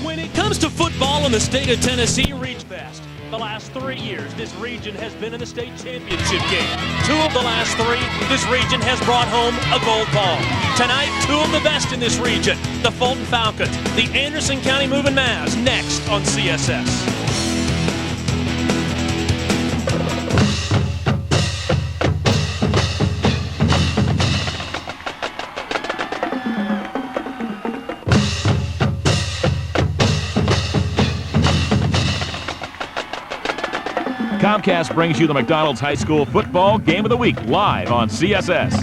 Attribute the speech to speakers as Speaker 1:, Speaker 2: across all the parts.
Speaker 1: When it comes to football in the state of Tennessee, reach best. The last 3 years, this region has been in the state championship game. 2 of the last 3, this region has brought home a gold ball. Tonight, 2 of the best in this region, the Fulton Falcons, the Anderson County Moving Mavs, next on CSS.
Speaker 2: Comcast brings you the McDonald's High School Football Game of the Week live on CSS.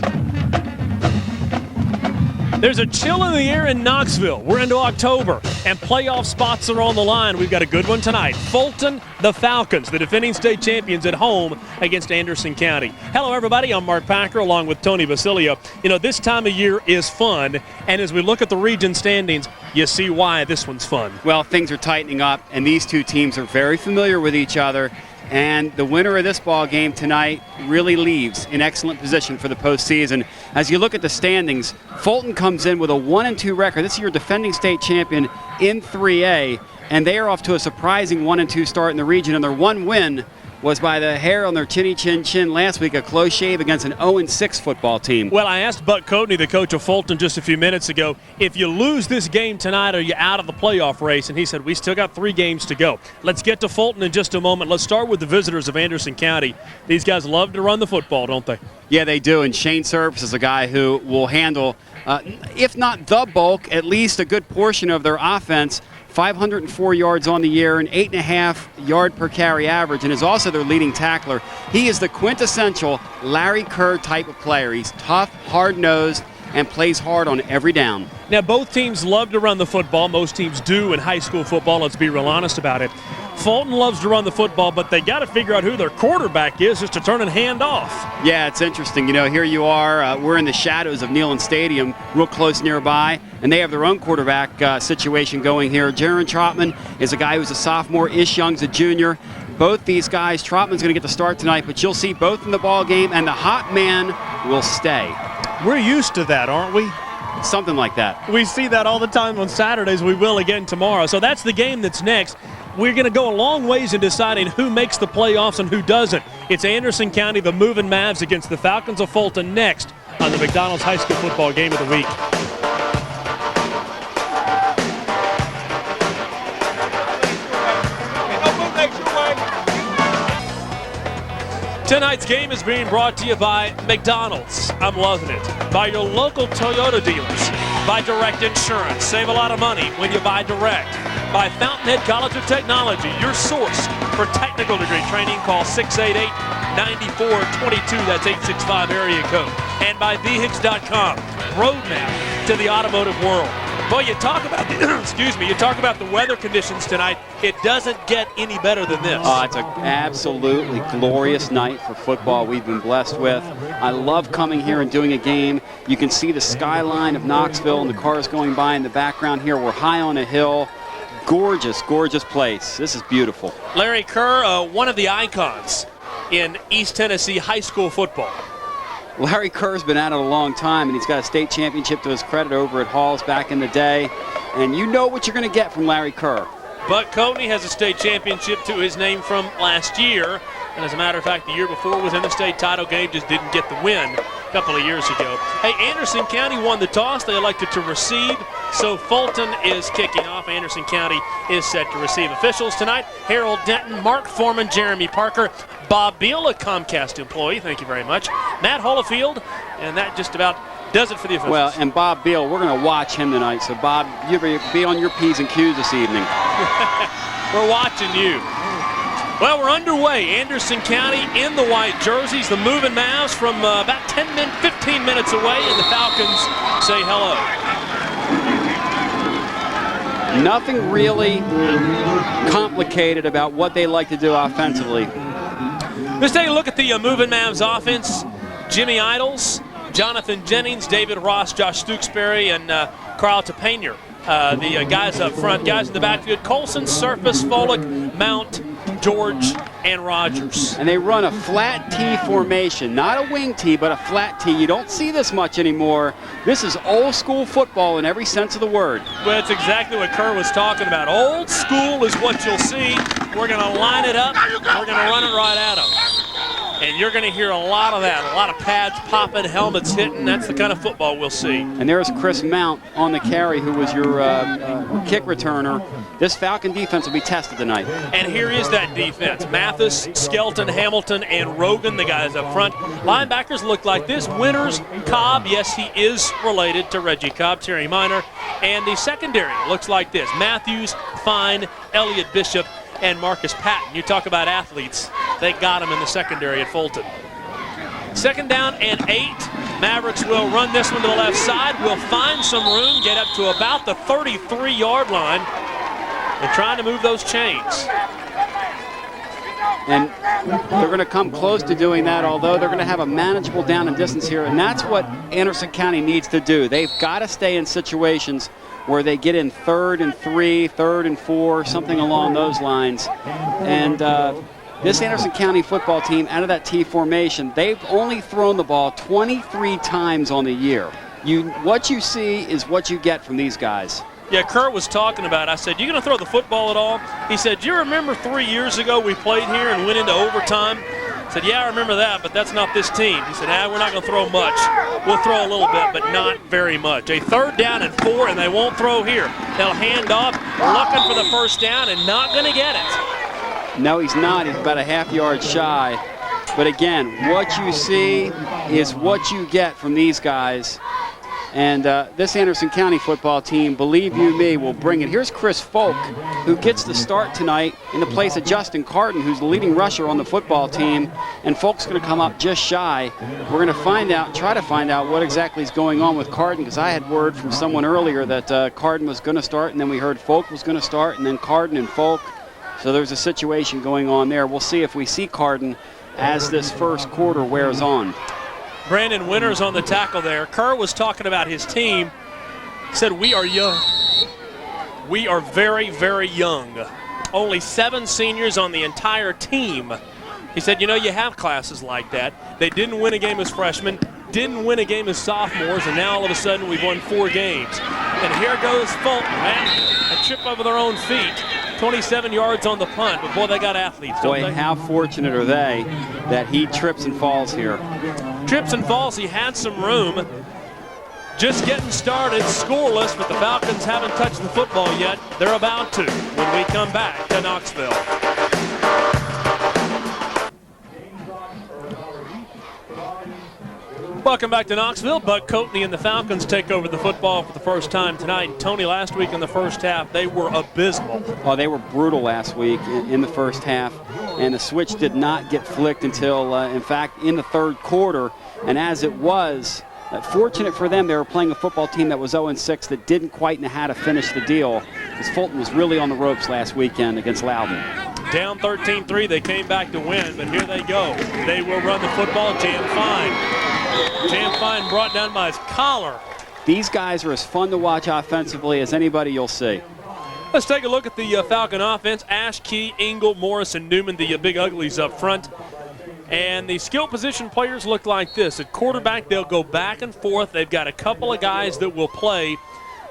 Speaker 1: There's a chill in the air in Knoxville. We're into October, and playoff spots are on the line. We've got a good one tonight. Fulton, the Falcons, the defending state champions at home against Anderson County. Hello, everybody. I'm Mark Packer along with Tony Basilio. You know, this time of year is fun, and as we look at the region standings, you see why this one's fun.
Speaker 3: Well, things are tightening up, and these two teams are very familiar with each other. And the winner of this ball game tonight really leaves in excellent position for the postseason. As you look at the standings, Fulton comes in with a 1-2 record. This is your defending state champion in 3A, and they are off to a surprising 1-2 start in the region. And their one win was by the hair on their chinny chin chin last week, a close shave against an 0-6 football team.
Speaker 1: Well, I asked Buck Coatney, the coach of Fulton, just a few minutes ago, if you lose this game tonight, are you out of the playoff race? And he said, we still got 3 games to go. Let's get to Fulton in just a moment. Let's start with the visitors of Anderson County. These guys love to run the football, don't they?
Speaker 3: Yeah, they do, and Shane Service is a guy who will handle, if not the bulk, at least a good portion of their offense. 504 yards on the year, an 8.5 yard per carry average, and is also their leading tackler. He is the quintessential Larry Kerr type of player. He's tough, hard-nosed, and plays hard on every down.
Speaker 1: Now, both teams love to run the football. Most teams do in high school football. Let's be real honest about it. Fulton loves to run the football, but they got to figure out who their quarterback is just to turn and hand off.
Speaker 3: Yeah, it's interesting. You know, here you are. We're in the shadows of Neyland Stadium, real close nearby, and they have their own quarterback situation going here. Jaron Trotman is a guy who's a sophomore. Ish Young's a junior. Both these guys, Trotman's going to get the start tonight, but you'll see both in the ball game, and the hot man will stay.
Speaker 1: We're used to that, aren't we?
Speaker 3: Something like that.
Speaker 1: We see that all the time on Saturdays. We will again tomorrow. So that's the game that's next. We're going to go a long ways in deciding who makes the playoffs and who doesn't. It's Anderson County, the Moving Mavs, against the Falcons of Fulton next on the McDonald's High School Football Game of the Week. Tonight's game is being brought to you by McDonald's. I'm loving it. By your local Toyota dealers. By Direct Insurance. Save a lot of money when you buy direct. By Fountainhead College of Technology, your source for technical degree training. Call 688-9422. That's 865 area code. And by VHIX.com, roadmap to the automotive world. Boy, you talk about the you talk about the weather conditions tonight. It doesn't get any better than this.
Speaker 3: It's an absolutely glorious night for football we've been blessed with. I love coming here and doing a game. You can see the skyline of Knoxville and the cars going by in the background here. We're high on a hill. Gorgeous, gorgeous place. This is beautiful.
Speaker 1: Larry Kerr, one of the icons in East Tennessee high school football.
Speaker 3: Larry Kerr's been at it a long time, and he's got a state championship to his credit over at Halls back in the day. And you know what you're going to get from Larry Kerr.
Speaker 1: Buck Coatney has a state championship to his name from last year. And as a matter of fact, the year before was in the state title game, just didn't get the win a couple of years ago. Hey, Anderson County won the toss. They elected to receive. So Fulton is kicking off. Anderson County is set to receive. Officials tonight, Harold Denton, Mark Foreman, Jeremy Parker, Bob Beal, a Comcast employee, thank you very much, Matt Holofield, and that just about does it for the officials.
Speaker 3: Well, and Bob Beal, we're going to watch him tonight. So, Bob, you be on your P's and Q's this evening.
Speaker 1: We're watching you. Well, we're underway. Anderson County in the white jerseys. The Moving Mavs from about 15 minutes away, and the Falcons say hello.
Speaker 3: Nothing really complicated about what they like to do offensively.
Speaker 1: Let's take a look at the Moving Mavs offense. Jimmy Idols, Jonathan Jennings, David Ross, Josh Stooksbury, and Carl Tepanier. The guys up front, guys in the backfield, Colson, Surface, Follick, Mount, George, and Rogers.
Speaker 3: And they run a flat T formation, not a wing T, but a flat T. You don't see this much anymore. This is old school football in every sense of the word.
Speaker 1: Well, that's exactly what Kerr was talking about. Old school is what you'll see. We're going to line it up. We're going to run it right at them. And you're going to hear a lot of that, a lot of pads popping, helmets hitting. That's the kind of football we'll see.
Speaker 3: And there's Chris Mount on the carry, who was your kick returner. This Falcon defense will be tested tonight.
Speaker 1: And here is that defense. Mathis, Skelton, Hamilton, and Rogan, the guys up front. Linebackers look like this. Winters, Cobb, yes, he is related to Reggie Cobb, Terry Minor. And the secondary looks like this. Matthews, Fine, Elliott Bishop, and Marcus Patton. You talk about athletes. They got him in the secondary at Fulton. 2nd down and 8. Mavericks will run this one to the left side. We'll find some room, get up to about the 33-yard line. They're trying to move those chains.
Speaker 3: And they're going to come close to doing that, although they're going to have a manageable down and distance here. And that's what Anderson County needs to do. They've got to stay in situations where they get in 3rd and 3, 3rd and 4, something along those lines. And this Anderson County football team, out of that T formation, they've only thrown the ball 23 times on the year. What you see is what you get from these guys.
Speaker 1: Yeah, Kerr was talking about it. I said, you going to throw the football at all? He said, do you remember 3 years ago we played here and went into overtime? I said, yeah, I remember that, but that's not this team. He said, we're not going to throw much. We'll throw a little bit, but not very much. A 3rd down and 4, and they won't throw here. They'll hand off, looking for the 1st down, and not going to get it.
Speaker 3: No, he's not. He's about a half-yard shy. But again, what you see is what you get from these guys. And this Anderson County football team, believe you me, will bring it. Here's Chris Folk, who gets the start tonight in the place of Justin Carton, who's the leading rusher on the football team. And Folk's going to come up just shy. We're going to try to find out what exactly is going on with Carton, because I had word from someone earlier that Carton was going to start, and then we heard Folk was going to start, and then Carton and Folk. So there's a situation going on there. We'll see if we see Carton as this first quarter wears on.
Speaker 1: Brandon Winters on the tackle there. Kerr was talking about his team. Said, we are young. We are very, very young. Only 7 seniors on the entire team. He said, you have classes like that. They didn't win a game as freshmen, didn't win a game as sophomores, and now all of a sudden we've won 4 games. And here goes Fulton, man. A trip over their own feet. 27 yards on the punt, but boy, they got athletes, don't they?
Speaker 3: Boy, how fortunate are they that he trips and falls here.
Speaker 1: Trips and falls, he had some room. Just getting started, scoreless, but the Falcons haven't touched the football yet. They're about to when we come back to Knoxville. Welcome back to Knoxville. Buck Coatney and the Falcons take over the football for the first time tonight. Tony, last week in the first half, they were abysmal.
Speaker 3: Oh, they were brutal last week in the first half, and the switch did not get flicked until, in fact, in the 3rd quarter. And as it was, fortunate for them, they were playing a football team that was 0-6 that didn't quite know how to finish the deal, because Fulton was really on the ropes last weekend against Loudon.
Speaker 1: Down 13-3, they came back to win, but here they go. They will run the football. Jam Fine brought down by his collar.
Speaker 3: These guys are as fun to watch offensively as anybody you'll see.
Speaker 1: Let's take a look at the Falcon offense. Ash, Key, Engel, Morris, and Newman, the big uglies up front. And the skill position players look like this. At quarterback, they'll go back and forth. They've got a couple of guys that will play,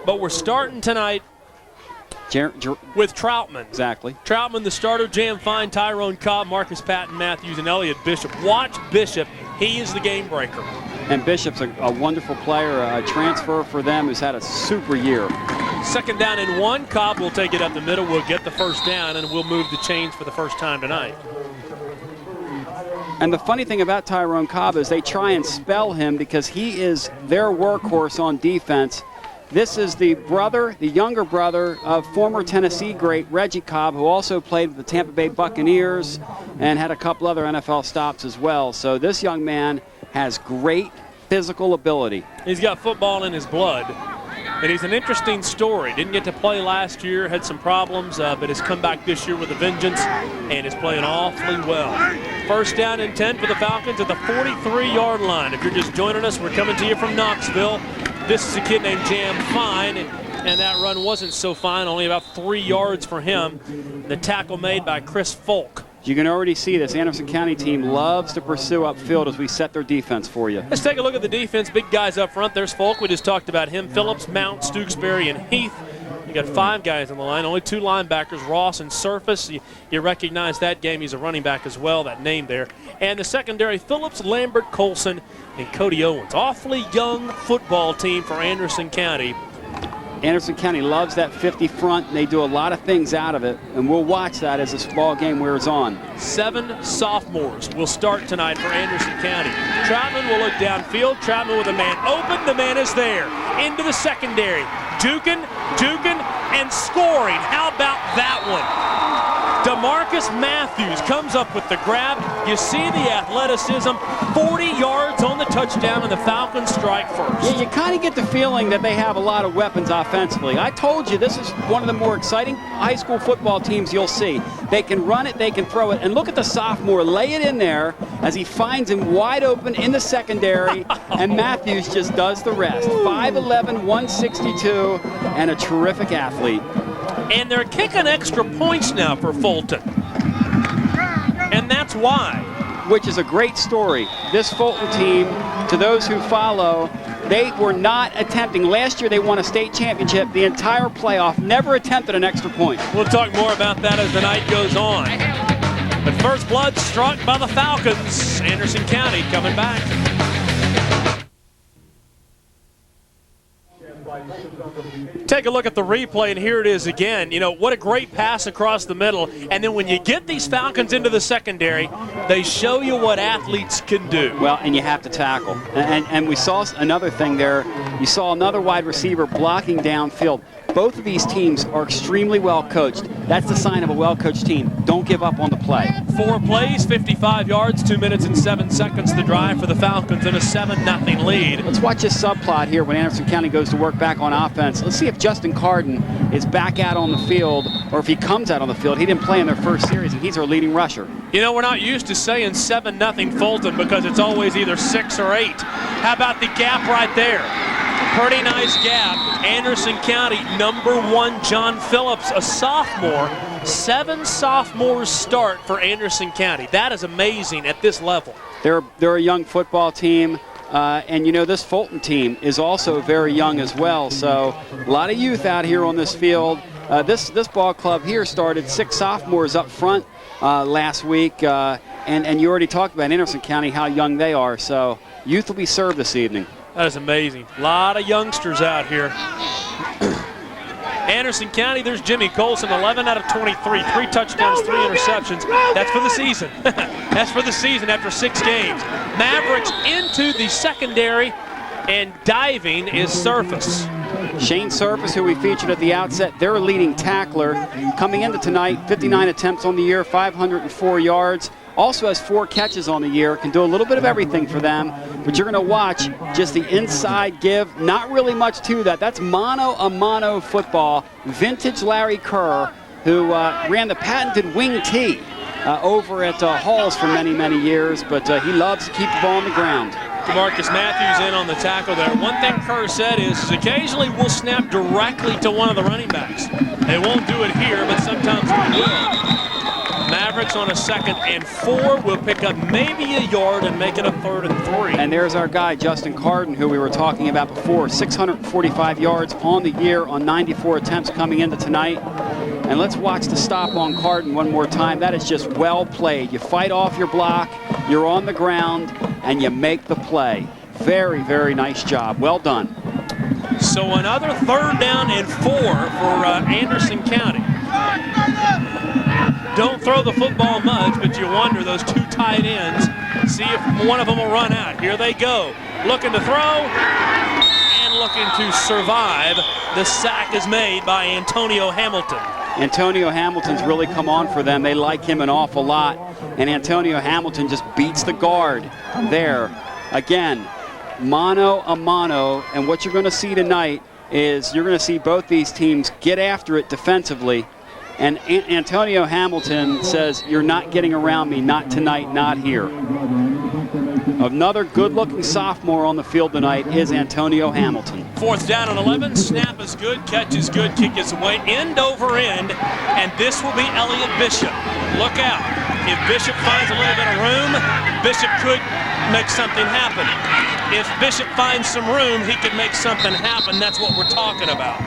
Speaker 1: but we're starting tonight with Troutman.
Speaker 3: Exactly.
Speaker 1: Troutman, the starter, Jam Fine, Tyrone Cobb, Marcus Patton, Matthews, and Elliott Bishop. Watch Bishop. He is the game breaker.
Speaker 3: And Bishop's a wonderful player, a transfer for them who's had a super year.
Speaker 1: 2nd down and 1. Cobb will take it up the middle. We'll get the 1st down, and we'll move the chains for the first time tonight.
Speaker 3: And the funny thing about Tyrone Cobb is they try and spell him because he is their workhorse on defense. This is the younger brother of former Tennessee great Reggie Cobb, who also played with the Tampa Bay Buccaneers and had a couple other NFL stops as well. So this young man has great physical ability.
Speaker 1: He's got football in his blood, and he's an interesting story. Didn't get to play last year, had some problems, but has come back this year with a vengeance and is playing awfully well. 1st down and 10 for the Falcons at the 43-yard line. If you're just joining us, we're coming to you from Knoxville. This is a kid named Jam Fine, and that run wasn't so fine, only about 3 yards for him. The tackle made by Chris Folk.
Speaker 3: You can already see this Anderson County team loves to pursue upfield as we set their defense for you.
Speaker 1: Let's take a look at the defense. Big guys up front. There's Folk. We just talked about him. Phillips, Mount, Stewksbury, and Heath. You got 5 guys on the line. Only 2 linebackers, Ross and Surface. You recognize that game. He's a running back as well, that name there. And the secondary, Phillips, Lambert, Colson, and Cody Owens. Awfully young football team for Anderson County.
Speaker 3: Anderson County loves that 50 front, and they do a lot of things out of it, and we'll watch that as this ball game wears on.
Speaker 1: 7 sophomores will start tonight for Anderson County. Troutman will look downfield. Troutman with a man open. The man is there. Into the secondary. Dukin, and scoring. How about that one? DeMarcus Matthews comes up with the grab. You see the athleticism. 40 yards on the touchdown, and the Falcons strike first.
Speaker 3: Yeah, you kind of get the feeling that they have a lot of weapons offensively. I told you this is one of the more exciting high school football teams you'll see. They can run it, they can throw it, and look at the sophomore lay it in there as he finds him wide open in the secondary, and Matthews just does the rest. 5'11", 162, and a terrific athlete.
Speaker 1: And they're kicking extra points now for Fulton. And that's why.
Speaker 3: Which is a great story. This Fulton team, to those who follow, they were not attempting. Last year they won a state championship. The entire playoff never attempted an extra point.
Speaker 1: We'll talk more about that as the night goes on. But first blood struck by the Falcons. Anderson County coming back. Take a look at the replay, and here it is again. You know, what a great pass across the middle. And then when you get these Falcons into the secondary, they show you what athletes can do.
Speaker 3: Well, and you have to tackle. And we saw another thing there. You saw another wide receiver blocking downfield. Both of these teams are extremely well coached. That's the sign of a well-coached team. Don't give up on the play.
Speaker 1: 4 plays, 55 yards, 2 minutes and 7 seconds to drive for the Falcons in a 7-0 lead.
Speaker 3: Let's watch this subplot here when Anderson County goes to work back on offense. Let's see if Justin Carden is back out on the field, or if he comes out on the field. He didn't play in their first series, and he's our leading rusher.
Speaker 1: You know, we're not used to saying 7-0 Fulton because it's always either 6 or 8. How about the gap right there? Pretty nice gap. Anderson County, #1, John Phillips, a sophomore. 7 sophomores start for Anderson County. That is amazing at this level.
Speaker 3: They're a young football team. And you know, this Fulton team is also very young as well. So a lot of youth out here on this field. This ball club here started 6 sophomores up front last week. And you already talked about Anderson County, how young they are. So youth will be served this evening.
Speaker 1: That is amazing. A lot of youngsters out here. Anderson County, there's Jimmy Colson, 11 out of 23, 3 touchdowns, 3 interceptions. That's for the season. That's for the season after 6 games. Mavericks into the secondary, and diving is Surface.
Speaker 3: Shane Surface, who we featured at the outset, their leading tackler. Coming into tonight, 59 attempts on the year, 504 yards. Also has 4 catches on the year, can do a little bit of everything for them, but you're going to watch just the inside give, not really much to that. That's mano-a-mano football. Vintage Larry Kerr, who ran the patented wing tee over at Halls for many, many years, but he loves to keep the ball on the ground.
Speaker 1: DeMarcus Matthews in on the tackle there. One thing Kerr said is occasionally we'll snap directly to one of the running backs. They won't do it here, but sometimes we will. Mavericks on a 2nd and 4 will pick up maybe a yard and make it a 3rd and 3.
Speaker 3: And there's our guy, Justin Carden, who we were talking about before. 645 yards on the year on 94 attempts coming into tonight. And let's watch the stop on Carden one more time. That is just well played. You fight off your block, you're on the ground, and you make the play. Very, very nice job. Well done.
Speaker 1: So another 3rd down and 4 for Anderson County. Don't throw the football much, but you wonder, those 2 tight ends, see if one of them will run out. Here they go. Looking to throw and looking to survive. The sack is made by Antonio Hamilton. Antonio
Speaker 3: Hamilton's really come on for them. They like him an awful lot. And Antonio Hamilton just beats the guard there. Again, mano-a-mano. And what you're going to see tonight is you're going to see both these teams get after it defensively. And Antonio Hamilton says, you're not getting around me, not tonight, not here. Another good-looking sophomore on the field tonight is Antonio Hamilton.
Speaker 1: 4th down and 11, snap is good, catch is good, kick is away, end over end, and this will be Elliott Bishop. Look out. If Bishop finds a little bit of room, Bishop could make something happen. If Bishop finds some room, he could make something happen. That's what we're talking about.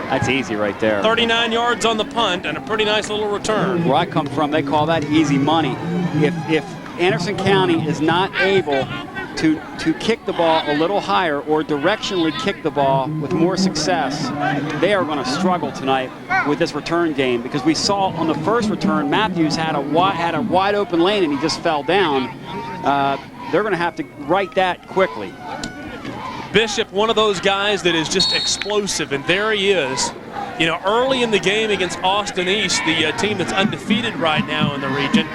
Speaker 3: That's easy right there.
Speaker 1: 39 yards on the punt and a pretty nice little return.
Speaker 3: Where I come from, they call that easy money. If Anderson County is not able to kick the ball a little higher or directionally kick the ball with more success, they are going to struggle tonight with this return game, because we saw on the first return, Matthews had a wide open lane and he just fell down. They're going to have to right that quickly.
Speaker 1: Bishop, one of those guys that is just explosive, and there he is. You know, early in the game against Austin East, the team that's undefeated right now in the region,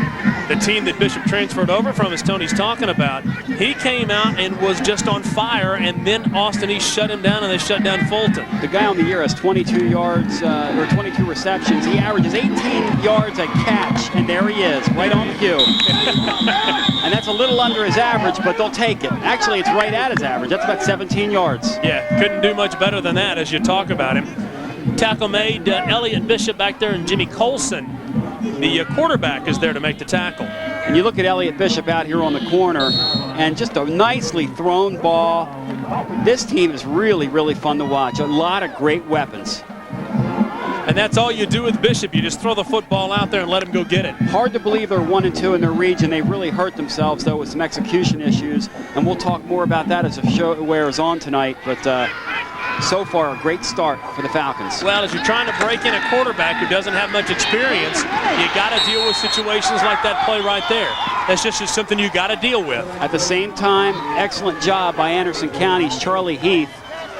Speaker 1: the team that Bishop transferred over from, as Tony's talking about, he came out and was just on fire, and then Austin East shut him down, and they shut down Fulton.
Speaker 3: The guy on the year has 22 yards, or 22 receptions. He averages 18 yards a catch, and there he is, right on cue. And that's a little under his average, but they'll take it. Actually, it's right at his average. That's about 17 yards.
Speaker 1: Yeah, couldn't do much better than that as you talk about him. Tackle made, Elliott Bishop back there, and Jimmy Colson, the quarterback, is there to make the tackle.
Speaker 3: And you look at Elliott Bishop out here on the corner, and just a nicely thrown ball. This team is really, really fun to watch. A lot of great weapons.
Speaker 1: And that's all you do with Bishop. You just throw the football out there and let him go get it.
Speaker 3: Hard to believe they're 1-2 in their region. They really hurt themselves, though, with some execution issues. And we'll talk more about that as the show wears on tonight. But so far, a great start for the Falcons.
Speaker 1: Well, as you're trying to break in a quarterback who doesn't have much experience, you got to deal with situations like that play right there. That's just something you got to deal with.
Speaker 3: At the same time, excellent job by Anderson County's Charlie Heath,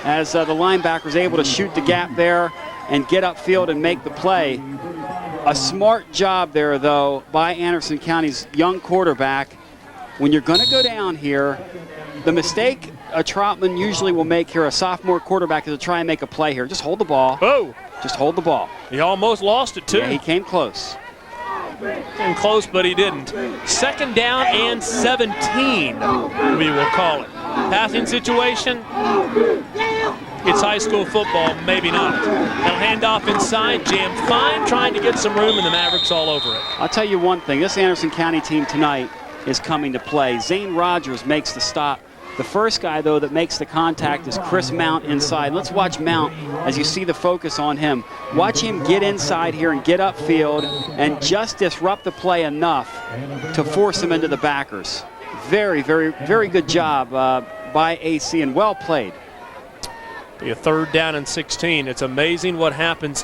Speaker 3: as the linebacker is able to shoot the gap there and get upfield and make the play. A smart job there, though, by Anderson County's young quarterback. When you're going to go down here, the mistake a Troutman usually will make here, a sophomore quarterback, is to try and make a play here. Just hold the ball.
Speaker 1: Oh!
Speaker 3: Just hold the ball.
Speaker 1: He almost lost it, too.
Speaker 3: Yeah, he came close.
Speaker 1: Came close, but he didn't. 2nd down and 17, we will call it. Passing situation. It's high school football, maybe not. They'll hand off inside, jam fine, trying to get some room, and the Mavericks all over it.
Speaker 3: I'll tell you one thing, this Anderson County team tonight is coming to play. Zane Rogers makes the stop. The first guy, though, that makes the contact is Chris Mount inside. Let's watch Mount as you see the focus on him. Watch him get inside here and get upfield and just disrupt the play enough to force him into the backers. Very, very, very good job by AC, and well played.
Speaker 1: Be a 3rd down and 16. It's amazing what happens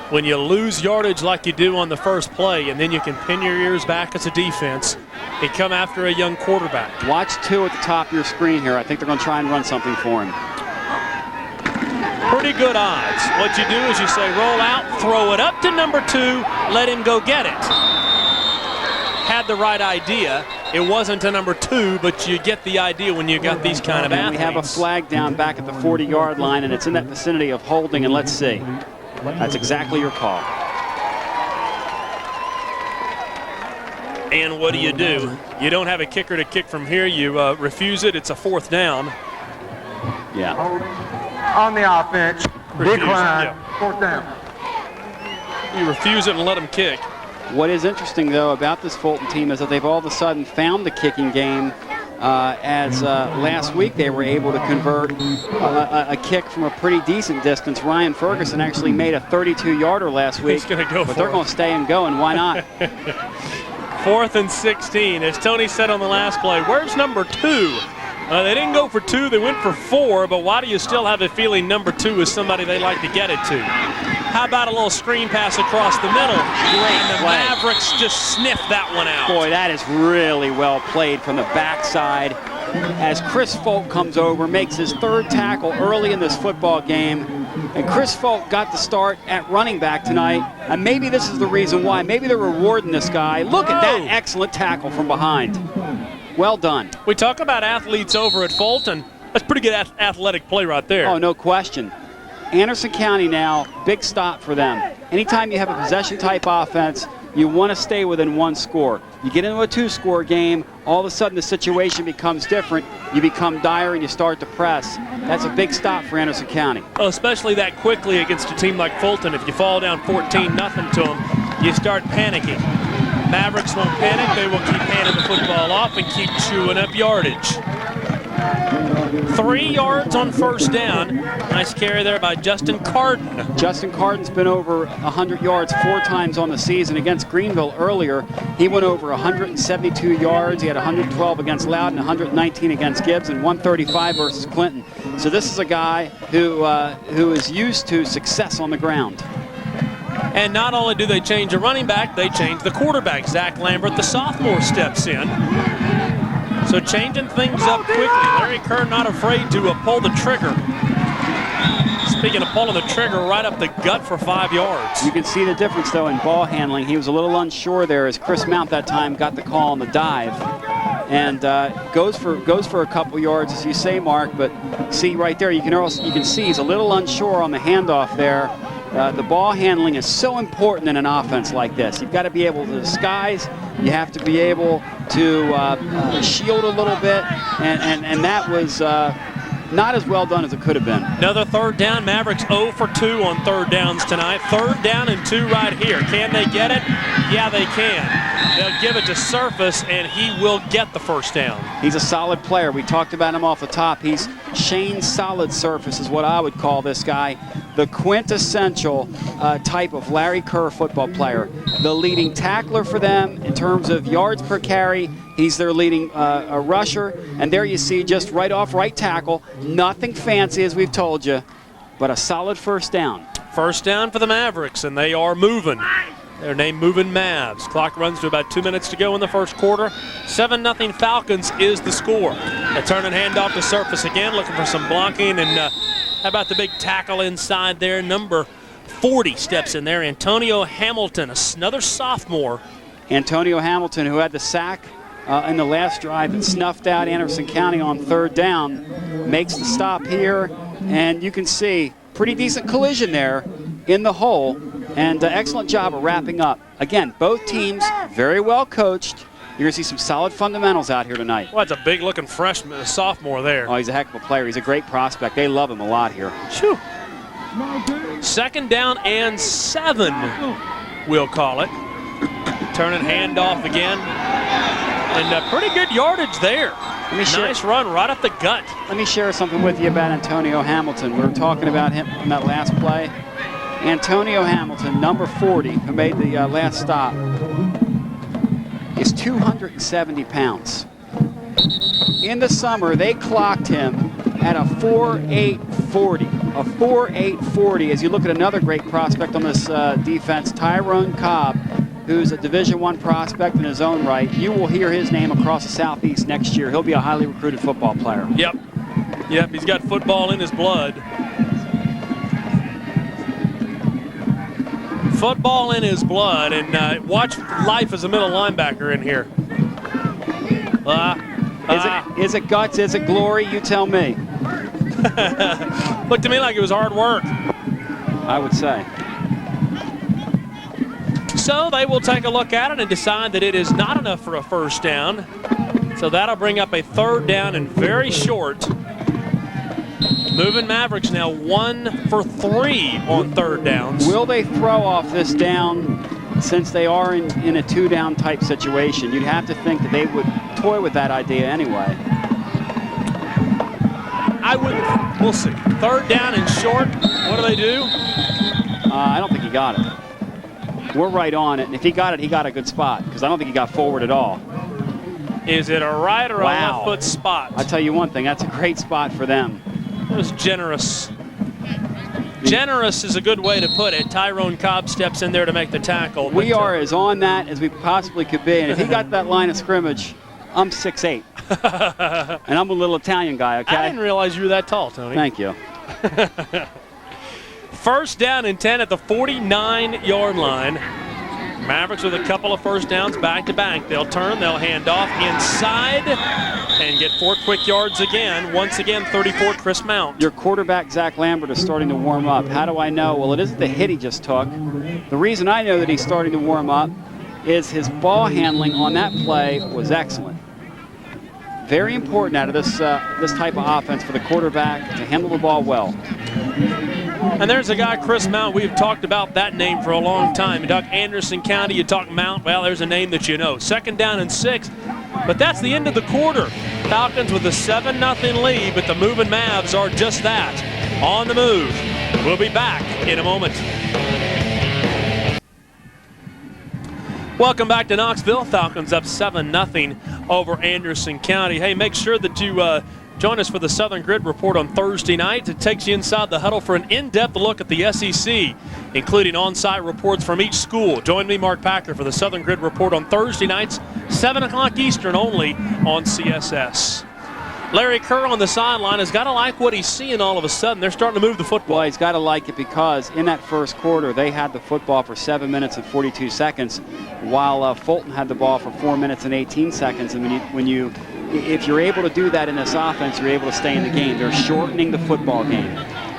Speaker 1: when you lose yardage like you do on the first play, and then you can pin your ears back as a defense and come after a young quarterback.
Speaker 3: Watch 2 at the top of your screen here. I think they're going to try and run something for him.
Speaker 1: Pretty good odds. What you do is you say roll out, throw it up to number 2, let him go get it. Had the right idea. It wasn't to number 2, but you get the idea when you got these kind of athletes.
Speaker 3: We have a flag down back at the 40-yard line, and it's in that vicinity of holding, and let's see. That's exactly your call.
Speaker 1: And what do? You don't have a kicker to kick from here. You refuse it. It's a 4th down.
Speaker 3: Yeah.
Speaker 4: On the offense, decline,
Speaker 1: yeah.
Speaker 4: 4th down.
Speaker 1: You refuse it and let them kick.
Speaker 3: What is interesting, though, about this Fulton team is that they've all of a sudden found the kicking game, as last week they were able to convert a kick from a pretty decent distance. Ryan Ferguson actually made a 32-yarder last week.
Speaker 1: He's going to go
Speaker 3: but
Speaker 1: for
Speaker 3: they're
Speaker 1: it.
Speaker 3: going to stay and go, and why not?
Speaker 1: 4th and 16. As Tony said on the last play, where's number 2? They didn't go for 2, they went for 4, but why do you still have a feeling number 2 is somebody they like to get it to? How about a little screen pass across the middle? And the Mavericks just sniffed that one out.
Speaker 3: Boy, that is really well played from the backside. As Chris Folk comes over, makes his 3rd tackle early in this football game. And Chris Folk got the start at running back tonight. And maybe this is the reason why. Maybe they're rewarding this guy. Look at that excellent tackle from behind. Well done.
Speaker 1: We talk about athletes over at Fulton. That's pretty good athletic play right there.
Speaker 3: Oh, no question. Anderson County now, big stop for them. Anytime you have a possession-type offense, you want to stay within 1 score. You get into a 2-score game, all of a sudden the situation becomes different. You become dire and you start to press. That's a big stop for Anderson County.
Speaker 1: Well, especially that quickly against a team like Fulton. If you fall down 14-0 to them, you start panicking. Mavericks won't panic. They will keep handing the football off and keep chewing up yardage. 3 yards on first down. Nice carry there by Justin Carden.
Speaker 3: Justin Carden's been over 100 yards 4 times on the season. Against Greenville earlier, he went over 172 yards. He had 112 against Loudon, 119 against Gibbs, and 135 versus Clinton. So this is a guy who is used to success on the ground.
Speaker 1: And not only do they change a running back, they change the quarterback. Zach Lambert, the sophomore, steps in. So changing things up quickly. Larry Kerr not afraid to pull the trigger. Speaking of pulling the trigger, right up the gut for 5 yards.
Speaker 3: You can see the difference, though, in ball handling. He was a little unsure there as Chris Mount that time got the call on the dive. And goes for a couple yards, as you say, Mark. But see right there, you can see he's a little unsure on the handoff there. The ball handling is so important in an offense like this. You've got to be able to disguise. You have to be able to shield a little bit, and that was not as well done as it could have been.
Speaker 1: Another third down. Mavericks 0 for 2 on third downs tonight. 3rd down and 2 right here. Can they get it? Yeah, they can. They'll give it to Surface, and he will get the first down.
Speaker 3: He's a solid player. We talked about him off the top. He's Shane Solid Surface is what I would call this guy. The quintessential type of Larry Kerr football player. The leading tackler for them in terms of yards per carry. He's their leading rusher. And there you see just right off right tackle. Nothing fancy, as we've told you, but a solid first down.
Speaker 1: First down for the Mavericks, and they are moving. They're named Moving Mavs. Clock runs to about 2 minutes to go in the first quarter. 7-0 Falcons is the score. They turn and hand off to Surface again, looking for some blocking. And how about the big tackle inside there? Number 40 steps in there. Antonio Hamilton, another sophomore.
Speaker 3: Antonio Hamilton, who had the sack in the last drive that snuffed out Anderson County on 3rd down, makes the stop here. And you can see pretty decent collision there in the hole. And excellent job of wrapping up. Again, both teams very well coached. You're going to see some solid fundamentals out here tonight.
Speaker 1: Well, that's a big-looking freshman, a sophomore there.
Speaker 3: Oh, he's a heck of a player. He's a great prospect. They love him a lot here.
Speaker 1: Shoo. 2nd down and 7, we'll call it. Turn and hand off again. And pretty good yardage there. Nice run right up the gut.
Speaker 3: Let me share something with you about Antonio Hamilton. We were talking about him in that last play. Antonio Hamilton, number 40, who made the last stop, is 270 pounds. In the summer, they clocked him at a 4.840. A 4.840. As you look at another great prospect on this defense, Tyrone Cobb, who's a Division I prospect in his own right. You will hear his name across the Southeast next year. He'll be a highly recruited football player.
Speaker 1: Yep, he's got football in his blood. Football in his blood, and watch life as a middle linebacker in here.
Speaker 3: Is it guts? Is it glory? You tell me.
Speaker 1: Looked to me like it was hard work.
Speaker 3: I would say.
Speaker 1: So they will take a look at it and decide that it is not enough for a first down. So that'll bring up a 3rd down and very short. Moving Mavericks now 1 for 3 on 3rd downs.
Speaker 3: Will they throw off this down since they are in a 2-down type situation? You'd have to think that they would toy with that idea anyway.
Speaker 1: I wouldn't. We'll see. 3rd down and short. What do they do?
Speaker 3: I don't think he got it. We're right on it. And if he got it, he got a good spot because I don't think he got forward at all.
Speaker 1: Is it a right or a left foot spot?
Speaker 3: I'll tell you one thing. That's a great spot for them.
Speaker 1: It was generous. Generous is a good way to put it. Tyrone Cobb steps in there to make the tackle.
Speaker 3: We are as on that as we possibly could be. And if he got that line of scrimmage, I'm 6'8". And I'm a little Italian guy, okay?
Speaker 1: I didn't realize you were that tall, Tony.
Speaker 3: Thank you.
Speaker 1: 1st down and 10 at the 49-yard line. Mavericks with a couple of first downs back-to-back. They'll turn, they'll hand off inside and get 4 quick yards again. Once again, 34, Chris Mount.
Speaker 3: Your quarterback, Zach Lambert, is starting to warm up. How do I know? Well, it isn't the hit he just took. The reason I know that he's starting to warm up is his ball handling on that play was excellent. Very important out of this type of offense for the quarterback to handle the ball well.
Speaker 1: And there's a guy, Chris Mount. We've talked about that name for a long time. You talk Anderson County, you talk Mount, well, there's a name that you know. 2nd down and 6. But that's the end of the quarter. Falcons with a 7-0 lead, but the moving Mavs are just that, on the move. We'll be back in a moment. Welcome back to Knoxville. Falcons up 7-0 over Anderson County. Hey, make sure that you join us for the Southern Grid Report on Thursday night. It takes you inside the huddle for an in-depth look at the SEC, including on-site reports from each school. Join me, Mark Packer, for the Southern Grid Report on Thursday nights, 7 o'clock Eastern, only on CSS. Larry Kerr on the sideline has got to like what he's seeing all of a sudden. They're starting to move the football.
Speaker 3: Well, he's got to like it because in that first quarter, they had the football for 7 minutes and 42 seconds, while Fulton had the ball for 4 minutes and 18 seconds. And if you're able to do that in this offense, you're able to stay in the game. They're shortening the football game.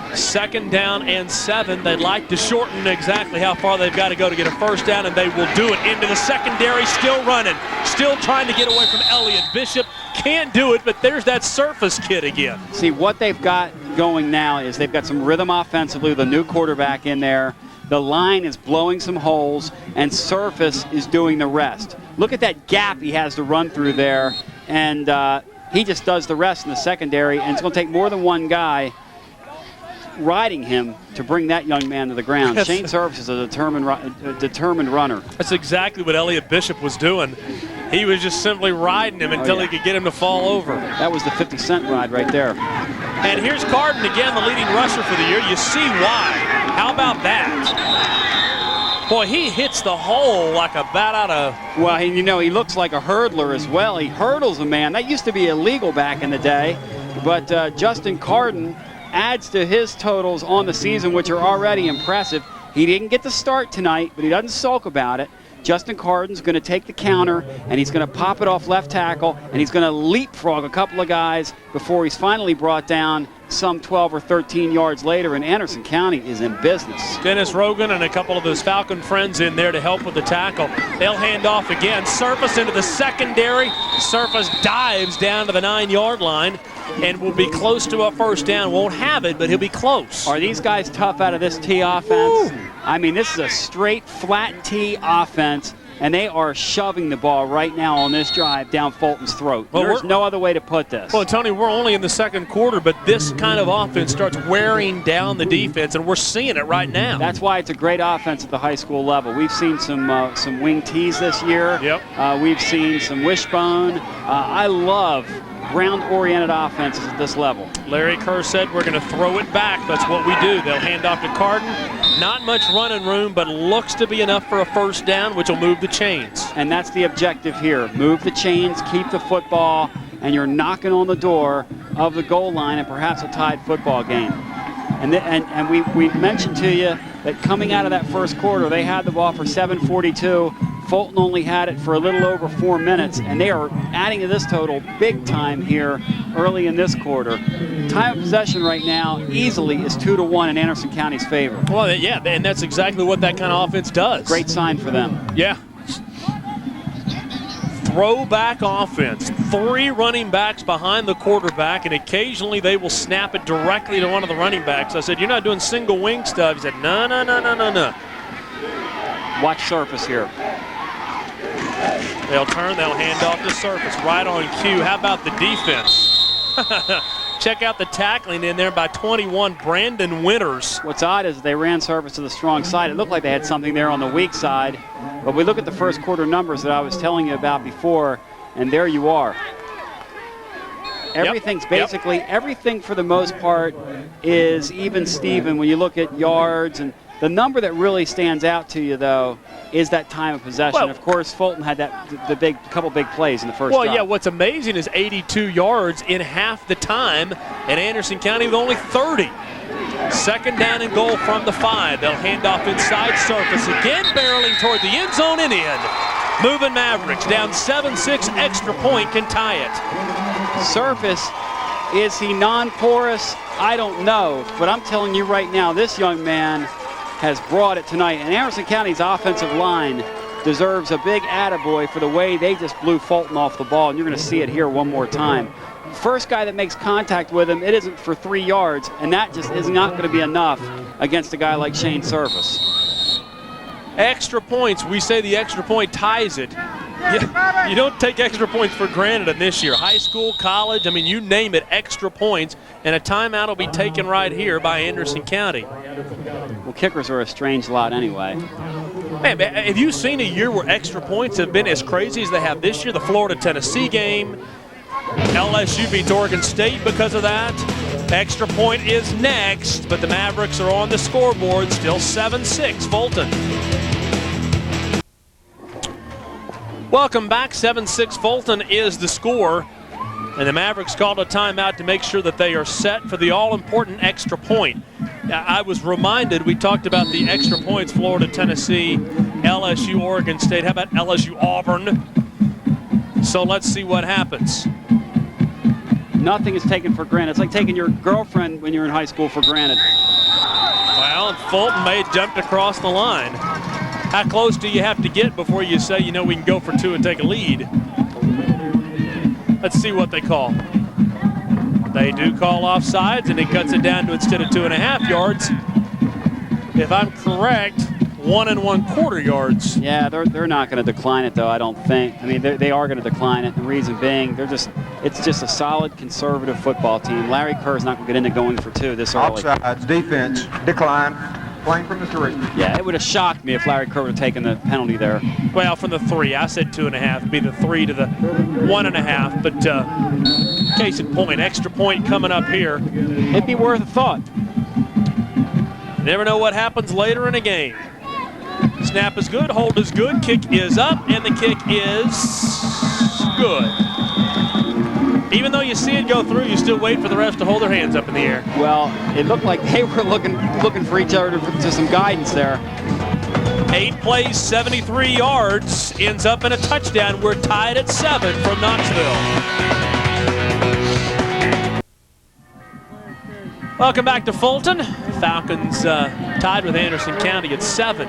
Speaker 1: 2nd down and 7. They'd like to shorten exactly how far they've got to go to get a first down, and they will do it. Into the secondary, still running, still trying to get away from Elliott. Bishop can't do it, but there's that Surface kid again.
Speaker 3: See, what they've got going now is they've got some rhythm offensively with a new quarterback in there. The line is blowing some holes, and Surface is doing the rest. Look at that gap he has to run through there, and he just does the rest in the secondary, and it's going to take more than one guy riding him to bring that young man to the ground. Shane Surface is a determined runner.
Speaker 1: That's exactly what Elliott Bishop was doing. He was just simply riding him until he could get him to fall over.
Speaker 3: That was the 50-cent ride right there.
Speaker 1: And here's Carden again, the leading rusher for the year. You see why. How about that? Boy, he hits the hole like a bat out of...
Speaker 3: Well, he looks like a hurdler as well. He hurdles a man. That used to be illegal back in the day. But Justin Carden adds to his totals on the season, which are already impressive. He didn't get the start tonight, but he doesn't sulk about it. Justin Carden's going to take the counter, and he's going to pop it off left tackle, and he's going to leapfrog a couple of guys before he's finally brought down some 12 or 13 yards later, and Anderson County is in business.
Speaker 1: Dennis Rogan and a couple of his Falcon friends in there to help with the tackle. They'll hand off again. Surface into the secondary. Surface dives down to the 9-yard line and will be close to a first down. Won't have it, but he'll be close.
Speaker 3: Are these guys tough out of this T offense? Woo. I mean, this is a straight flat T offense, and they are shoving the ball right now on this drive down Fulton's throat. Well, there's no other way to put this.
Speaker 1: Well, Tony, we're only in the second quarter, but this kind of offense starts wearing down the defense, and we're seeing it right now.
Speaker 3: That's why it's a great offense at the high school level. We've seen some wing tees this year.
Speaker 1: Yep.
Speaker 3: We've seen some wishbone. I love ground-oriented offenses at this level.
Speaker 1: Larry Kerr said we're going to throw it back. That's what we do. They'll hand off to Carden. Not much running room, but looks to be enough for a first down, which will move the chains.
Speaker 3: And that's the objective here. Move the chains, keep the football, and you're knocking on the door of the goal line and perhaps a tied football game. And we mentioned to you that coming out of that first quarter, they had the ball for 7:42. Fulton only had it for a little over 4 minutes, and they are adding to this total big time here early in this quarter. Time of possession right now easily is 2-1 in Anderson County's favor.
Speaker 1: Well, yeah, and that's exactly what that kind of offense does.
Speaker 3: Great sign for them.
Speaker 1: Yeah. Throwback offense. 3 running backs behind the quarterback, and occasionally they will snap it directly to one of the running backs. I said, you're not doing single wing stuff. He said, no.
Speaker 3: Watch Surface here.
Speaker 1: They'll turn, they'll hand off the Surface. Right on cue. How about the defense? Check out the tackling in there by 21, Brandon Winters.
Speaker 3: What's odd is they ran Surface to the strong side. It looked like they had something there on the weak side. But we look at the first quarter numbers that I was telling you about before, and there you are. Everything's basically, everything for the most part is even Steven when you look at yards. And the number that really stands out to you, though, is that time of possession. Well, of course, Fulton had the couple big plays in the first drive.
Speaker 1: Yeah, what's amazing is 82 yards in half the time, and Anderson County with only 30. 2nd down and goal from the 5. They'll hand off inside Surface again, barreling toward the end zone and in. Moving Mavericks down 7-6, extra point can tie it.
Speaker 3: Surface, is he non-porous? I don't know, but I'm telling you right now, this young man has brought it tonight. And Anderson County's offensive line deserves a big attaboy for the way they just blew Fulton off the ball, and you're going to see it here one more time. First guy that makes contact with him, it isn't for 3 yards, and that just is not going to be enough against a guy like Shane Service.
Speaker 1: Extra points. We say the extra point ties it. You don't take extra points for granted in this year. High school, college, I mean, you name it, extra points. And a timeout will be taken right here by Anderson County.
Speaker 3: Well, kickers are a strange lot anyway.
Speaker 1: Man, have you seen a year where extra points have been as crazy as they have this year? The Florida-Tennessee game. LSU beats Oregon State because of that. Extra point is next, but the Mavericks are on the scoreboard, still 7-6 Fulton. Welcome back. 7-6 Fulton is the score. And the Mavericks called a timeout to make sure that they are set for the all-important extra point. I was reminded, we talked about the extra points, Florida, Tennessee, LSU, Oregon State. How about LSU, Auburn? So let's see what happens.
Speaker 3: Nothing is taken for granted. It's like taking your girlfriend when you're in high school for granted.
Speaker 1: Well, Fulton may have jumped across the line. How close do you have to get before you say, you know, we can go for 2 and take a lead? Let's see what they call. They do call offsides, and it cuts it down to, instead of 2.5 yards, if I'm correct, 1 1/4 yards.
Speaker 3: Yeah, they're not going to decline it, though, I don't think. I mean, they are going to decline it. The reason being, it's just a solid conservative football team. Larry Kerr's not going to get into going for 2 this early.
Speaker 4: Offsides, defense, decline, playing from the 3.
Speaker 3: Yeah, it would have shocked me if Larry Kerr would have taken the penalty there.
Speaker 1: Well, from the 3, I said 2.5. It'd be the 3 to the 1.5. But case in point, extra point coming up here.
Speaker 3: It'd be worth a thought.
Speaker 1: Never know what happens later in a game. Snap is good, hold is good, kick is up, and the kick is good. Even though you see it go through, you still wait for the refs to hold their hands up in the air.
Speaker 3: Well, it looked like they were looking for each other to some guidance there.
Speaker 1: 8 plays, 73 yards, ends up in a touchdown. We're tied at 7 from Knoxville. Welcome back to Fulton. Falcons tied with Anderson County at 7.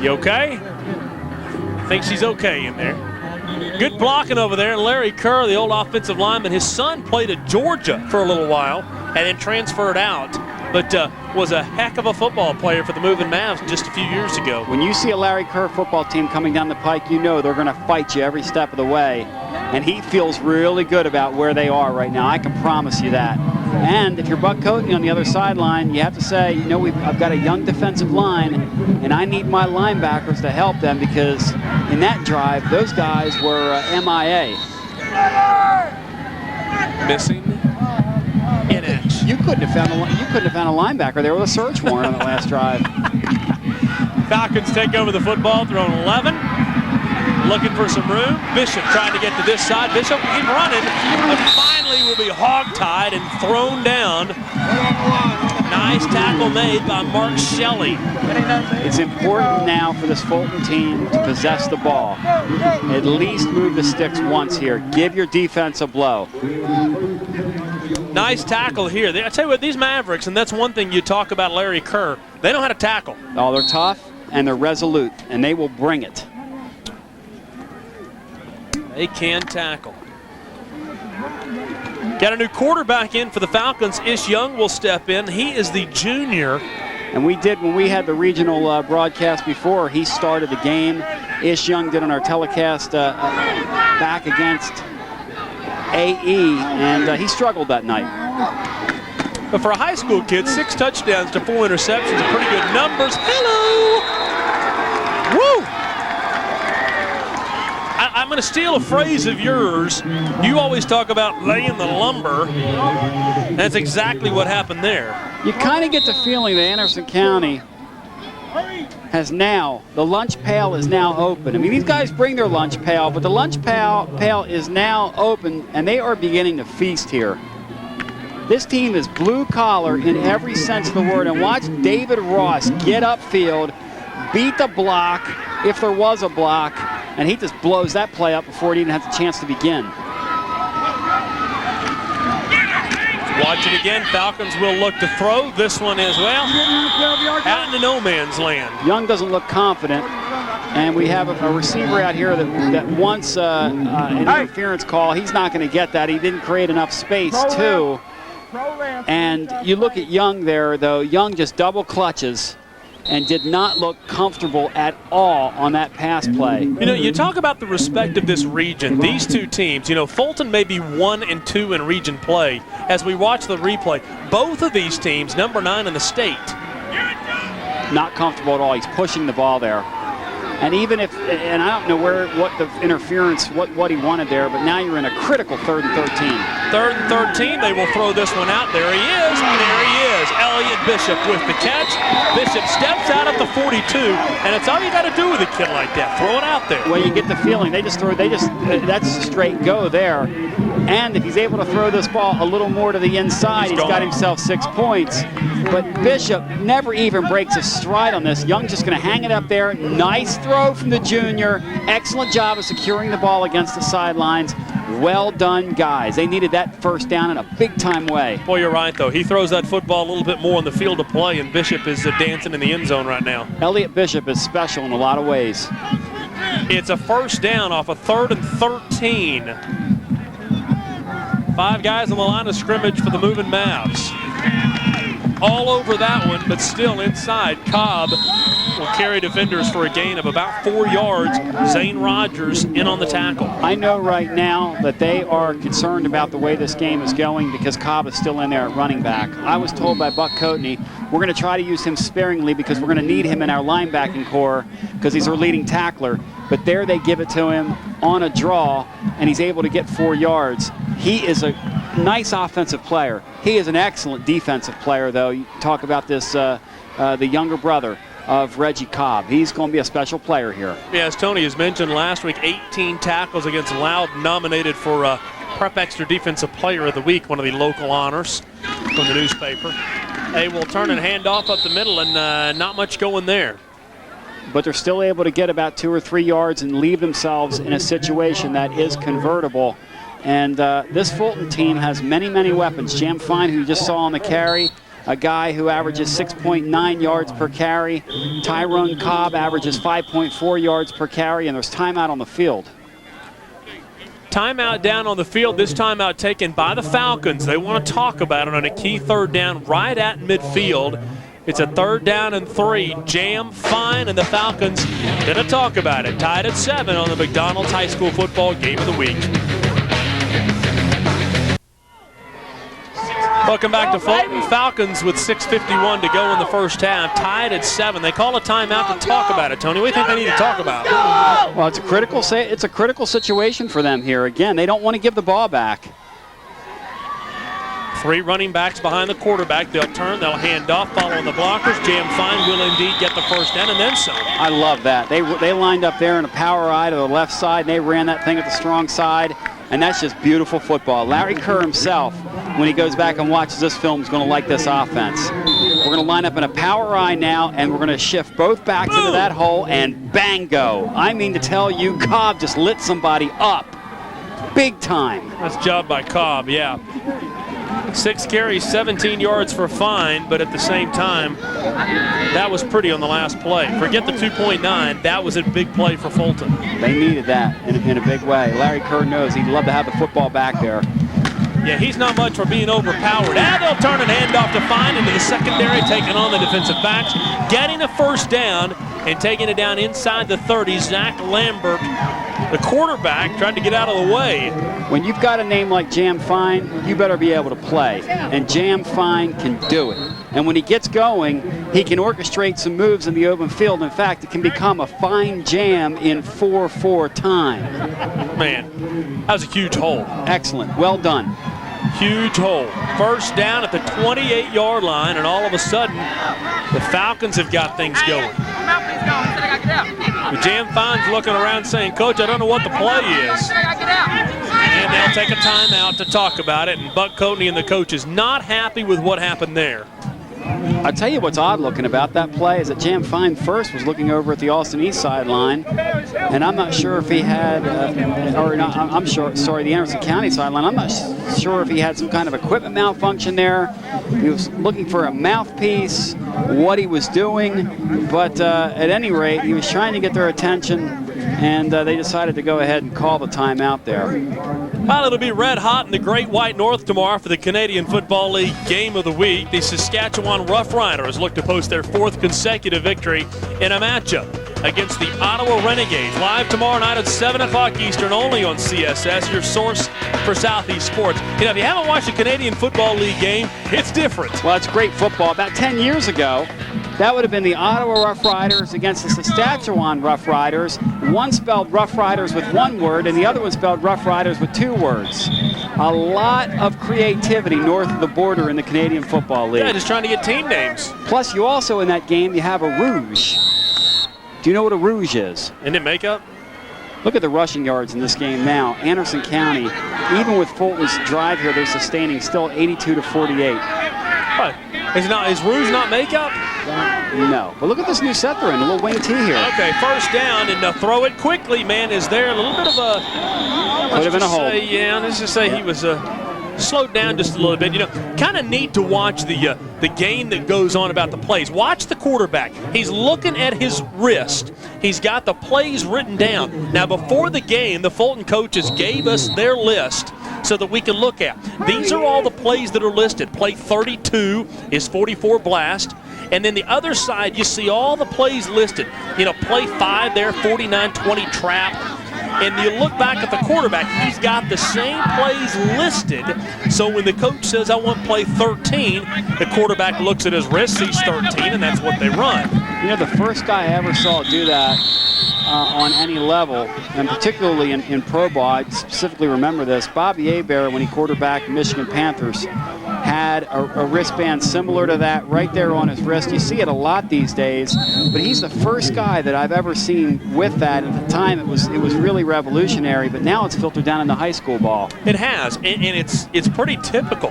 Speaker 1: You okay? Think she's okay in there. Good blocking over there. Larry Kerr, the old offensive lineman, his son played at Georgia for a little while and then transferred out, but was a heck of a football player for the Moving Mavs just a few years ago.
Speaker 3: When you see a Larry Kerr football team coming down the pike, you know they're going to fight you every step of the way. And he feels really good about where they are right now. I can promise you that. And if you're Buck Coatney on the other sideline, you have to say, you know, I've got a young defensive line, and I need my linebackers to help them, because in that drive, those guys were MIA.
Speaker 1: Missing in action.
Speaker 3: You couldn't have found a linebacker there with a search warrant on the last drive.
Speaker 1: Falcons take over the football, throwing 11. Looking for some room. Bishop trying to get to this side. Bishop will keep running, but finally will be hog-tied and thrown down. Nice tackle made by Mark Shelley.
Speaker 3: It's important now for this Fulton team to possess the ball. At least move the sticks once here. Give your defense a blow.
Speaker 1: Nice tackle here. I tell you what, these Mavericks, and that's one thing you talk about Larry Kerr, they know how to tackle.
Speaker 3: Oh, they're tough and they're resolute, and they will bring it.
Speaker 1: They can tackle. Got a new quarterback in for the Falcons. Ish Young will step in. He is the junior.
Speaker 3: And when we had the regional broadcast before, he started the game. Ish Young did on our telecast back against AE, and he struggled that night.
Speaker 1: But for a high school kid, 6 touchdowns to 4 interceptions are pretty good numbers. Hello! Woo! I'm going to steal a phrase of yours. You always talk about laying the lumber. That's exactly what happened there.
Speaker 3: You kind of get the feeling that Anderson County has now, the lunch pail is now open. I mean, these guys bring their lunch pail, but the lunch pail is now open, and they are beginning to feast here. This team is blue collar in every sense of the word, and watch David Ross get upfield, beat the block, if there was a block, and he just blows that play up before it even has a chance to begin.
Speaker 1: Watch it again. Falcons will look to throw. This one as well. Out into no man's land.
Speaker 3: Young doesn't look confident. And we have a receiver out here that wants an interference call. He's not going to get that. He didn't create enough space, too. And you look at Young there, though. Young just double clutches and did not look comfortable at all on that pass play.
Speaker 1: You know, you talk about the respect of this region. These two teams, you know, Fulton may be 1 and 2 in region play. As we watch the replay, both of these teams, number 9 in the state.
Speaker 3: Not comfortable at all. He's pushing the ball there. And even if, and I don't know what the interference, what he wanted there, but now you're in a critical 3rd and 13.
Speaker 1: 3rd and 13, they will throw this one out. There he is, there he is. Elliott Bishop with the catch. Bishop steps out at the 42, and it's all you got to do with a kid like that. Throw it out there.
Speaker 3: Well, you get the feeling that's a straight go there. And if he's able to throw this ball a little more to the inside, he's got himself 6 points. But Bishop never even breaks a stride on this. Young's just going to hang it up there. Nice throw from the junior. Excellent job of securing the ball against the sidelines. Well done, guys. They needed that first down in a big-time way.
Speaker 1: Boy, you're right, though. He throws that football a little bit more on the field of play, and Bishop is dancing in the end zone right now.
Speaker 3: Elliott Bishop is special in a lot of ways.
Speaker 1: It's a first down off a 3rd and 13. 5 guys on the line of scrimmage for the moving Mavs. All over that one, but still inside. Cobb will carry defenders for a gain of about 4 yards. Zane Rogers in on the tackle.
Speaker 3: I know right now that they are concerned about the way this game is going because Cobb is still in there at running back. I was told by Buck Coatney, we're going to try to use him sparingly because we're going to need him in our linebacking core because he's our leading tackler. But there they give it to him on a draw, and he's able to get 4 yards. He is a nice offensive player. He is an excellent defensive player, though. You talk about this, the younger brother of Reggie Cobb. He's going to be a special player here.
Speaker 1: Yeah, as Tony has mentioned last week, 18 tackles against Loud, nominated for Prep Extra Defensive Player of the Week, one of the local honors from the newspaper. They will turn and hand off up the middle, and not much going there.
Speaker 3: But they're still able to get about 2 or 3 yards and leave themselves in a situation that is convertible. And this Fulton team has many, many weapons. Jam Fine, who you just saw on the carry, a guy who averages 6.9 yards per carry. Tyrone Cobb averages 5.4 yards per carry, and there's timeout on the field.
Speaker 1: Timeout down on the field, this timeout taken by the Falcons. They want to talk about it on a key 3rd down right at midfield. It's a 3rd down and 3. Jam Fine and the Falcons going to talk about it. Tied at 7 on the McDonald's High School Football Game of the Week. Welcome back to Fulton. Falcons with 6:51 to go in the first half, tied at 7. They call a timeout to talk about it. Tony, what do you think they need to talk about?
Speaker 3: Well, it's a critical situation for them here. Again, they don't want to give the ball back.
Speaker 1: 3 running backs behind the quarterback. They'll turn, they'll hand off, following the blockers. Jam Fine will indeed get the first down and then some.
Speaker 3: I love that. They lined up there in a power eye to the left side, and they ran that thing at the strong side. And that's just beautiful football. Larry Kerr himself, when he goes back and watches this film, is going to like this offense. We're going to line up in a power eye now, and we're going to shift both backs into that hole, and bango. I mean to tell you, Cobb just lit somebody up. Big time.
Speaker 1: That's a job by Cobb, yeah. 6 carries, 17 yards for Fine, but at the same time, that was pretty on the last play. Forget the 2.9, that was a big play for Fulton.
Speaker 3: They needed that in a big way. Larry Kerr knows he'd love to have the football back there.
Speaker 1: Yeah, he's not much for being overpowered. Now they'll turn and hand off to Fine into the secondary, taking on the defensive backs, getting a first down and taking it down inside the 30. Zach Lambert, the quarterback, tried to get out of the way.
Speaker 3: When you've got a name like Jam Fine, you better be able to play. And Jam Fine can do it. And when he gets going, he can orchestrate some moves in the open field. In fact, it can become a fine jam in 4-4 time.
Speaker 1: Man, that was a huge hole.
Speaker 3: Excellent. Well done.
Speaker 1: Huge hole. First down at the 28-yard line, and all of a sudden, the Falcons have got things going. But Jam Fine's looking around saying, Coach, I don't know what the play is. And they'll take a timeout to talk about it, and Buck Coatney and the coach is not happy with what happened there.
Speaker 3: I'll tell you what's odd looking about that play is that Jam Fine first was looking over at the Austin East sideline, and I'm not sure if he had, the Anderson County sideline. I'm not sure if he had some kind of equipment malfunction there. He was looking for a mouthpiece, what he was doing, but at any rate, he was trying to get their attention, and they decided to go ahead and call the timeout there.
Speaker 1: Well, it'll be red hot in the Great White North tomorrow for the Canadian Football League Game of the Week. The Saskatchewan Roughriders look to post their 4th consecutive victory in a matchup against the Ottawa Renegades. Live tomorrow night at 7 o'clock Eastern, only on CSS, your source for Southeast sports. You know, if you haven't watched a Canadian Football League game, it's different.
Speaker 3: Well, it's great football. About 10 years ago, that would have been the Ottawa Rough Riders against the Saskatchewan Rough Riders. One spelled Rough Riders with 1 word, and the other one spelled Rough Riders with 2 words. A lot of creativity north of the border in the Canadian Football League.
Speaker 1: Yeah, just trying to get team names.
Speaker 3: Plus, you also, in that game, you have a rouge. Do you know what a rouge is?
Speaker 1: Isn't it makeup?
Speaker 3: Look at the rushing yards in this game now. Anderson County, even with Fulton's drive here, they're sustaining still 82-48.
Speaker 1: What? Is rouge not makeup?
Speaker 3: No. But look at this new set they're in, a little wing T here.
Speaker 1: Okay, first down, and throw it quickly, man, is there. A little bit of a...
Speaker 3: Could have been a hold.
Speaker 1: Yeah, let's just say he was slowed down just a little bit. You know, kind of neat to watch the game that goes on about the plays. Watch the quarterback. He's looking at his wrist. He's got the plays written down. Now, before the game, the Fulton coaches gave us their list so that we can look at. These are all the plays that are listed. Play 32 is 44 blast. And then the other side, you see all the plays listed. You know, play 5 there, 49-20 trap. And you look back at the quarterback, he's got the same plays listed. So when the coach says, I want play 13, the quarterback looks at his wrist, sees 13, and that's what they run.
Speaker 3: You know, the first guy I ever saw do that on any level, and particularly in pro ball, I specifically remember this, Bobby Hebert, when he quarterbacked Michigan Panthers, had a wristband similar to that right there on his wrist. You see it a lot these days, but he's the first guy that I've ever seen with that. At the time, it was really revolutionary, but now it's filtered down into high school ball.
Speaker 1: It has, and it's pretty typical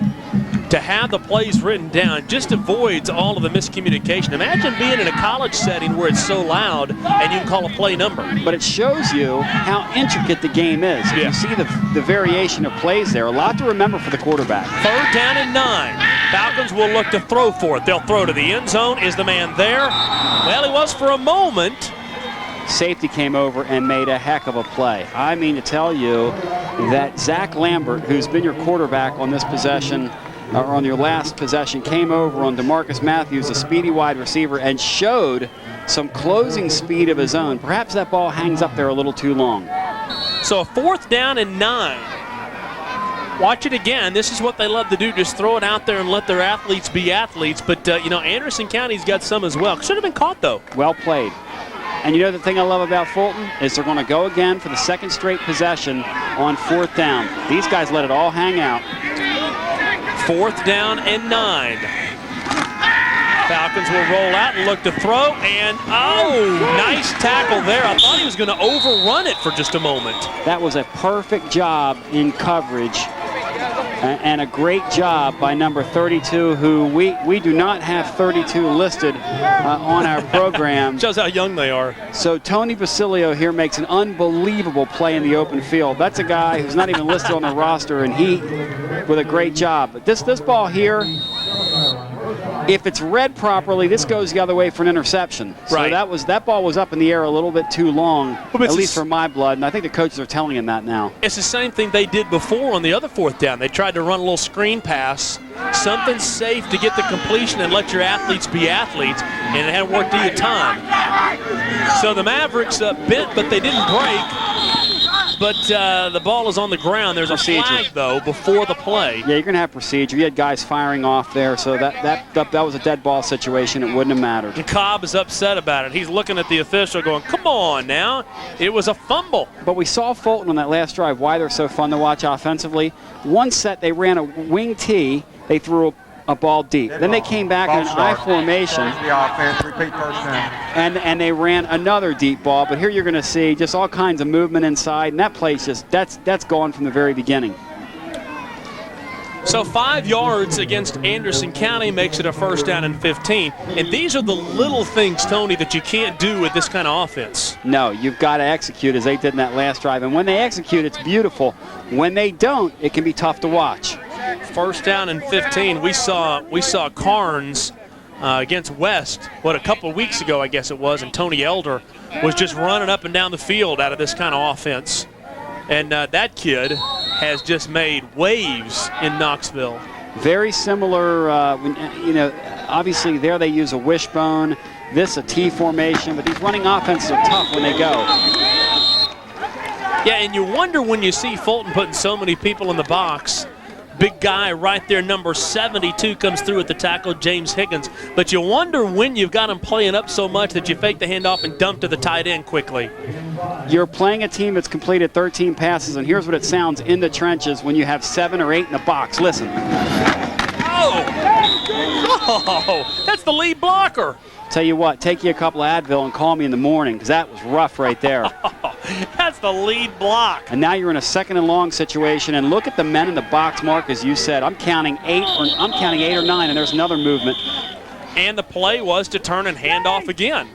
Speaker 1: to have the plays written down. Just avoids all of the miscommunication. Imagine being in a college setting where it's so loud and you can call a play number.
Speaker 3: But it shows you how intricate the game is.
Speaker 1: Yeah.
Speaker 3: You see the variation of plays there. A lot to remember for the quarterback.
Speaker 1: 3rd down and 9. Falcons will look to throw for it. They'll throw to the end zone. Is the man there? Well, he was for a moment.
Speaker 3: Safety came over and made a heck of a play. I mean to tell you that Zach Lambert, who's been your quarterback on this possession, or on your last possession, came over on DeMarcus Matthews, a speedy wide receiver, and showed some closing speed of his own. Perhaps that ball hangs up there a little too long.
Speaker 1: So a 4th down and 9. Watch it again. This is what they love to do, just throw it out there and let their athletes be athletes. But, you know, Anderson County's got some as well. Should have been caught, though.
Speaker 3: Well played. And you know the thing I love about Fulton is they're going to go again for the 2nd straight possession on 4th down. These guys let it all hang out.
Speaker 1: 4th down and 9. Falcons will roll out and look to throw, and nice tackle there. I thought he was going to overrun it for just a moment.
Speaker 3: That was a perfect job in coverage and a great job by number 32, who we do not have 32 listed on our program.
Speaker 1: Shows how young they are.
Speaker 3: So Tony Basilio here makes an unbelievable play in the open field. That's a guy who's not even listed on the roster, and he with a great job. But this ball here, if it's read properly, this goes the other way for an interception. So
Speaker 1: right.
Speaker 3: that ball was up in the air a little bit too long,
Speaker 1: well,
Speaker 3: at least for my blood, and I think the coaches are telling him that now.
Speaker 1: It's the same thing they did before on the other 4th down. They tried to run a little screen pass, something safe to get the completion and let your athletes be athletes, and it hadn't worked either time. So the Mavericks bent, but they didn't break. But the ball is on the ground. There's a flag, though, before the play.
Speaker 3: Yeah, you're going to have procedure. You had guys firing off there, so that was a dead ball situation. It wouldn't have mattered.
Speaker 1: And Cobb is upset about it. He's looking at the official going, come on now. It was a fumble.
Speaker 3: But we saw Fulton on that last drive, why they're so fun to watch offensively. One set, they ran a wing T. They threw a ball deep. Then they came back in an I formation.
Speaker 4: The offense, repeat 1st down.
Speaker 3: And they ran another deep ball. But here you're going to see just all kinds of movement inside, and that play's just that's gone from the very beginning.
Speaker 1: So 5 yards against Anderson County makes it a 1st down and 15. And these are the little things, Tony, that you can't do with this kind of offense.
Speaker 3: No, you've got to execute as they did in that last drive. And when they execute, it's beautiful. When they don't, it can be tough to watch.
Speaker 1: 1st down and 15. We saw Carnes against West, a couple of weeks ago, I guess it was, and Tony Elder was just running up and down the field out of this kind of offense. And that kid has just made waves in Knoxville.
Speaker 3: Very similar, obviously there they use a wishbone, this a T formation, but these running offenses are tough when they go.
Speaker 1: Yeah, and you wonder when you see Fulton putting so many people in the box. Big guy right there, number 72, comes through at the tackle, James Higgins. But you wonder when you've got him playing up so much that you fake the handoff and dump to the tight end quickly.
Speaker 3: You're playing a team that's completed 13 passes, and here's what it sounds in the trenches when you have 7 or 8 in the box. Listen.
Speaker 1: Oh, that's the lead blocker.
Speaker 3: Tell you what, take you a couple of Advil and call me in the morning, because that was rough right there.
Speaker 1: That's the lead block.
Speaker 3: And now you're in a 2nd and long situation, and look at the men in the box, Mark, as you said. I'm counting 8 or 9, and there's another movement.
Speaker 1: And the play was to turn and hand off again.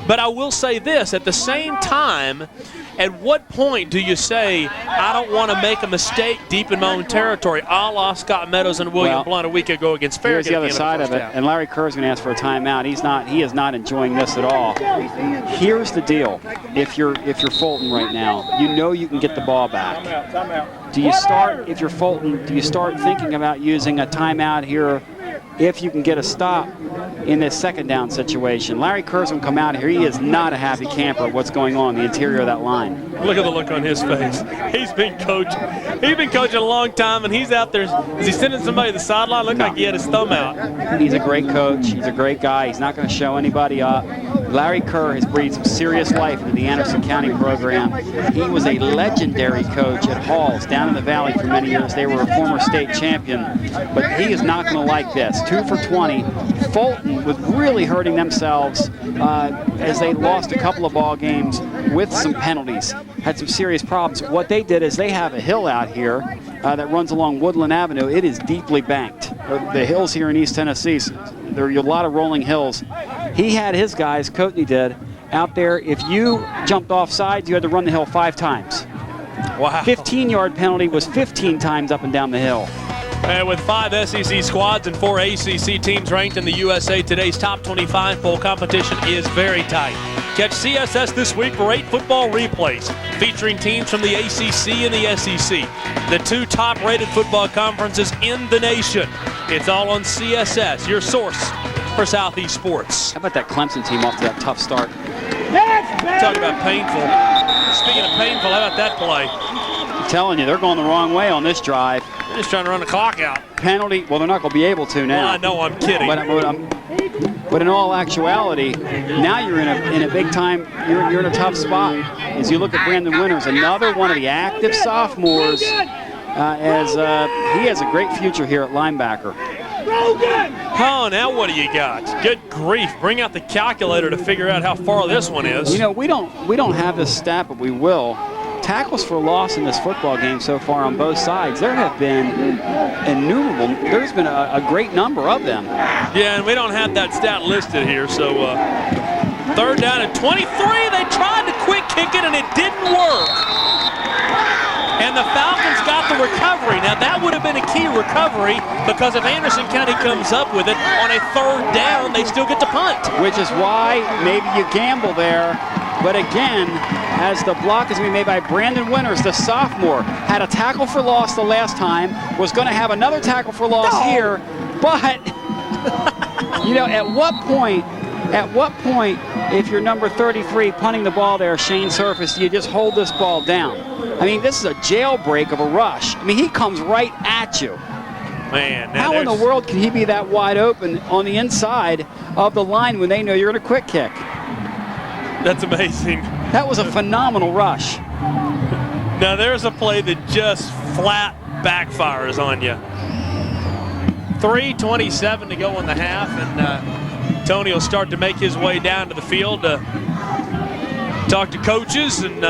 Speaker 1: But I will say this, at the same time, at what point do you say, I don't want to make a mistake deep in my own territory, a la Scott Meadows and William Blunt a week ago against Farragut?
Speaker 3: Here's the other side of it, and Larry Kerr's going to ask for a timeout. He is not enjoying this at all. Here's the deal. If you're Fulton right now, you know you can get the ball back. Do you start, if you're Fulton, do you start thinking about using a timeout here if you can get a stop in this 2nd down situation? Larry Kerr's going to come out here. He is not a happy camper of what's going on in the interior of that line.
Speaker 1: Look at the look on his face. He's been coaching a long time, and he's out there. Is he sending somebody to the sideline? Looked like he had his thumb out.
Speaker 3: He's a great coach. He's a great guy. He's not going to show anybody up. Larry Kerr has breathed some serious life into the Anderson County program. He was a legendary coach at Halls down in the Valley for many years. They were a former state champion, but he is not going to like this. 2 for 20. Fulton was really hurting themselves as they lost a couple of ball games with some penalties. Had some serious problems. What they did is they have a hill out here that runs along Woodland Avenue. It is deeply banked. The hills here in East Tennessee, there are a lot of rolling hills. He had his guys, Coatney did, out there. If you jumped off sides, you had to run the hill 5 times.
Speaker 1: Wow.
Speaker 3: 15-yard penalty was 15 times up and down the hill.
Speaker 1: And with 5 SEC squads and 4 ACC teams ranked in the USA Today's top 25 poll, competition is very tight. Catch CSS this week for 8 football replays featuring teams from the ACC and the SEC, the 2 top-rated football conferences in the nation. It's all on CSS, your source for Southeast sports.
Speaker 3: How about that Clemson team off to that tough start?
Speaker 1: Talk about painful. Speaking of painful, how about that play?
Speaker 3: I'm telling you, they're going the wrong way on this drive.
Speaker 1: They're just trying to run the clock out.
Speaker 3: Penalty, well, they're not going to be able to now.
Speaker 1: Well, I know, I'm kidding.
Speaker 3: But in all actuality, now you're in a big time, you're in a tough spot. As you look at Brandon Winters, another one of the active sophomores, as he has a great future here at linebacker.
Speaker 1: Oh, now what do you got? Good grief. Bring out the calculator to figure out how far this one is.
Speaker 3: You know, we don't have this stat, but we will. Tackles for loss in this football game so far on both sides, there have been innumerable. There's been a great number of them.
Speaker 1: Yeah, and we don't have that stat listed here, so 3rd down and 23. They tried to quick kick it, and it didn't work. And the Falcons got the recovery. Now, that would have been a key recovery because if Anderson County comes up with it on a 3rd down, they still get to punt.
Speaker 3: Which is why maybe you gamble there. But again, as the block is being made by Brandon Winters, the sophomore, had a tackle for loss the last time, was going to have another tackle for loss here. But, you know, at what point, if you're number 33 punting the ball there, Shane Surface, do you just hold this ball down? I mean, this is a jailbreak of a rush. I mean, he comes right at you.
Speaker 1: Man,
Speaker 3: how in the world can he be that wide open on the inside of the line when they know you're going to quick kick?
Speaker 1: That's amazing.
Speaker 3: That was a phenomenal rush.
Speaker 1: Now, there's a play that just flat backfires on you. 3:27 to go in the half, and Tony will start to make his way down to the field to talk to coaches and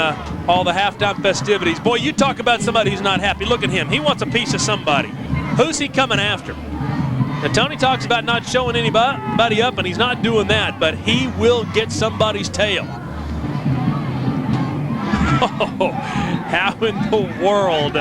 Speaker 1: all the halftime festivities. Boy, you talk about somebody who's not happy. Look at him. He wants a piece of somebody. Who's he coming after? Now, Tony talks about not showing anybody up, and he's not doing that, but he will get somebody's tail. Oh, how in the world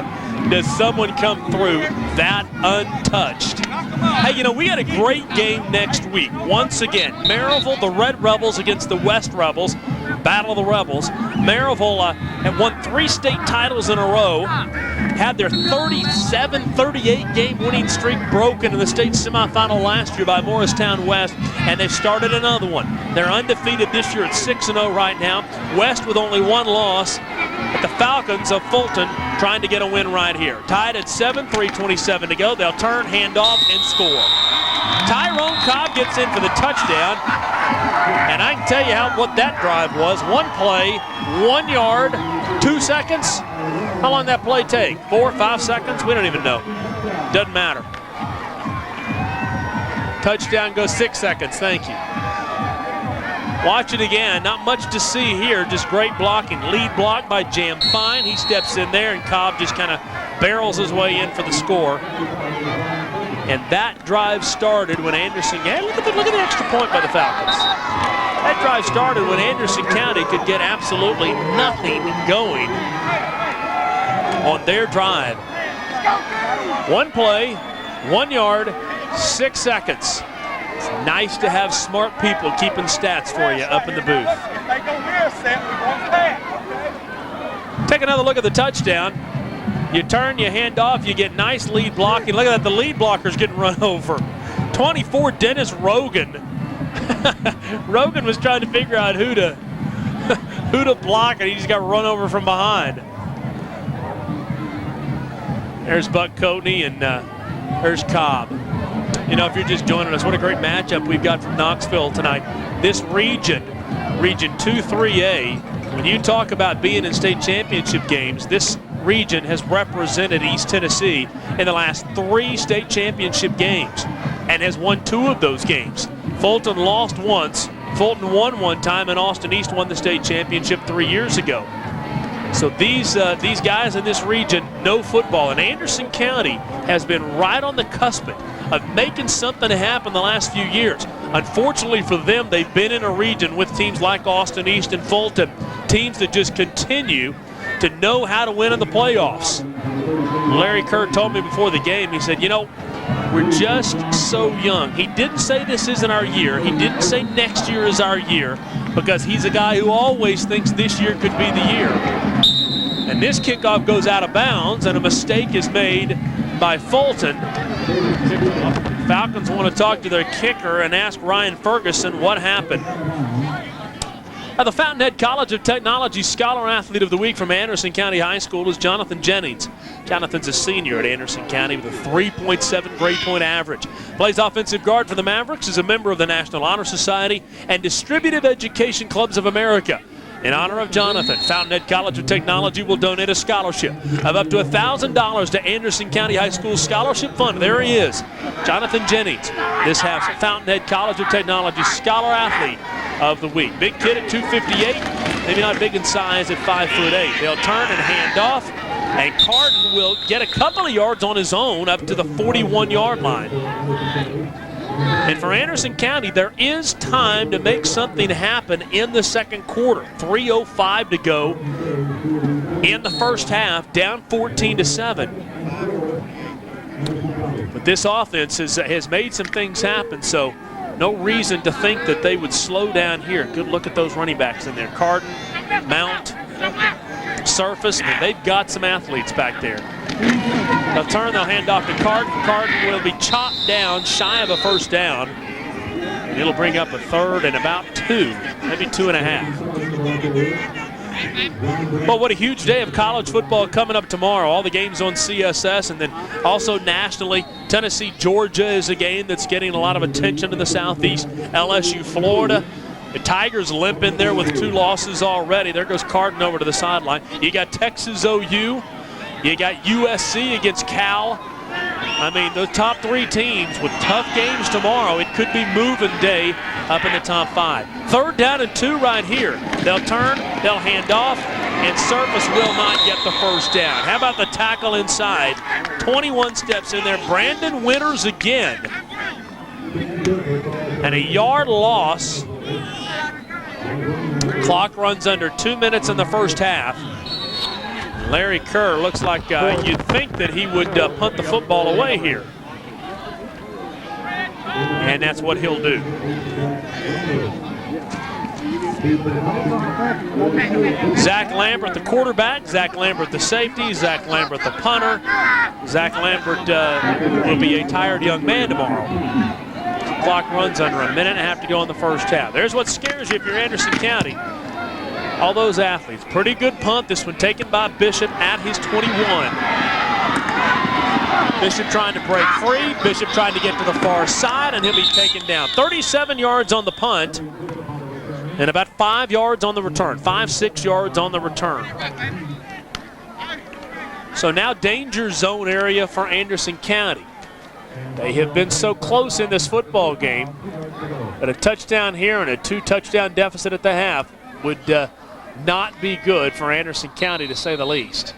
Speaker 1: does someone come through that untouched? Hey, you know, we got a great game next week. Once again, Maryville, the Red Rebels against the West Rebels. Battle of the Rebels. Maryville have won 3 state titles in a row, had their 37-38 game winning streak broken in the state semifinal last year by Morristown West, and they've started another one. They're undefeated this year at 6-0 right now. West with only 1 loss, but the Falcons of Fulton trying to get a win right here. Tied at 7, 3:27 to go. They'll turn, hand off, and score. Tyrone Cobb gets in for the touchdown. And I can tell you what that drive was. 1 play, 1 yard, 2 seconds. How long did that play take? 4 or 5 seconds? We don't even know. Doesn't matter. Touchdown goes 6 seconds. Thank you. Watch it again. Not much to see here. Just great blocking. Lead block by Jam Fine. He steps in there, and Cobb just kind of barrels his way in for the score. And that drive started when Anderson, look at the extra point by the Falcons. That drive started when Anderson County could get absolutely nothing going on their drive. 1 play, 1 yard, 6 seconds. It's nice to have smart people keeping stats for you up in the booth. Take another look at the touchdown. You turn, you hand off, you get nice lead blocking. Look at that, the lead blocker's getting run over. 24, Dennis Rogan. Rogan was trying to figure out who to block, and he just got run over from behind. There's Buck Coatney, and there's Cobb. You know, if you're just joining us, what a great matchup we've got from Knoxville tonight. This region, Region 2-3A, when you talk about being in state championship games, this region has represented East Tennessee in the last 3 state championship games and has won 2 of those games. Fulton lost once, Fulton won 1 time, and Austin East won the state championship 3 years ago. So these guys in this region know football, and Anderson County has been right on the cusp of making something happen the last few years. Unfortunately for them, they've been in a region with teams like Austin East and Fulton, teams that just continue to know how to win in the playoffs. Larry Kerr told me before the game, he said, you know, we're just so young. He didn't say this isn't our year. He didn't say next year is our year, because he's a guy who always thinks this year could be the year. And this kickoff goes out of bounds, and a mistake is made by Fulton. Falcons want to talk to their kicker and ask Ryan Ferguson what happened. The Fountainhead College of Technology Scholar Athlete of the Week from Anderson County High School is Jonathan Jennings. Jonathan's a senior at Anderson County with a 3.7 grade point average. Plays offensive guard for the Mavericks, is a member of the National Honor Society and Distributive Education Clubs of America. In honor of Jonathan, Fountainhead College of Technology will donate a scholarship of up to $1,000 to Anderson County High School Scholarship Fund. There he is, Jonathan Jennings. This has Fountainhead College of Technology Scholar Athlete of the Week. Big kid at 258, maybe not big in size at 5'8". They'll turn and hand off, and Carden will get a couple of yards on his own up to the 41-yard line. And for Anderson County, there is time to make something happen in the second quarter. 3:05 to go in the first half, down 14-7. But this offense has made some things happen, so no reason to think that they would slow down here. Good look at those running backs in there. Carden, Mount, Surface. I mean, they've got some athletes back there. They'll turn, they'll hand off to Carden. Carden will be chopped down, shy of a first down. And it'll bring up a third and about 2, maybe 2.5. Well, what a huge day of college football coming up tomorrow. All the games on CSS, and then also nationally, Tennessee, Georgia is a game that's getting a lot of attention in the Southeast. LSU, Florida. The Tigers limp in there with 2 losses already. There goes Carden over to the sideline. You got Texas OU. You got USC against Cal. I mean, the top 3 teams with tough games tomorrow. It could be moving day up in the top 5. 3rd down and 2 right here. They'll turn, they'll hand off, and Surface will not get the first down. How about the tackle inside? 21 steps in there. Brandon Winters again. And a yard loss. Clock runs under 2 minutes in the first half. Larry Kerr looks like you'd think that he would punt the football away here. and that's what he'll do. Zach Lambert, the quarterback. Zach Lambert, the safety. Zach Lambert, the punter. Zach Lambert will be a tired young man tomorrow. The clock runs under a minute and a half to go in the first half. There's what scares you if you're Anderson County. All those athletes. Pretty good punt. This one taken by Bishop at his 21. Bishop trying to break free. Bishop trying to get to the far side, and he'll be taken down. 37 yards on the punt and about 5 yards on the return. 5-6 yards on the return. So now danger zone area for Anderson County. They have been so close in this football game that a touchdown here and a 2-touchdown deficit at the half would not be good for Anderson County, to say the least.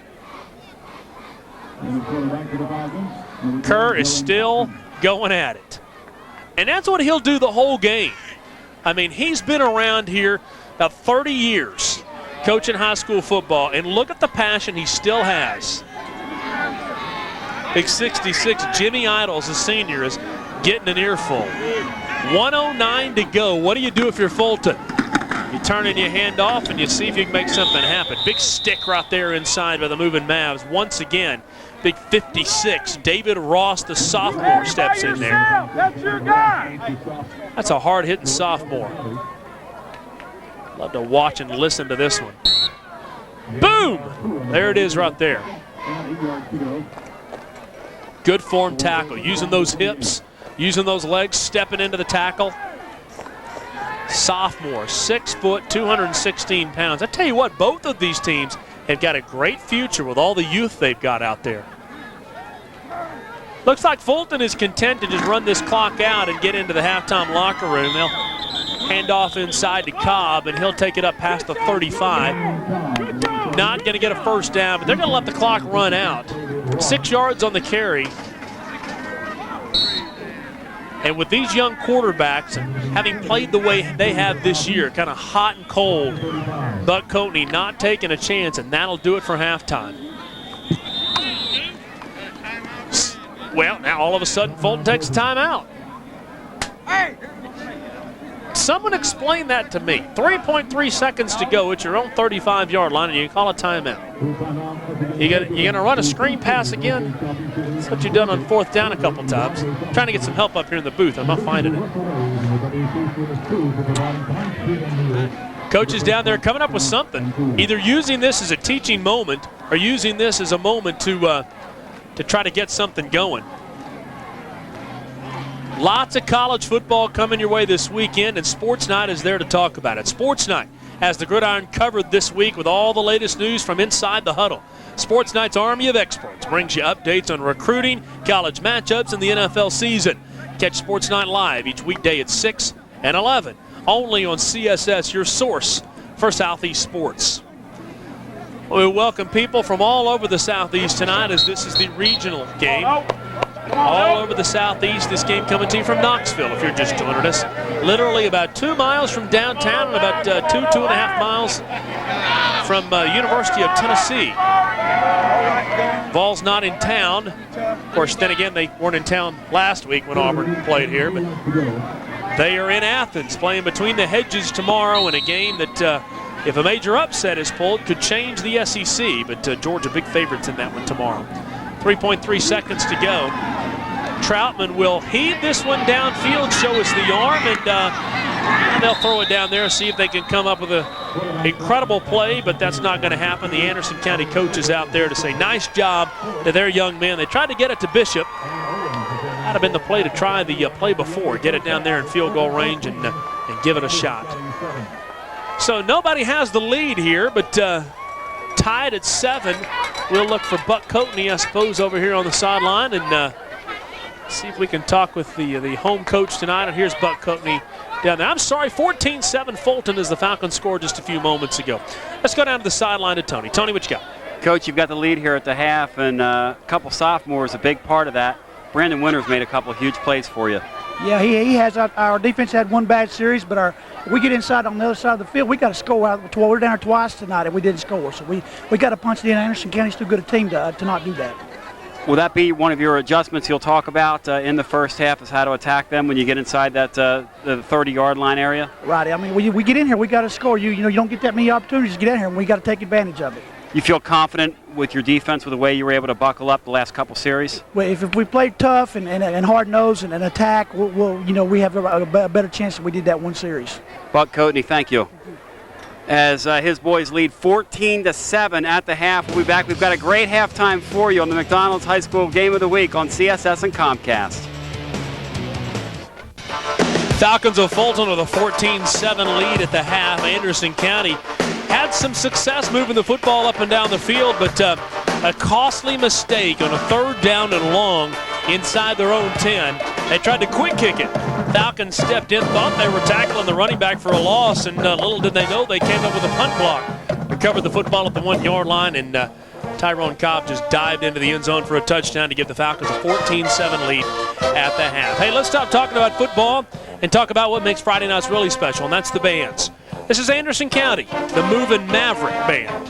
Speaker 1: Kerr is still going at it. And that's what he'll do the whole game. I mean, he's been around here about 30 years coaching high school football, and look at the passion he still has. Big 66, Jimmy Idles, a senior, is getting an earful. 1:09 to go. What do you do if you're Fulton? You turn in your hand off and you see if you can make something happen. Big stick right there inside by the moving Mavs. Once again, big 56. David Ross, the sophomore, steps in there.
Speaker 5: That's your guy.
Speaker 1: That's a hard-hitting sophomore. Love to watch and listen to this one. Boom! There it is right there. Good form tackle, using those hips, using those legs, stepping into the tackle. Sophomore, 6 foot, 216 pounds. I tell you what, both of these teams have got a great future with all the youth they've got out there. Looks like Fulton is content to just run this clock out and get into the halftime locker room. They'll hand off inside to Cobb, and he'll take it up past the 35. Not going to get a first down, but they're going to let the clock run out. 6 yards on the carry. And with these young quarterbacks, having played the way they have this year, kind of hot and cold, Buck Coatney not taking a chance, and that'll do it for halftime. Well, now all of a sudden, Fulton takes a timeout. Someone explain that to me. 3.3 seconds to go at your own 35-yard line, and you call a timeout. You gonna run a screen pass again? That's what you've done on 4th down a couple times. I'm trying to get some help up here in the booth. I'm not finding it. Coach is down there coming up with something. Either using this as a teaching moment or using this as a moment to try to get something going. Lots of college football coming your way this weekend, and Sports Night is there to talk about it. Sports Night has the Gridiron covered this week with all the latest news from inside the huddle. Sports Night's Army of Experts brings you updates on recruiting, college matchups, and the NFL season. Catch Sports Night live each weekday at 6 and 11, only on CSS, your source for Southeast sports. We welcome people from all over the Southeast tonight, as this is the regional game. All over the Southeast, this game coming to you from Knoxville, if you're just joining us. Literally about 2 miles from downtown and about 2.5 miles from University of Tennessee. Ball's not in town. Of course, then again, they weren't in town last week when Auburn played here, but they are in Athens playing between the hedges tomorrow in a game that, if a major upset is pulled, could change the SEC, but Georgia big favorites in that one tomorrow. 3.3 seconds to go. Troutman will heave this one downfield, show us the arm, and they'll throw it down there, see if they can come up with an incredible play, but that's not going to happen. The Anderson County coaches out there to say nice job to their young men. They tried to get it to Bishop. That would have been the play to try the play before, get it down there in field goal range and give it a shot. So nobody has the lead here, but tied at 7. We'll look for Buck Coatney, I suppose, over here on the sideline, and see if we can talk with the home coach tonight. And here's Buck Coatney down there. I'm sorry, 14-7 Fulton as the Falcons scored just a few moments ago. Let's go down to the sideline to Tony. Tony, what you got?
Speaker 3: Coach, you've got the lead here at the half, and a couple sophomores, a big part of that. Brandon Winters made a couple of huge plays for you.
Speaker 6: Yeah, he has. Our defense had one bad series, but we get inside on the other side of the field. We got to score out. We're down there twice tonight, and we didn't score. So we got to punch it in. Anderson County's too good a team to not do that.
Speaker 3: Will that be one of your adjustments you'll talk about in the first half, is how to attack them when you get inside that the 30-yard line area?
Speaker 6: Right. I mean, when we get in here, we got to score. You don't get that many opportunities to get in here, and we got to take advantage of it.
Speaker 3: You feel confident with your defense with the way you were able to buckle up the last couple series?
Speaker 6: Well, if we play tough and hard-nosed and attack, we have a better chance than we did that one series.
Speaker 3: Buck Coatney, thank you. As his boys lead 14-7 at the half. We'll be back. We've got a great halftime for you on the McDonald's High School Game of the Week on CSS and Comcast.
Speaker 1: Falcons of Fulton with a 14-7 lead at the half. Anderson County had some success moving the football up and down the field, but a costly mistake on a 3rd down and long inside their own 10. They tried to quick kick it. Falcons stepped in, thought they were tackling the running back for a loss, and little did they know they came up with a punt block. Recovered the football at the 1-yard line, and Tyrone Cobb just dived into the end zone for a touchdown to give the Falcons a 14-7 lead at the half. Hey, let's stop talking about football and talk about what makes Friday nights really special, and that's the bands. This is Anderson County, the Movin' Maverick Band.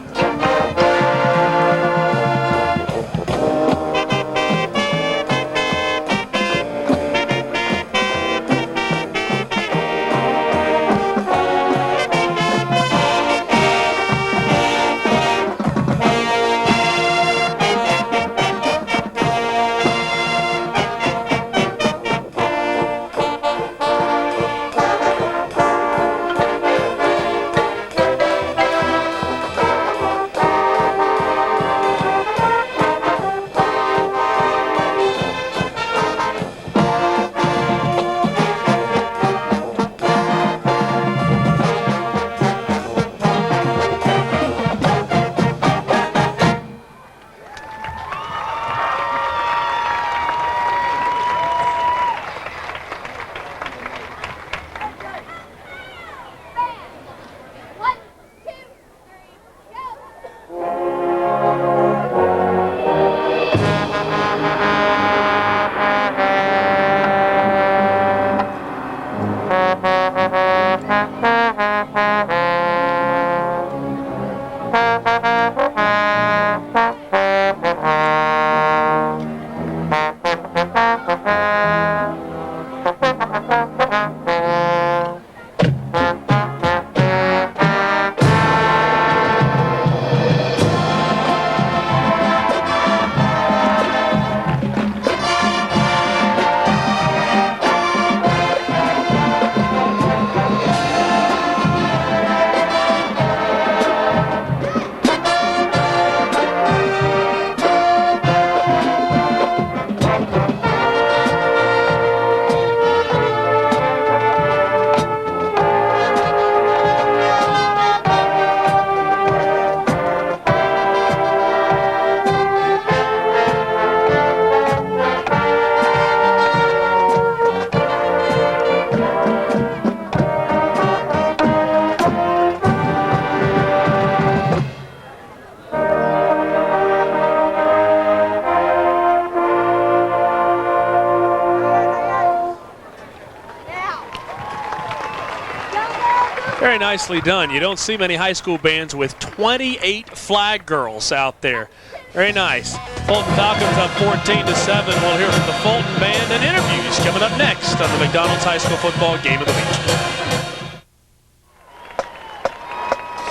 Speaker 1: Very nicely done. You don't see many high school bands with 28 flag girls out there. Very nice. Fulton Falcons up 14-7. We'll hear from the Fulton band and interviews coming up next on the McDonald's High School Football Game of the Week.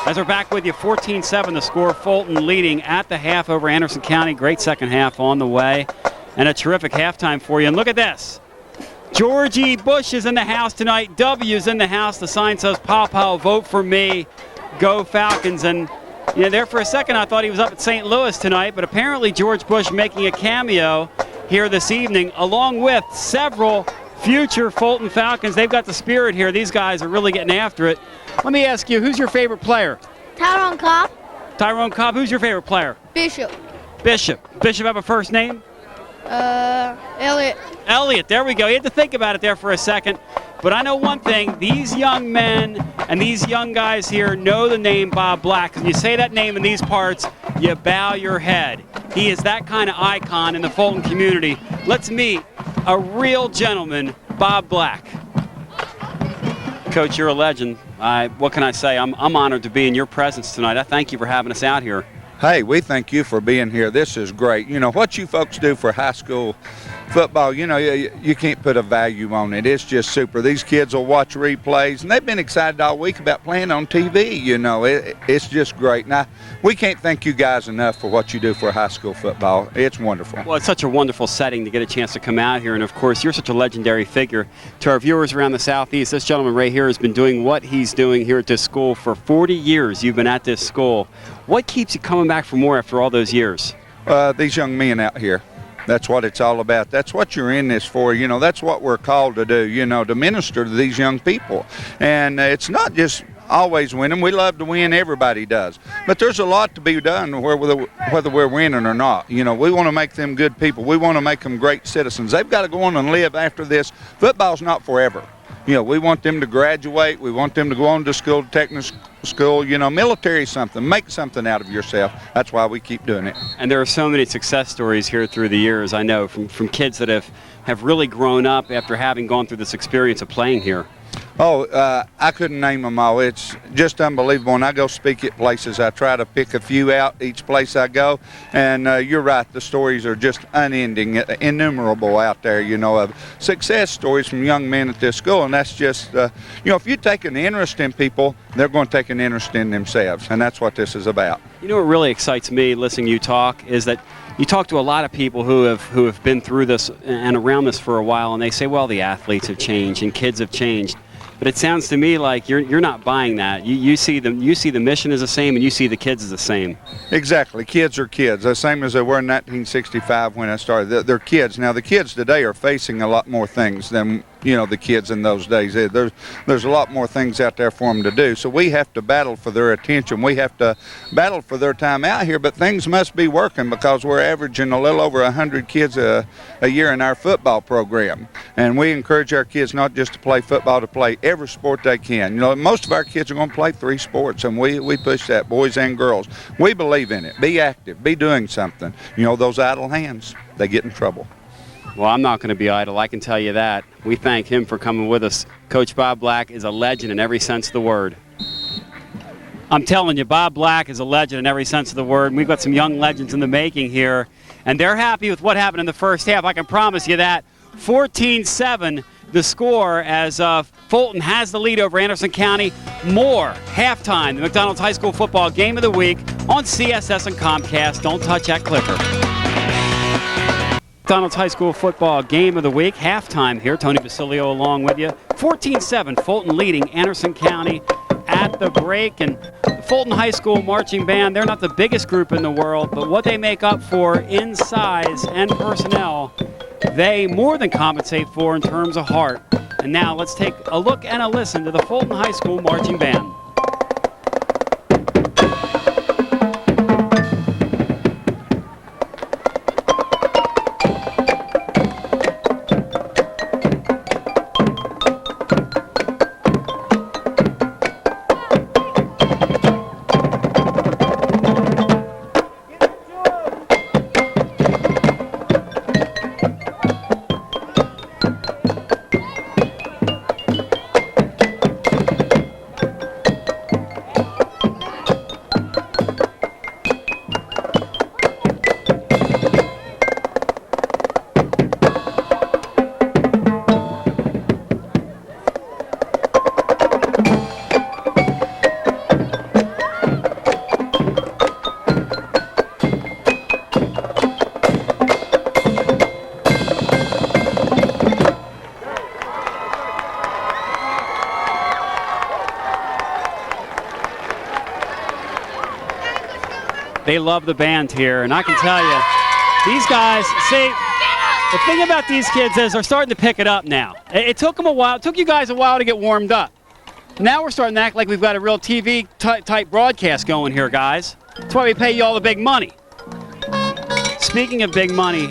Speaker 3: As we're back with you, 14-7 the score. Fulton leading at the half over Anderson County. Great second half on the way. And a terrific halftime for you. And look at this. Georgie Bush is in the house tonight. W's in the house. The sign says, "Papa, vote for me. Go Falcons." And you know, there for a second I thought he was up at St. Louis tonight, but apparently George Bush making a cameo here this evening, along with several future Fulton Falcons. They've got the spirit here. These guys are really getting after it. Let me ask you, who's your favorite player?
Speaker 5: Tyrone Cobb.
Speaker 3: Tyrone Cobb. Who's your favorite player?
Speaker 5: Bishop.
Speaker 3: Bishop. Bishop have a first name?
Speaker 5: Elliot.
Speaker 3: Elliot, there we go. You had to think about it there for a second. But I know one thing, these young men and these young guys here know the name Bob Black. When you say that name in these parts, you bow your head. He is that kind of icon in the Fulton community. Let's meet a real gentleman, Bob Black. Coach, you're a legend. What can I say? I'm honored to be in your presence tonight. I thank you for having us out here.
Speaker 4: Hey, we thank you for being here. This is great. You know, what you folks do for high school football, you know, you can't put a value on it. It's just super. These kids will watch replays, and they've been excited all week about playing on TV. You know, it's just great. Now, we can't thank you guys enough for what you do for high school football. It's wonderful.
Speaker 3: Well, it's such a wonderful setting to get a chance to come out here, and of course, you're such a legendary figure to our viewers around the Southeast. This gentleman right here has been doing what he's doing here at this school for 40 years. You've been at this school. What keeps you coming back for more after all those years?
Speaker 4: These young men out here. That's what it's all about. That's what you're in this for. You know, that's what we're called to do, you know, to minister to these young people. And it's not just always winning. We love to win. Everybody does. But there's a lot to be done whether we're winning or not. You know, we want to make them good people. We want to make them great citizens. They've got to go on and live after this. Football's not forever. You know, we want them to graduate. We want them to go on to school, technical school, you know, military something. Make something out of yourself. That's why we keep doing it.
Speaker 3: And there are so many success stories here through the years, I know, from kids that have really grown up after having gone through this experience of playing here.
Speaker 4: Oh, I couldn't name them all. It's just unbelievable. When I go speak at places, I try to pick a few out each place I go. And you're right, the stories are just unending, innumerable out there, you know, of success stories from young men at this school. And that's just, you know, if you take an interest in people, they're going to take an interest in themselves. And that's what this is about.
Speaker 3: You know what really excites me listening to you talk is that you talk to a lot of people who have been through this and around this for a while, and they say, well, the athletes have changed and kids have changed. But it sounds to me like you're not buying that. You see the mission is the same, and you see the kids as the same.
Speaker 4: Exactly. Kids are kids, the same as they were in 1965 when I started. They're kids. Now, the kids today are facing a lot more things than, you know, the kids in those days. There's a lot more things out there for them to do. So we have to battle for their attention. We have to battle for their time out here. But things must be working because we're averaging a little over 100 kids a year in our football program. And we encourage our kids not just to play football, to play every sport they can. You know, most of our kids are going to play 3 sports, and we push that, boys and girls. We believe in it. Be active. Be doing something. You know, those idle hands, they get in trouble.
Speaker 3: Well, I'm not going to be idle, I can tell you that. We thank him for coming with us. Coach Bob Black is a legend in every sense of the word. I'm telling you, Bob Black is a legend in every sense of the word. And we've got some young legends in the making here, and they're happy with what happened in the first half. I can promise you that. 14-7 the score as Fulton has the lead over Anderson County. More halftime, the McDonald's High School Football Game of the Week on CSS and Comcast. Don't touch that clicker. McDonald's High School Football Game of the Week, halftime here. Tony Basilio along with you. 14-7, Fulton leading Anderson County at the break. And the Fulton High School Marching Band, they're not the biggest group in the world, but what they make up for in size and personnel, they more than compensate for in terms of heart. And now let's take a look and a listen to the Fulton High School Marching Band. They love the band here, and I can tell you, these guys, see, the thing about these kids is they're starting to pick it up now. It took them a while, it took you guys a while to get warmed up. Now we're starting to act like we've got a real TV type broadcast going here, guys. That's why we pay you all the big money. Speaking of big money,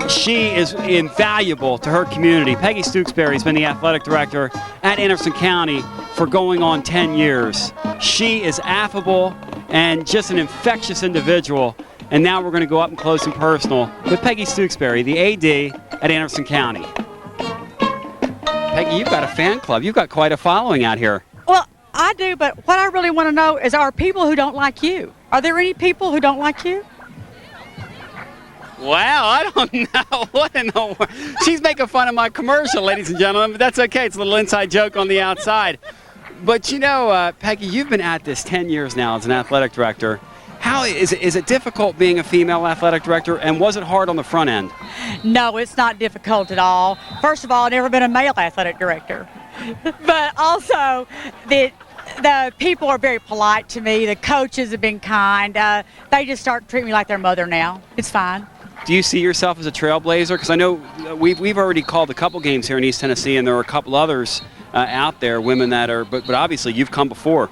Speaker 3: she is invaluable to her community. Peggy Stooksbury has been the athletic director at Anderson County for going on 10 years. She is affable and just an infectious individual. And now we're going to go up and close and personal with Peggy Stooksbury, the AD at Anderson County. Peggy, you've got a fan club. You've got quite a following out here.
Speaker 7: Well, I do, but what I really want to know is, are people who don't like you? Are there any people who don't like you?
Speaker 3: Wow, I don't know. What in the world? She's making fun of my commercial, ladies and gentlemen, but that's okay. It's a little inside joke on the outside. But you know, Peggy, you've been at this 10 years now as an athletic director. How is it difficult being a female athletic director, and was it hard on the front end?
Speaker 7: No, it's not difficult at all. First of all, I've never been a male athletic director. But also, the people are very polite to me. The coaches have been kind. They just start treating me like their mother now. It's fine.
Speaker 3: Do you see yourself as a trailblazer? Because I know we've already called a couple games here in East Tennessee, and there are a couple others out there, women that are, but obviously you've come before.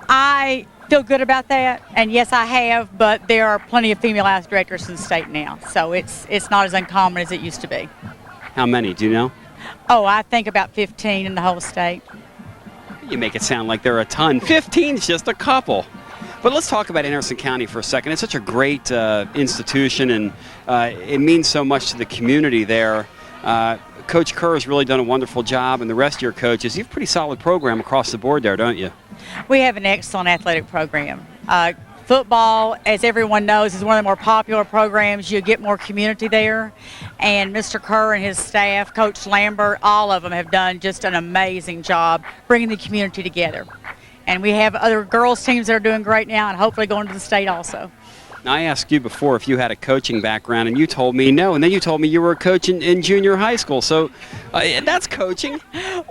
Speaker 7: I feel good about that, and yes, I have, but there are plenty of female athletic directors in the state now, so it's not as uncommon as it used to be.
Speaker 3: How many, do you know?
Speaker 7: Oh, I think about 15 in the whole state.
Speaker 3: You make it sound like there are a ton. 15 is just a couple. But let's talk about Anderson County for a second. It's such a great institution, and it means so much to the community there. Coach Kerr has really done a wonderful job, and the rest of your coaches. You have a pretty solid program across the board there, don't you?
Speaker 7: We have an excellent athletic program. Football, as everyone knows, is one of the more popular programs. You get more community there. And Mr. Kerr and his staff, Coach Lambert, all of them have done just an amazing job bringing the community together. And we have other girls teams that are doing great now and hopefully going to the state also.
Speaker 3: Now, I asked you before if you had a coaching background, and you told me no. And then you told me you were a coach in junior high school. So that's coaching.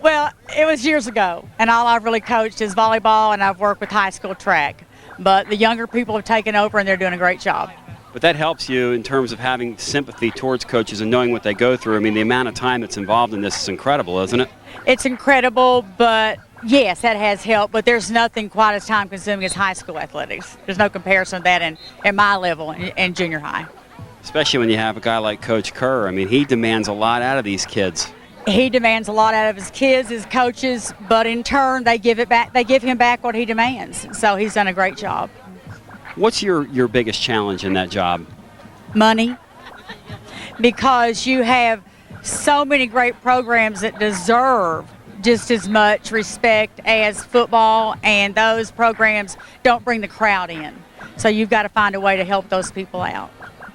Speaker 7: Well, it was years ago. And all I've really coached is volleyball, and I've worked with high school track. But the younger people have taken over, and they're doing a great job.
Speaker 3: But that helps you in terms of having sympathy towards coaches and knowing what they go through. I mean, the amount of time that's involved in this is incredible, isn't it?
Speaker 7: It's incredible, but yes, that has helped. But there's nothing quite as time-consuming as high school athletics. There's no comparison to that at my level in junior high.
Speaker 3: Especially when you have a guy like Coach Kerr. I mean, he demands a lot out of these kids.
Speaker 7: He demands a lot out of his kids, his coaches, but in turn, they give it back. They give him back what he demands. So he's done a great job.
Speaker 3: What's your biggest challenge in that job?
Speaker 7: Money. Because you have so many great programs that deserve just as much respect as football, and those programs don't bring the crowd in. So you've got to find a way to help those people out.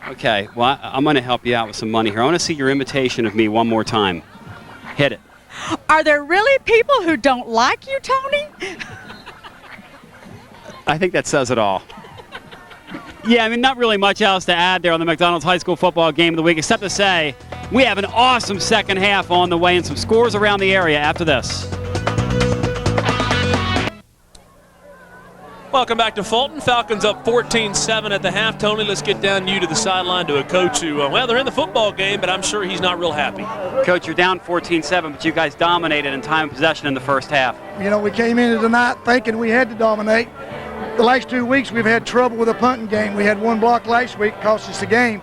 Speaker 3: Okay, well, I'm going to help you out with some money here. I want to see your imitation of me one more time. Hit it.
Speaker 7: Are there really people who don't like you, Tony?
Speaker 3: I think that says it all. Yeah, I mean, not really much else to add there on the McDonald's High School Football Game of the Week, except to say we have an awesome second half on the way and some scores around the area after this.
Speaker 1: Welcome back to Fulton. Falcons up 14-7 at the half. Tony, let's get down you to the sideline to a coach who, well, they're in the football game, but I'm sure he's not real happy.
Speaker 3: Coach, you're down 14-7, but you guys dominated in time of possession in the first half.
Speaker 6: You know, we came into tonight thinking we had to dominate. The last 2 weeks we've had trouble with the punting game. We had one block last week, cost us the game.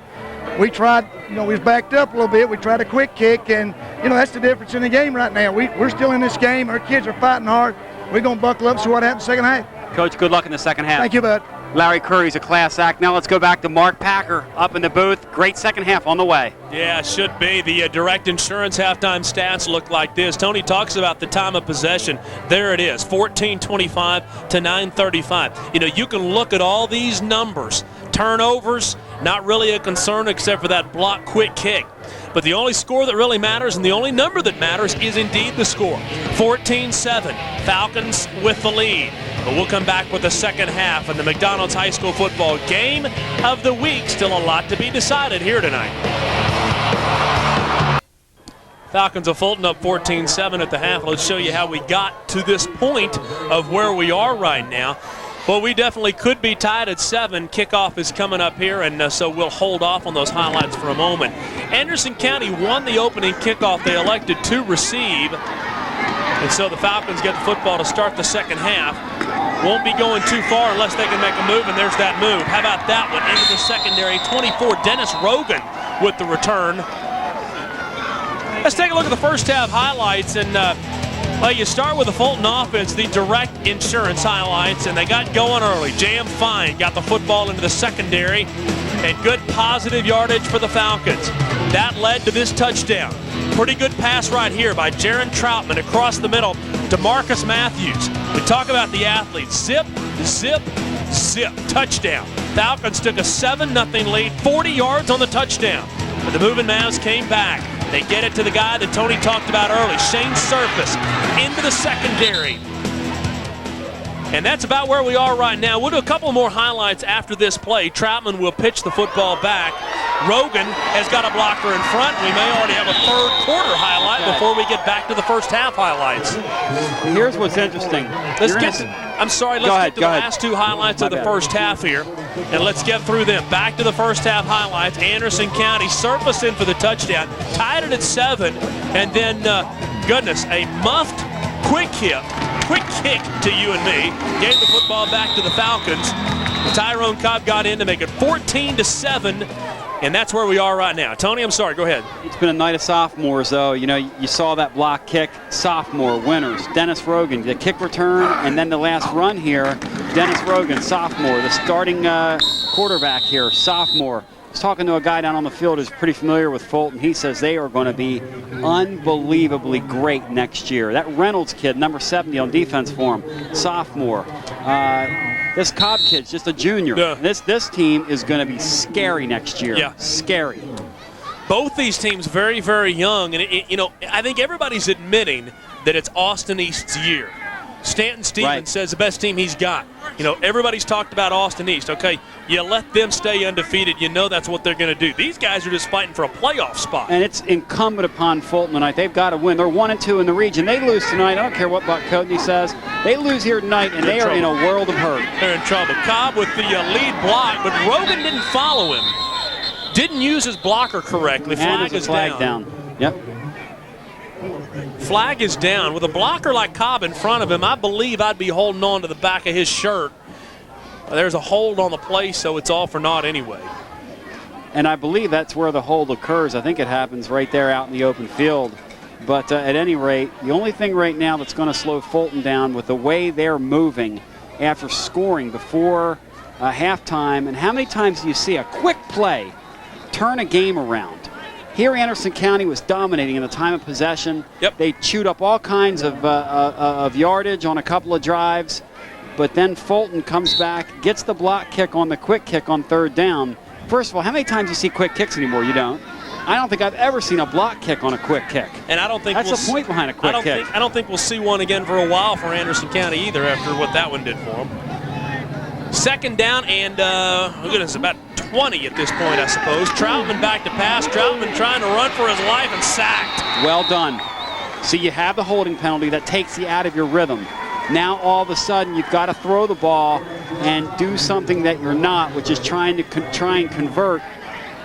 Speaker 6: We tried, you know, we've backed up a little bit. We tried a quick kick, and, you know, that's the difference in the game right now. We're still in this game. Our kids are fighting hard. We're going to buckle up and see what happens second half.
Speaker 3: Coach, good luck in the second half.
Speaker 6: Thank you, bud.
Speaker 3: Larry Curry's a class act. Now let's go back to Mark Packer up in the booth. Great second half on the way.
Speaker 1: Yeah, it should be. The direct insurance halftime stats look like this. Tony talks about the time of possession. There it is, 14:25 to 9:35. You know, you can look at all these numbers. Turnovers, not really a concern except for that block quick kick. But the only score that really matters and the only number that matters is indeed the score. 14-7, Falcons with the lead. But we'll come back with the second half of the McDonald's High School Football Game of the Week. Still a lot to be decided here tonight. Falcons of Fulton up 14-7 at the half. Let's show you how we got to this point of where we are right now. Well, we definitely could be tied at 7. Kickoff is coming up here, and so we'll hold off on those highlights for a moment. Anderson County won the opening kickoff. They elected to receive. And so the Falcons get the football to start the second half. Won't be going too far unless they can make a move, and there's that move. How about that one into the secondary? 24, Dennis Rogan with the return. Let's take a look at the first half highlights, and well, you start with the Fulton offense, the direct insurance highlights, and they got going early. J.M. Fine got the football into the secondary, and good positive yardage for the Falcons. That led to this touchdown. Pretty good pass right here by Jaron Troutman across the middle to Marcus Matthews. We talk about the athletes. Zip, zip, zip, touchdown. Falcons took a 7-0 lead, 40 yards on the touchdown. But the moving Mavs came back. They get it to the guy that Tony talked about early, Shane Surface, into the secondary. And that's about where we are right now. We'll do a couple more highlights after this play. Troutman will pitch the football back. Rogan has got a blocker in front. We may already have a third quarter highlight before we get back to the first half highlights.
Speaker 3: Here's what's interesting.
Speaker 1: Let's get to the last two highlights of the first half here, and let's get through them. Back to the first half highlights. Anderson County Surface in for the touchdown, tied it at 7, and then, a muffed quick kick to you and me, gave the football back to the Falcons. Tyrone Cobb got in to make it 14-7, and that's where we are right now. Tony, I'm sorry, go ahead.
Speaker 3: It's been a night of sophomores, though. You know, you saw that block kick, sophomore, winners. Dennis Rogan, the kick return, and then the last run here, Dennis Rogan, sophomore, the starting quarterback here, sophomore. I was talking to a guy down on the field who's pretty familiar with Fulton. He says they are going to be unbelievably great next year. That Reynolds kid, number 70 on defense for him, sophomore. This Cobb kid's just a junior.
Speaker 1: Yeah.
Speaker 3: This team is going to be scary next year.
Speaker 1: Yeah.
Speaker 3: Scary.
Speaker 1: Both these teams very, very young, and I think everybody's admitting that it's Austin East's year. Stanton Stevens says the best team he's got. Everybody's talked about Austin East. Okay, you let them stay undefeated. You know that's what they're going to do. These guys are just fighting for a playoff spot.
Speaker 3: And it's incumbent upon Fulton tonight. They've got to win. They're 1-2 in the region. They lose tonight. I don't care what Buck Coatney says. They lose here tonight, and they are in a world of hurt.
Speaker 1: They're in trouble. Cobb with the lead block, but Rogan didn't follow him. Didn't use his blocker correctly.
Speaker 3: Flag is down. Yep.
Speaker 1: Flag is down. With a blocker like Cobb in front of him, I believe I'd be holding on to the back of his shirt. There's a hold on the play, so it's all for naught anyway.
Speaker 3: And I believe that's where the hold occurs. I think it happens right there out in the open field. But at any rate, the only thing right now that's going to slow Fulton down with the way they're moving after scoring before halftime, and how many times do you see a quick play turn a game around? Here, Anderson County was dominating in the time of possession.
Speaker 1: Yep.
Speaker 3: They chewed up all kinds of yardage on a couple of drives, but then Fulton comes back, gets the block kick on the quick kick on third down. First of all, how many times do you see quick kicks anymore? You don't. I don't think I've ever seen a block kick on a quick kick.
Speaker 1: And I don't think
Speaker 3: that's the point behind a quick kick.
Speaker 1: I don't think we'll see one again for a while for Anderson County either after what that one did for them. Second down and goodness, about 20 at this point, I suppose. Troutman back to pass. Troutman trying to run for his life and sacked.
Speaker 3: Well done. See, you have the holding penalty that takes you out of your rhythm. Now all of a sudden you've got to throw the ball and do something that you're not, which is trying to convert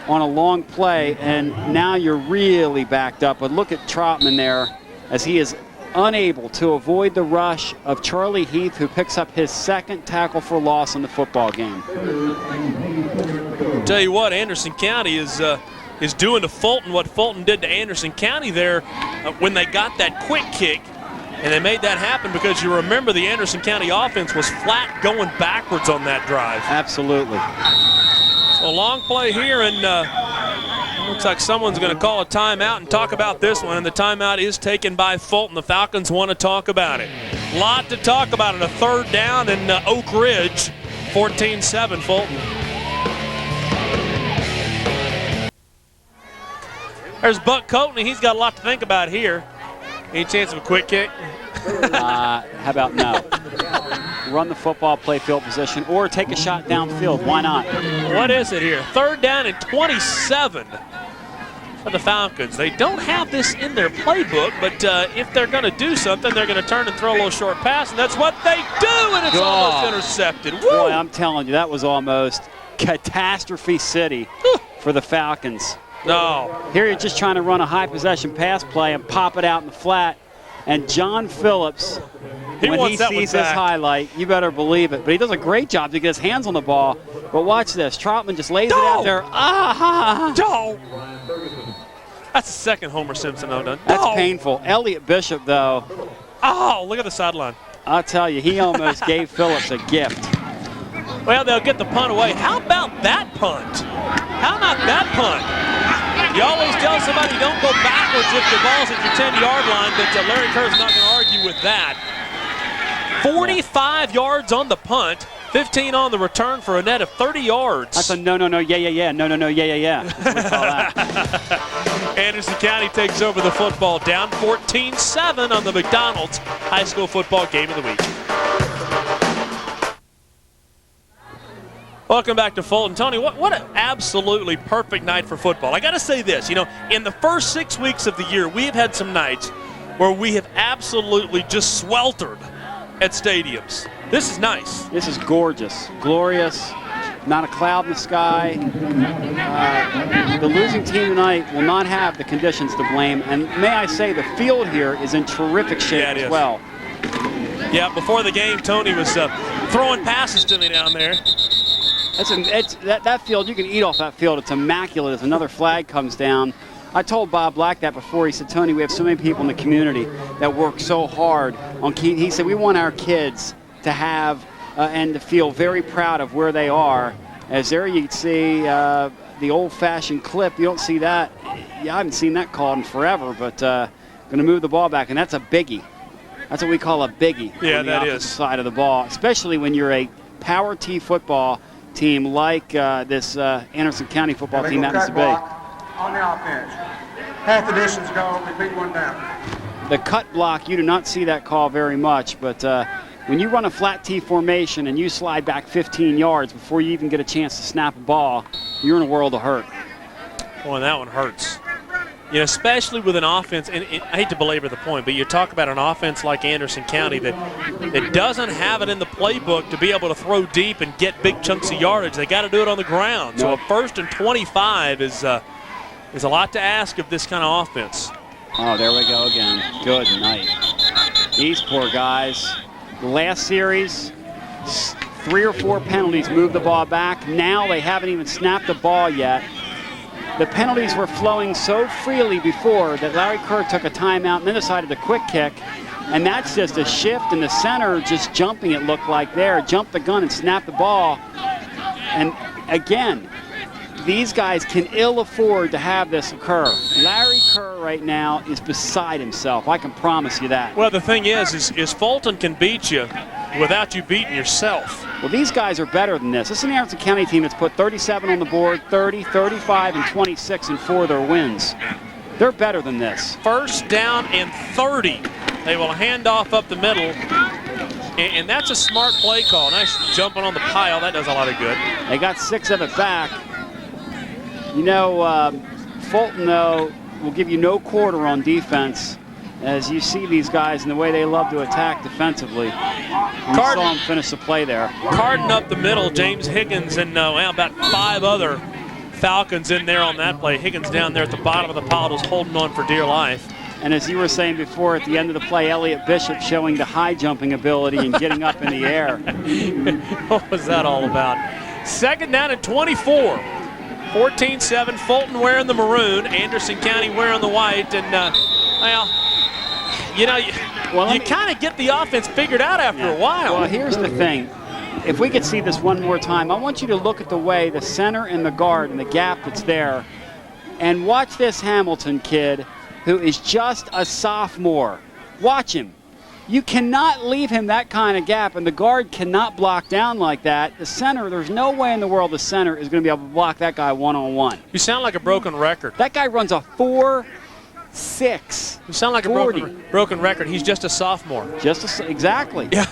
Speaker 3: on a long play, and now you're really backed up. But look at Troutman there as he is unable to avoid the rush of Charlie Heath, who picks up his second tackle for loss in the football game.
Speaker 1: Tell you what, Anderson County is doing to Fulton what Fulton did to Anderson County there when they got that quick kick. And they made that happen because you remember the Anderson County offense was flat going backwards on that drive.
Speaker 3: Absolutely.
Speaker 1: So a long play here, and looks like someone's going to call a timeout and talk about this one, and the timeout is taken by Fulton. The Falcons want to talk about it. A lot to talk about it. A third down in Oak Ridge, 14-7 Fulton. There's Buck Coatney. He's got a lot to think about here. Any chance of a quick kick?
Speaker 3: How about no? Run the football, play field position, or take a shot downfield. Why not?
Speaker 1: What is it here? Third down and 27 for the Falcons. They don't have this in their playbook, but if they're going to do something, they're going to turn and throw a little short pass, and that's what they do, and it's almost intercepted. Woo!
Speaker 3: Boy, I'm telling you, that was almost catastrophe city for the Falcons.
Speaker 1: No.
Speaker 3: Here you're just trying to run a high possession pass play and pop it out in the flat. And John Phillips, when he sees this highlight, you better believe it. But he does a great job to get his hands on the ball. But watch this. Troutman just lays it out there.
Speaker 1: That's the second Homer Simpson though done.
Speaker 3: That's painful. Elliott Bishop, though.
Speaker 1: Oh, look at the sideline.
Speaker 3: I'll tell you, he almost gave Phillips a gift.
Speaker 1: Well, they'll get the punt away. How about that punt? How about that punt? You always tell somebody don't go backwards if the ball's at your 10-yard line, but Larry Kerr's not going to argue with that. 45 yards on the punt, 15 on the return for a net of 30 yards.
Speaker 3: That's a no, no, yeah. No, no, yeah. That's what we call that.
Speaker 1: Anderson County takes over the football, down 14-7 on the McDonald's High School Football Game of the Week. Welcome back to Fulton. Tony, what an absolutely perfect night for football. I got to say this, in the first 6 weeks of the year, we have had some nights where we have absolutely just sweltered at stadiums. This is nice.
Speaker 3: This is gorgeous, glorious, not a cloud in the sky. The losing team tonight will not have the conditions to blame, and may I say the field here is in terrific shape as well.
Speaker 1: Yeah, before the game, Tony was throwing passes to me down there.
Speaker 3: That field, you can eat off that field. It's immaculate as another flag comes down. I told Bob Black that before. He said, Tony, we have so many people in the community that work so hard on key. He said, we want our kids to have and to feel very proud of where they are. As there you see the old-fashioned clip. You don't see that. Yeah, I haven't seen that called in forever, but going to move the ball back, and that's a biggie. That's what we call a biggie.
Speaker 1: Yeah,
Speaker 3: on the
Speaker 1: that
Speaker 3: opposite
Speaker 1: is.
Speaker 3: side of the ball, especially when you're a power T football team like this Anderson County football team happens to be.
Speaker 6: On the offense. Half the distance go, we beat one down.
Speaker 3: The cut block, you do not see that call very much, but when you run a flat T formation and you slide back 15 yards before you even get a chance to snap a ball, you're in a world of hurt.
Speaker 1: Boy, that one hurts. Especially with an offense, and I hate to belabor the point, but you talk about an offense like Anderson County that doesn't have it in the playbook to be able to throw deep and get big chunks of yardage. They got to do it on the ground. So a 1st and 25 is a lot to ask of this kind of offense.
Speaker 3: Oh, there we go again. Good night. These poor guys. The last series, 3 or 4 penalties moved the ball back. Now they haven't even snapped the ball yet. The penalties were flowing so freely before that Larry Kerr took a timeout and then decided to quick kick. And that's just a shift in the center, just jumping, it looked like there. Jumped the gun and snapped the ball. And again, these guys can ill afford to have this occur. Larry Kerr right now is beside himself. I can promise you that.
Speaker 1: Well, the thing is Fulton can beat you without you beating yourself.
Speaker 3: Well, these guys are better than this. This is an Anderson County team that's put 37 on the board, 30, 35, and 26 in 4 of their wins. They're better than this.
Speaker 1: 1st down and 30. They will hand off up the middle. And that's a smart play call. Nice jumping on the pile. That does a lot of good.
Speaker 3: They got 6 of it back. Fulton, though, will give you no quarter on defense as you see these guys and the way they love to attack defensively. You saw them finish the play there.
Speaker 1: Carden up the middle, James Higgins, and about 5 other Falcons in there on that play. Higgins down there at the bottom of the pile just holding on for dear life.
Speaker 3: And as you were saying before, at the end of the play, Elliott Bishop showing the high jumping ability and getting up in the air.
Speaker 1: What was that all about? 2nd down and 24. 14-7, Fulton wearing the maroon, Anderson County wearing the white, and you kind of get the offense figured out after a while.
Speaker 3: Well, here's the thing. If we could see this one more time, I want you to look at the way the center and the guard and the gap that's there, and watch this Hamilton kid who is just a sophomore. Watch him. You cannot leave him that kind of gap, and the guard cannot block down like that. The center, there's no way in the world the center is going to be able to block that guy one-on-one.
Speaker 1: You sound like a broken record.
Speaker 3: That guy runs a 4.6.
Speaker 1: You sound like
Speaker 3: 40.
Speaker 1: a broken record. He's just a sophomore.
Speaker 3: Exactly.
Speaker 1: Yeah,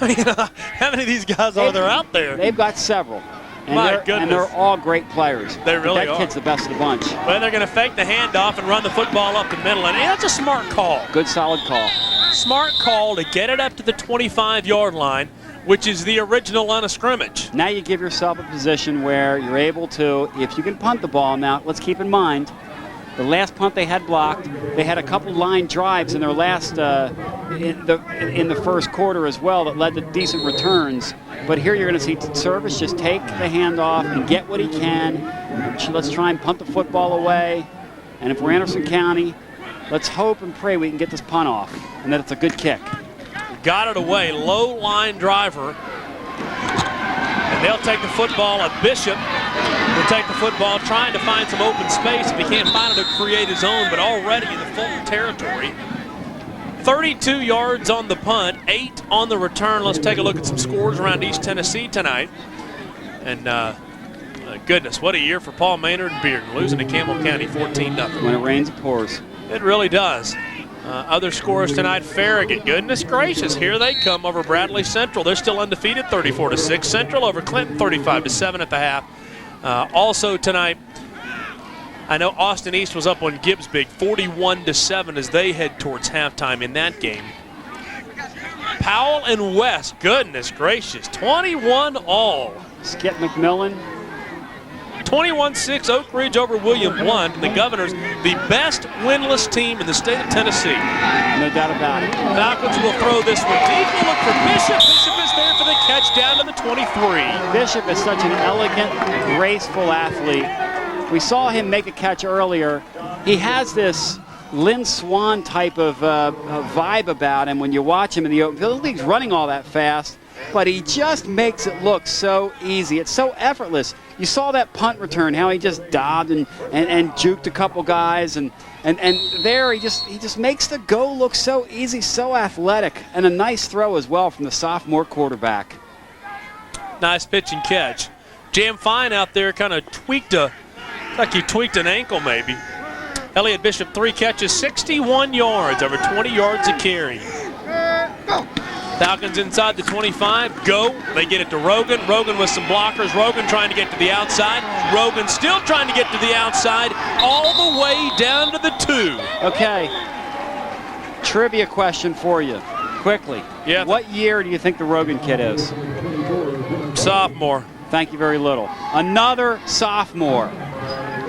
Speaker 1: how many of these guys are there out there?
Speaker 3: They've got several. And
Speaker 1: My goodness.
Speaker 3: And they're all great players.
Speaker 1: They really
Speaker 3: That kid's the best of the bunch.
Speaker 1: Well, they're going to fake the handoff and run the football up the middle, and that's a smart call.
Speaker 3: Good, solid call.
Speaker 1: Smart call to get it up to the 25-yard line, which is the original line of scrimmage.
Speaker 3: Now you give yourself a position where you're able to, if you can punt the ball. Now, let's keep in mind, the last punt they had blocked, they had a couple line drives in their last, in the first quarter as well that led to decent returns. But here you're going to see Service just take the handoff and get what he can. Let's try and punt the football away. And if we're Anderson County, let's hope and pray we can get this punt off and that it's a good kick.
Speaker 1: Got it away, low line driver. And they'll take the football. Bishop will take the football, trying to find some open space. If he can't find it, he'll create his own, but already in the Fulton territory. 32 yards on the punt, 8 on the return. Let's take a look at some scores around East Tennessee tonight. And goodness, what a year for Paul Maynard and Bearden, losing to Campbell County 14-0.
Speaker 3: When it rains, it pours.
Speaker 1: It really does. Other scores tonight, Farragut, goodness gracious, here they come over Bradley Central. They're still undefeated, 34-6. Central over Clinton, 35-7 at the half. Also tonight, I know Austin East was up on Gibbs big, 41-7 as they head towards halftime in that game. Powell and West, goodness gracious, 21-all.
Speaker 3: Skip McMillan.
Speaker 1: 21-6 Oak Ridge over William Blunt. The Governors, the best winless team in the state of Tennessee.
Speaker 3: No doubt about it.
Speaker 1: Falcons will throw this one deep. We'll look for Bishop. Bishop is there for the catch down to the 23.
Speaker 3: Bishop is such an elegant, graceful athlete. We saw him make a catch earlier. He has this Lynn Swan type of vibe about him when you watch him in the open field. He's running all that fast, but he just makes it look so easy. It's so effortless. You saw that punt return, how he just dobbed and juked a couple guys, and there he just makes the go look so easy, so athletic, and a nice throw as well from the sophomore quarterback.
Speaker 1: Nice pitch and catch. Jam Fine out there kind of tweaked like he tweaked an ankle maybe. Elliott Bishop, 3 catches, 61 yards, over 20 yards a carry. Falcons inside the 25, go. They get it to Rogan. Rogan with some blockers. Rogan trying to get to the outside. Rogan still trying to get to the outside, all the way down to the 2.
Speaker 3: Okay, trivia question for you, quickly.
Speaker 1: Yeah.
Speaker 3: What year do you think the Rogan kid is?
Speaker 1: Sophomore.
Speaker 3: Thank you very little. Another sophomore.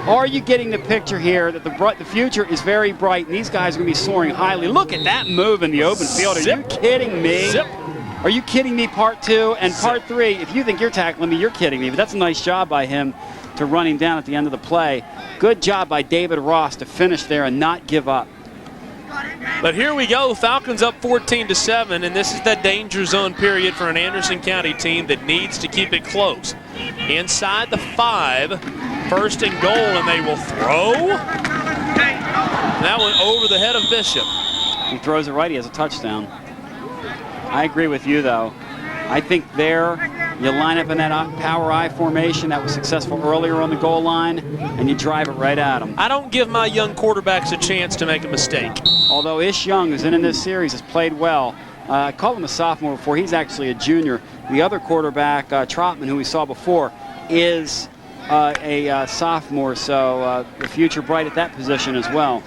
Speaker 3: Are you getting the picture here that the future is very bright and these guys are going to be soaring highly? Look at that move in the open field. Are you kidding me?
Speaker 1: Zip.
Speaker 3: Are you kidding me, part 2? And part 3, if you think you're tackling me, you're kidding me. But that's a nice job by him to run him down at the end of the play. Good job by David Ross to finish there and not give up.
Speaker 1: But here we go, Falcons up 14-7, and this is the danger zone period for an Anderson County team that needs to keep it close. Inside the 5, 1st and goal, and they will throw. That one over the head of Bishop.
Speaker 3: He throws it right, he has a touchdown. I agree with you, though. I think there, you line up in that power I formation that was successful earlier on the goal line, and you drive it right at him.
Speaker 1: I don't give my young quarterbacks a chance to make a mistake.
Speaker 3: Although Ish Young, who's in this series, has played well. I called him a sophomore before. He's actually a junior. The other quarterback, Trotman, who we saw before, is a sophomore, so the future bright at that position as well.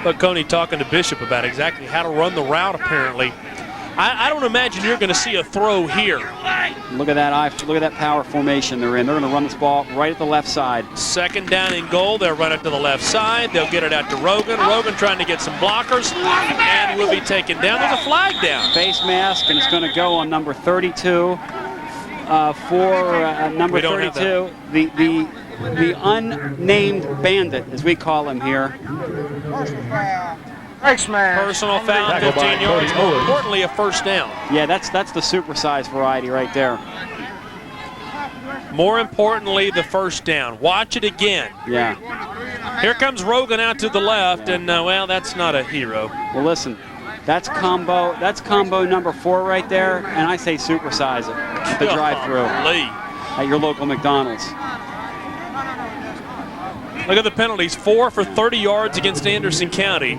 Speaker 1: But Coney talking to Bishop about exactly how to run the route, apparently. I don't imagine you're going to see a throw here.
Speaker 3: Look at that power formation they're in. They're going to run this ball right at the left side.
Speaker 1: 2nd down and goal. They'll run it to the left side. They'll get it out to Rogan. Rogan trying to get some blockers and will be taken down. There's a flag down.
Speaker 3: Face mask, and it's going to go on number 32 number 32. The unnamed bandit, as we call him here.
Speaker 1: Personal foul, 15 yards. More importantly, a 1st down.
Speaker 3: Yeah, that's the supersized variety right there.
Speaker 1: More importantly, the 1st down. Watch it again.
Speaker 3: Yeah.
Speaker 1: Here comes Rogan out to the left, and well, that's not a hero.
Speaker 3: Well, listen, that's combo number 4 right there, and I say supersize it. The drive-through at your local McDonald's.
Speaker 1: Look at the penalties. 4 for 30 yards against Anderson County.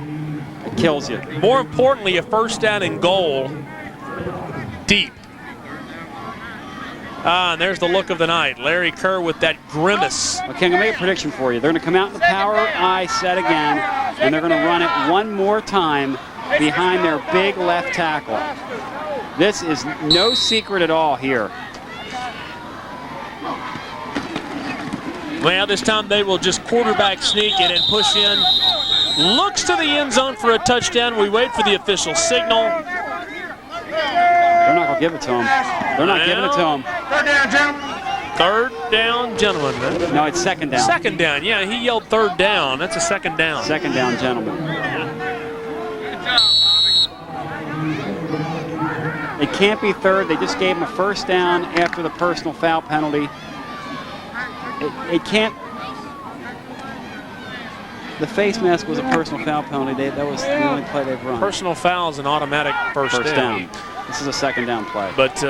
Speaker 3: It kills you.
Speaker 1: More importantly, a 1st down and goal deep. And there's the look of the night. Larry Kerr with that grimace.
Speaker 3: Okay, I'm going to make a prediction for you. They're going to come out in the power I set again, and they're going to run it one more time behind their big left tackle. This is no secret at all here.
Speaker 1: Well, this time they will just quarterback sneak it and push in. Looks to the end zone for a touchdown. We wait for the official signal.
Speaker 3: They're not going to give it to him. They're not giving it to him.
Speaker 6: 3rd down, gentlemen.
Speaker 1: 3rd down, gentlemen.
Speaker 3: No, it's 2nd down.
Speaker 1: 2nd down, yeah, he yelled 3rd down. That's a 2nd down.
Speaker 3: 2nd down, gentlemen. It can't be 3rd. They just gave him a 1st down after the personal foul penalty. It can't. The face mask was a personal foul penalty. That was the only play they've run.
Speaker 1: Personal foul is an automatic first down.
Speaker 3: This is a second down play.
Speaker 1: But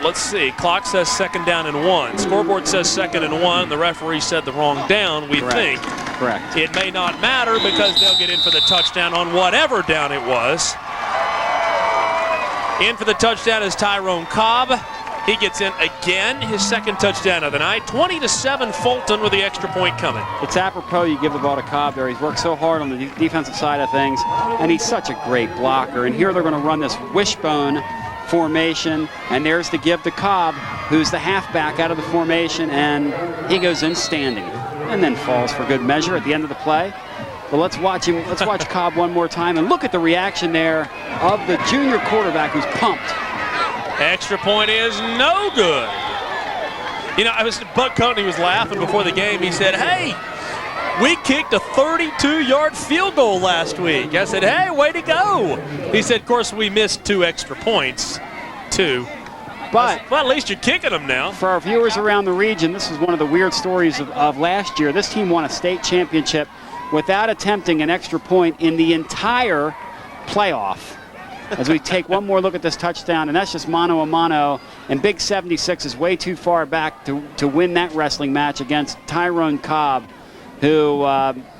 Speaker 1: let's see. Clock says second down and 1. Scoreboard says second and 1. The referee said the wrong down, we think.
Speaker 3: Correct.
Speaker 1: It may not matter because they'll get in for the touchdown on whatever down it was. In for the touchdown is Tyrone Cobb. He gets in again, his second touchdown of the night. 20-7 Fulton with the extra point coming.
Speaker 3: It's apropos you give the ball to Cobb there. He's worked so hard on the defensive side of things, and he's such a great blocker. And here they're going to run this wishbone formation, and there's the give to Cobb, who's the halfback out of the formation, and he goes in standing and then falls for good measure at the end of the play. But let's watch him. Let's watch Cobb one more time, and look at the reaction there of the junior quarterback who's pumped.
Speaker 1: Extra point is no good. You know, Buck Courtney was laughing before the game. He said, hey, we kicked a 32-yard field goal last week. I said, hey, way to go. He said, of course, we missed 2 extra points, 2. But well, at least you're kicking them now.
Speaker 3: For our viewers around the region, this is one of the weird stories of last year. This team won a state championship without attempting an extra point in the entire playoff. As we take one more look at this touchdown, and that's just mano a mano, and Big 76 is way too far back to win that wrestling match against Tyrone Cobb, who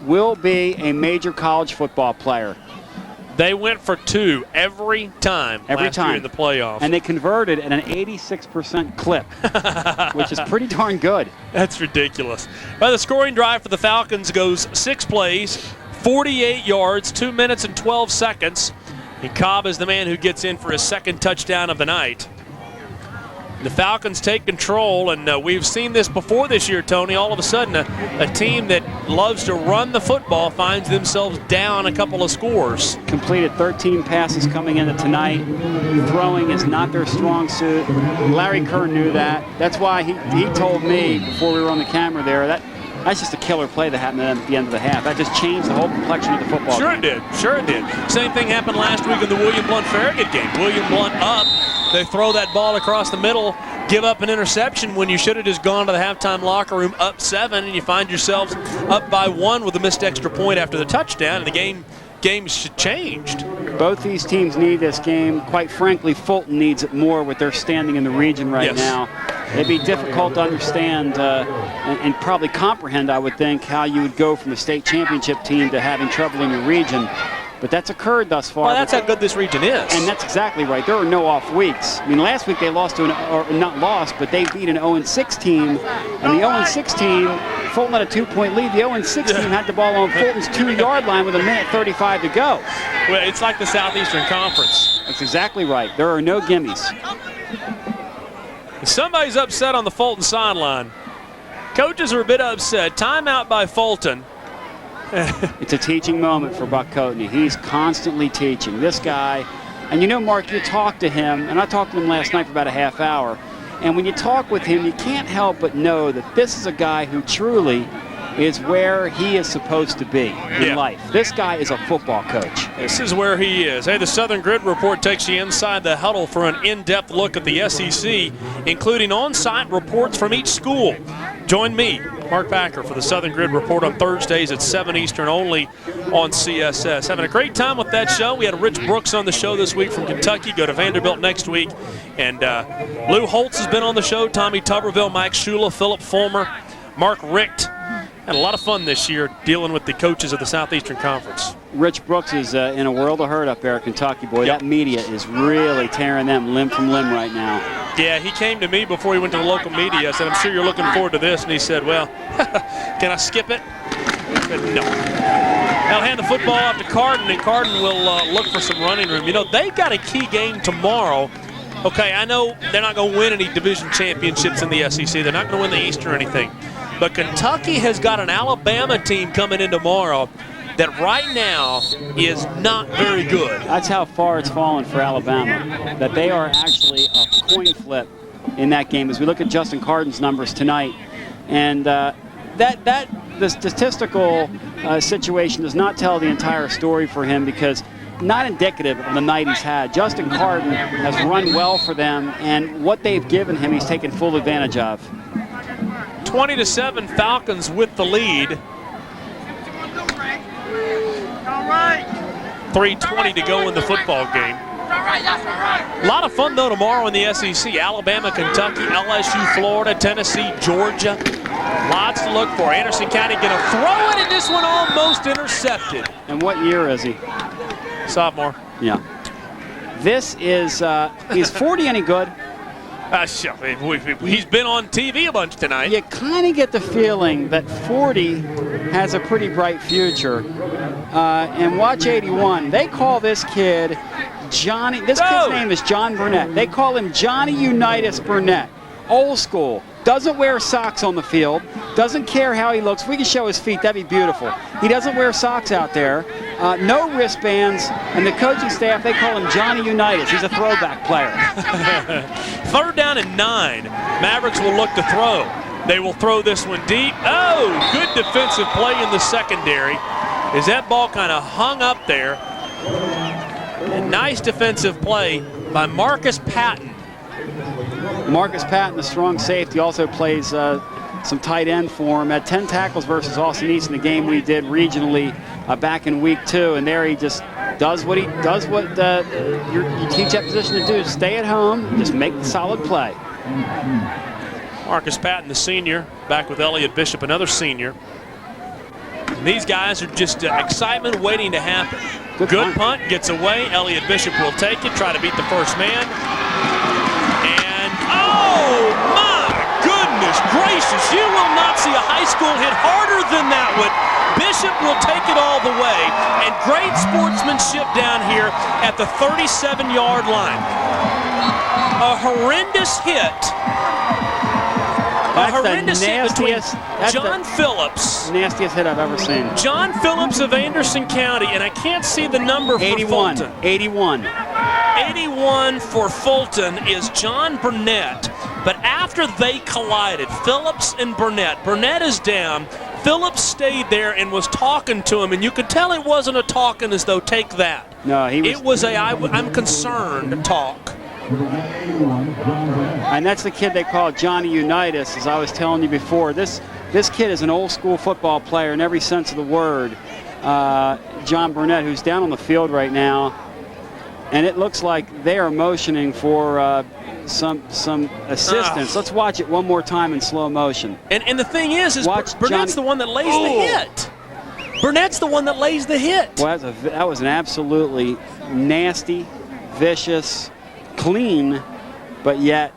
Speaker 3: will be a major college football player.
Speaker 1: They went for 2 every time last year in the playoffs.
Speaker 3: And they converted at an 86% clip, which is pretty darn good.
Speaker 1: That's ridiculous. Well, the scoring drive for the Falcons goes 6 plays, 48 yards, 2 minutes and 12 seconds. And Cobb is the man who gets in for his second touchdown of the night. The Falcons take control, and we've seen this before this year, Tony. All of a sudden, a team that loves to run the football finds themselves down a couple of scores.
Speaker 3: Completed 13 passes coming into tonight. Throwing is not their strong suit. Larry Kerr knew that. That's why he told me before we were on the camera there that's just a killer play that happened at the end of the half. That just changed the whole complexion of the football game.
Speaker 1: Sure it did. Same thing happened last week in the William Blount-Farragut game. William Blount up. They throw that ball across the middle, give up an interception when you should have just gone to the halftime locker room up 7, and you find yourselves up by 1 with a missed extra point after the touchdown, and the game's changed.
Speaker 3: Both these teams need this game. Quite frankly, Fulton needs it more with their standing in the region right now. It'd be difficult to understand and probably comprehend, I would think, how you would go from a state championship team to having trouble in your region. But that's occurred thus far.
Speaker 1: Well, that's how good this region is.
Speaker 3: And that's exactly right. There are no off weeks. I mean, last week they lost to not lost, but they beat an 0-6 team. And the 0-6 team, Fulton had a 2-point lead. The 0-6 team had the ball on Fulton's 2-yard line with 1:35 to go.
Speaker 1: Well, it's like the Southeastern Conference.
Speaker 3: That's exactly right. There are no gimmies.
Speaker 1: Somebody's upset on the Fulton sideline. Coaches are a bit upset. Timeout by Fulton.
Speaker 3: It's a teaching moment for Buck Courtney. He's constantly teaching. This guy, and you know, Mark, you talk to him, and I talked to him last night for about a half hour, and when you talk with him, you can't help but know that this is a guy who truly is where he is supposed to be in life. This guy is a football coach.
Speaker 1: This is where he is. Hey, the Southern Grid Report takes you inside the huddle for an in-depth look at the SEC, including on-site reports from each school. Join me, Mark Packer, for the Southern Grid Report on Thursdays at 7 Eastern, only on CSS. Having a great time with that show. We had Rich Brooks on the show this week from Kentucky. Go to Vanderbilt next week. And Lou Holtz has been on the show. Tommy Tuberville, Mike Shula, Philip Fulmer, Mark Richt. Had a lot of fun this year dealing with the coaches of the Southeastern Conference.
Speaker 3: Rich Brooks is in a world of hurt up there at Kentucky, boy. That media is really tearing them limb from limb right now.
Speaker 1: Yeah, he came to me before he went to the local media. I said, I'm sure you're looking forward to this. And he said, well, can I skip it? I said, no. I'll hand the football off to Carden, and Carden will look for some running room. You know, they've got a key game tomorrow. Okay, I know they're not going to win any division championships in the SEC. They're not going to win the East or anything. But Kentucky has got an Alabama team coming in tomorrow that right now is not very good.
Speaker 3: That's how far it's fallen for Alabama, that they are actually a coin flip in that game as we look at Justin Carden's numbers tonight. And the statistical situation does not tell the entire story for him because not indicative of the night he's had. Justin Carden has run well for them, and what they've given him, he's taken full advantage of.
Speaker 1: 20-7 Falcons with the lead. 3:20 to go in the football game. A lot of fun, though, tomorrow in the SEC. Alabama, Kentucky, LSU, Florida, Tennessee, Georgia. Lots to look for. Anderson County going to throw it, and this one almost intercepted.
Speaker 3: And what year is he?
Speaker 1: Sophomore.
Speaker 3: Yeah. This is, is 40 any good?
Speaker 1: He's been on TV a bunch tonight.
Speaker 3: You kind of get the feeling that 40 has a pretty bright future. And watch 81. They call this kid Johnny. This kid's name is John Burnett. They call him Johnny Unitas Burnett. Old school. Doesn't wear socks on the field. Doesn't care how he looks. If we can show his feet, that'd be beautiful. He doesn't wear socks out there. No wristbands. And the coaching staff, they call him Johnny Unitas. He's a throwback player.
Speaker 1: 3rd down and 9. Mavericks will look to throw. They will throw this one deep. Oh, good defensive play in the secondary. As that ball kind of hung up there. A nice defensive play by Marcus Patton.
Speaker 3: Marcus Patton, the strong safety, also plays some tight end for him. Had 10 tackles versus Austin East in the game we did regionally back in week 2, and there he just does what you teach that position to do. Stay at home, just make the solid play.
Speaker 1: Marcus Patton, the senior, back with Elliott Bishop, another senior. And these guys are just excitement waiting to happen. Good punt, gets away. Elliott Bishop will take it, try to beat the first man. And, oh my goodness gracious, you will not see a high school hit harder than that one. Bishop will take it all the way, and great sportsmanship down here at the 37-yard line. A horrendous hit.
Speaker 3: That's a horrendous hit between
Speaker 1: John Phillips.
Speaker 3: Nastiest hit I've ever seen.
Speaker 1: John Phillips of Anderson County, and I can't see the number for
Speaker 3: 81.
Speaker 1: Fulton.
Speaker 3: 81.
Speaker 1: 81 for Fulton is John Burnett. But after they collided, Phillips and Burnett is down. Phillips stayed there and was talking to him, and you could tell it wasn't a talking as though take that.
Speaker 3: No, he was.
Speaker 1: It was a I'm concerned talk.
Speaker 3: And that's the kid they call Johnny Unitas, as I was telling you before. This kid is an old school football player in every sense of the word. John Burnett, who's down on the field right now, and it looks like they are motioning for some assistance. Let's watch it one more time in slow motion.
Speaker 1: And the thing is Burnett's the one that lays the hit. Burnett's the one that lays the hit.
Speaker 3: Well, that was an absolutely nasty, vicious, clean, but yet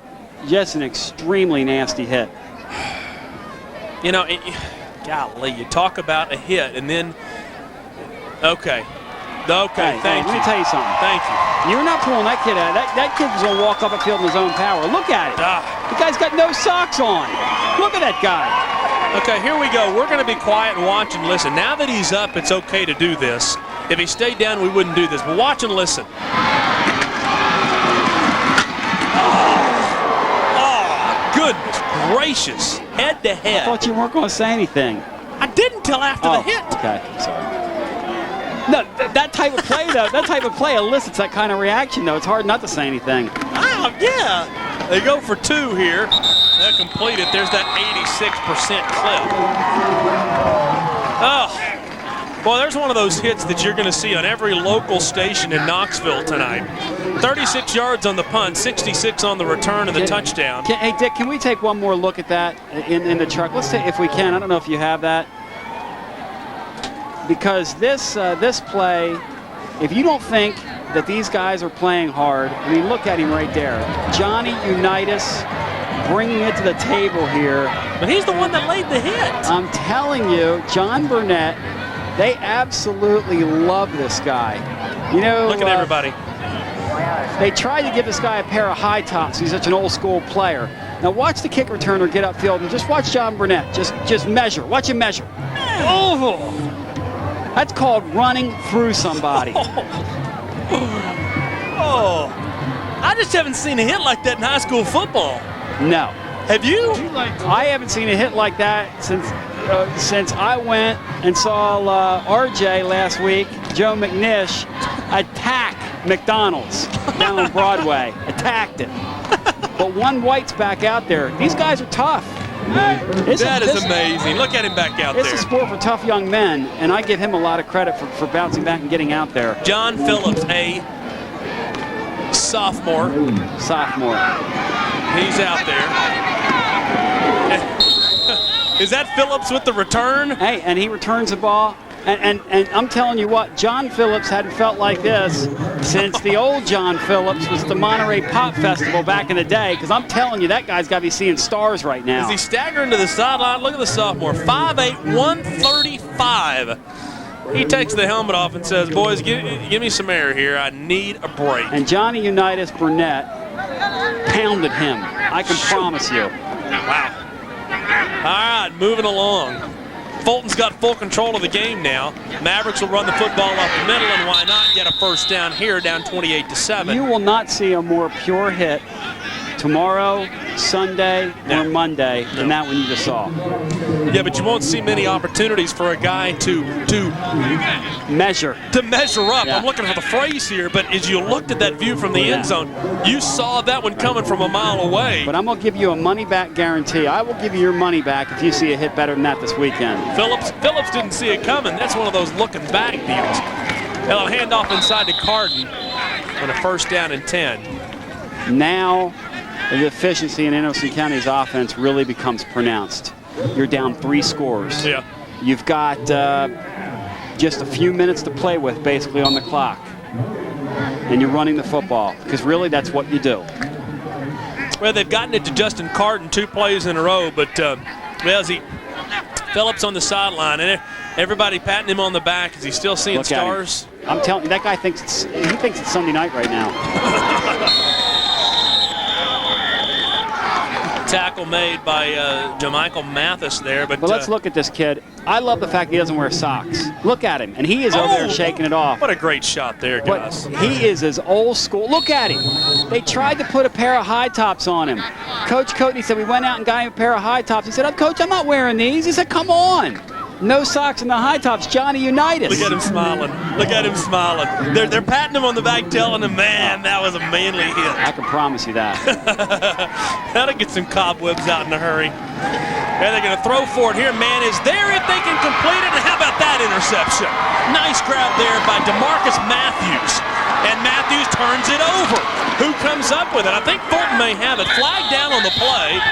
Speaker 3: just an extremely nasty hit.
Speaker 1: You know, golly, you talk about a hit and then, okay,
Speaker 3: hey,
Speaker 1: thank you.
Speaker 3: Let me tell you something.
Speaker 1: Thank you.
Speaker 3: You're not pulling that kid out. That kid was going to walk up a field in his own power. Look at it. The guy's got no socks on. Look at that guy.
Speaker 1: Okay, here we go. We're going to be quiet and watch and listen. Now that he's up, it's okay to do this. If he stayed down, we wouldn't do this. But watch and listen. Goodness gracious, head to head.
Speaker 3: I thought you weren't going to say anything.
Speaker 1: I didn't till after the hit.
Speaker 3: Okay, sorry. No, that type of play, though, that type of play elicits that kind of reaction, though. It's hard not to say anything.
Speaker 1: Oh, yeah. They go for 2 here. They'll complete it. There's that 86% clip. Oh, boy, there's one of those hits that you're going to see on every local station in Knoxville tonight. 36 yards on the punt, 66 on the return and the touchdown.
Speaker 3: Hey, Dick, can we take one more look at that in the truck? Let's say, if we can. I don't know if you have that. Because this play, if you don't think that these guys are playing hard, I mean, look at him right there. Johnny Unitas bringing it to the table here.
Speaker 1: But he's the one that laid the hit.
Speaker 3: I'm telling you, John Burnett, they absolutely love this guy. You know,
Speaker 1: look at everybody.
Speaker 3: They tried to give this guy a pair of high tops. He's such an old school player. Now watch the kick returner get upfield and just watch John Burnett. Just measure. Watch him measure. Oh! That's called running through somebody.
Speaker 1: Oh, I just haven't seen a hit like that in high school football.
Speaker 3: No.
Speaker 1: Have you?
Speaker 3: I haven't seen a hit like that since I went and saw RJ last week, Joe McNish, attack McDonald's down on Broadway. Attacked it. But one white's back out there. These guys are tough.
Speaker 1: That is amazing. Look at him back out there.
Speaker 3: It's a sport for tough young men, and I give him a lot of credit for bouncing back and getting out there.
Speaker 1: John Phillips, a sophomore. He's out there. Is that Phillips with the return?
Speaker 3: Hey, and he returns the ball. And I'm telling you what, John Phillips hadn't felt like this since the old John Phillips was at the Monterey Pop Festival back in the day, because I'm telling you, that guy's got to be seeing stars right now.
Speaker 1: As he staggering to the sideline, look at the sophomore, 5'8", 135. He takes the helmet off and says, boys, give me some air here. I need a break.
Speaker 3: And Johnny Unitas Burnett pounded him, I can promise you.
Speaker 1: Wow. All right, moving along. Fulton's got full control of the game now. Mavericks will run the football up the middle, and why not get a first down here, down 28-7.
Speaker 3: You will not see a more pure hit tomorrow, Sunday, or Monday than that one you just saw.
Speaker 1: Yeah, but you won't see many opportunities for a guy to
Speaker 3: measure
Speaker 1: up.
Speaker 3: Yeah.
Speaker 1: I'm looking for the phrase here, but as you looked at that view from the end zone, you saw that one coming from a mile away.
Speaker 3: But I'm going to give you a money-back guarantee. I will give you your money back if you see a hit better than that this weekend.
Speaker 1: Phillips didn't see it coming. That's one of those looking back deals. They'll hand off inside to Carden on a first down and 10.
Speaker 3: Now the efficiency in Anderson County's offense really becomes pronounced. You're down 3 scores.
Speaker 1: Yeah.
Speaker 3: You've got just a few minutes to play with basically on the clock. And you're running the football, because really that's what you do.
Speaker 1: Well, they've gotten it to Justin Carden 2 plays in a row, but Phillips on the sideline, and everybody patting him on the back. Is he still seeing
Speaker 3: Look
Speaker 1: stars?
Speaker 3: I'm telling you, that guy thinks it's Sunday night right now.
Speaker 1: Tackle made by Jamichael Mathis there, but
Speaker 3: let's look at this kid. I love the fact he doesn't wear socks. Look at him, and he is over there shaking it off.
Speaker 1: What a great shot there, guys.
Speaker 3: He is as old school. Look at him. They tried to put a pair of high tops on him. Coach Coatney said, we went out and got him a pair of high tops. He said, Coach, I'm not wearing these. He said, come on. No socks in the high tops. Johnny Unitas.
Speaker 1: Look at him smiling. Look at him smiling. They're patting him on the back, telling him, man, that was a manly hit.
Speaker 3: I can promise you that.
Speaker 1: That'll get some cobwebs out in a hurry. And they're going to throw for it here. Man is there if they can complete it. And how about that interception? Nice grab there by DeMarcus Matthews. And Matthews turns it over. Who comes up with it? I think Fulton may have it. Flag down on the play.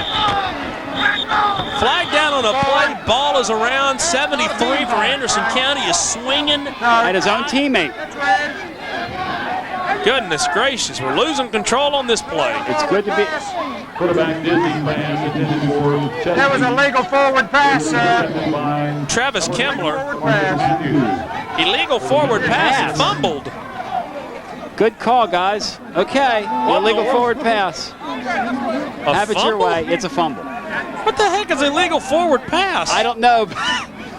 Speaker 1: Flag down on a play. Ball is around 73 for Anderson County. Is swinging
Speaker 3: at his own teammate.
Speaker 1: Goodness gracious, we're losing control on this play.
Speaker 3: It's good to be.
Speaker 2: Quarterback Disney pass intended for.
Speaker 6: That was a legal forward pass, sir.
Speaker 1: Travis Kemmler. Illegal forward pass and fumbled.
Speaker 3: Good call, guys. Okay, illegal forward pass. Have it your way. It's a fumble.
Speaker 1: What the heck is a legal forward pass?
Speaker 3: I don't know.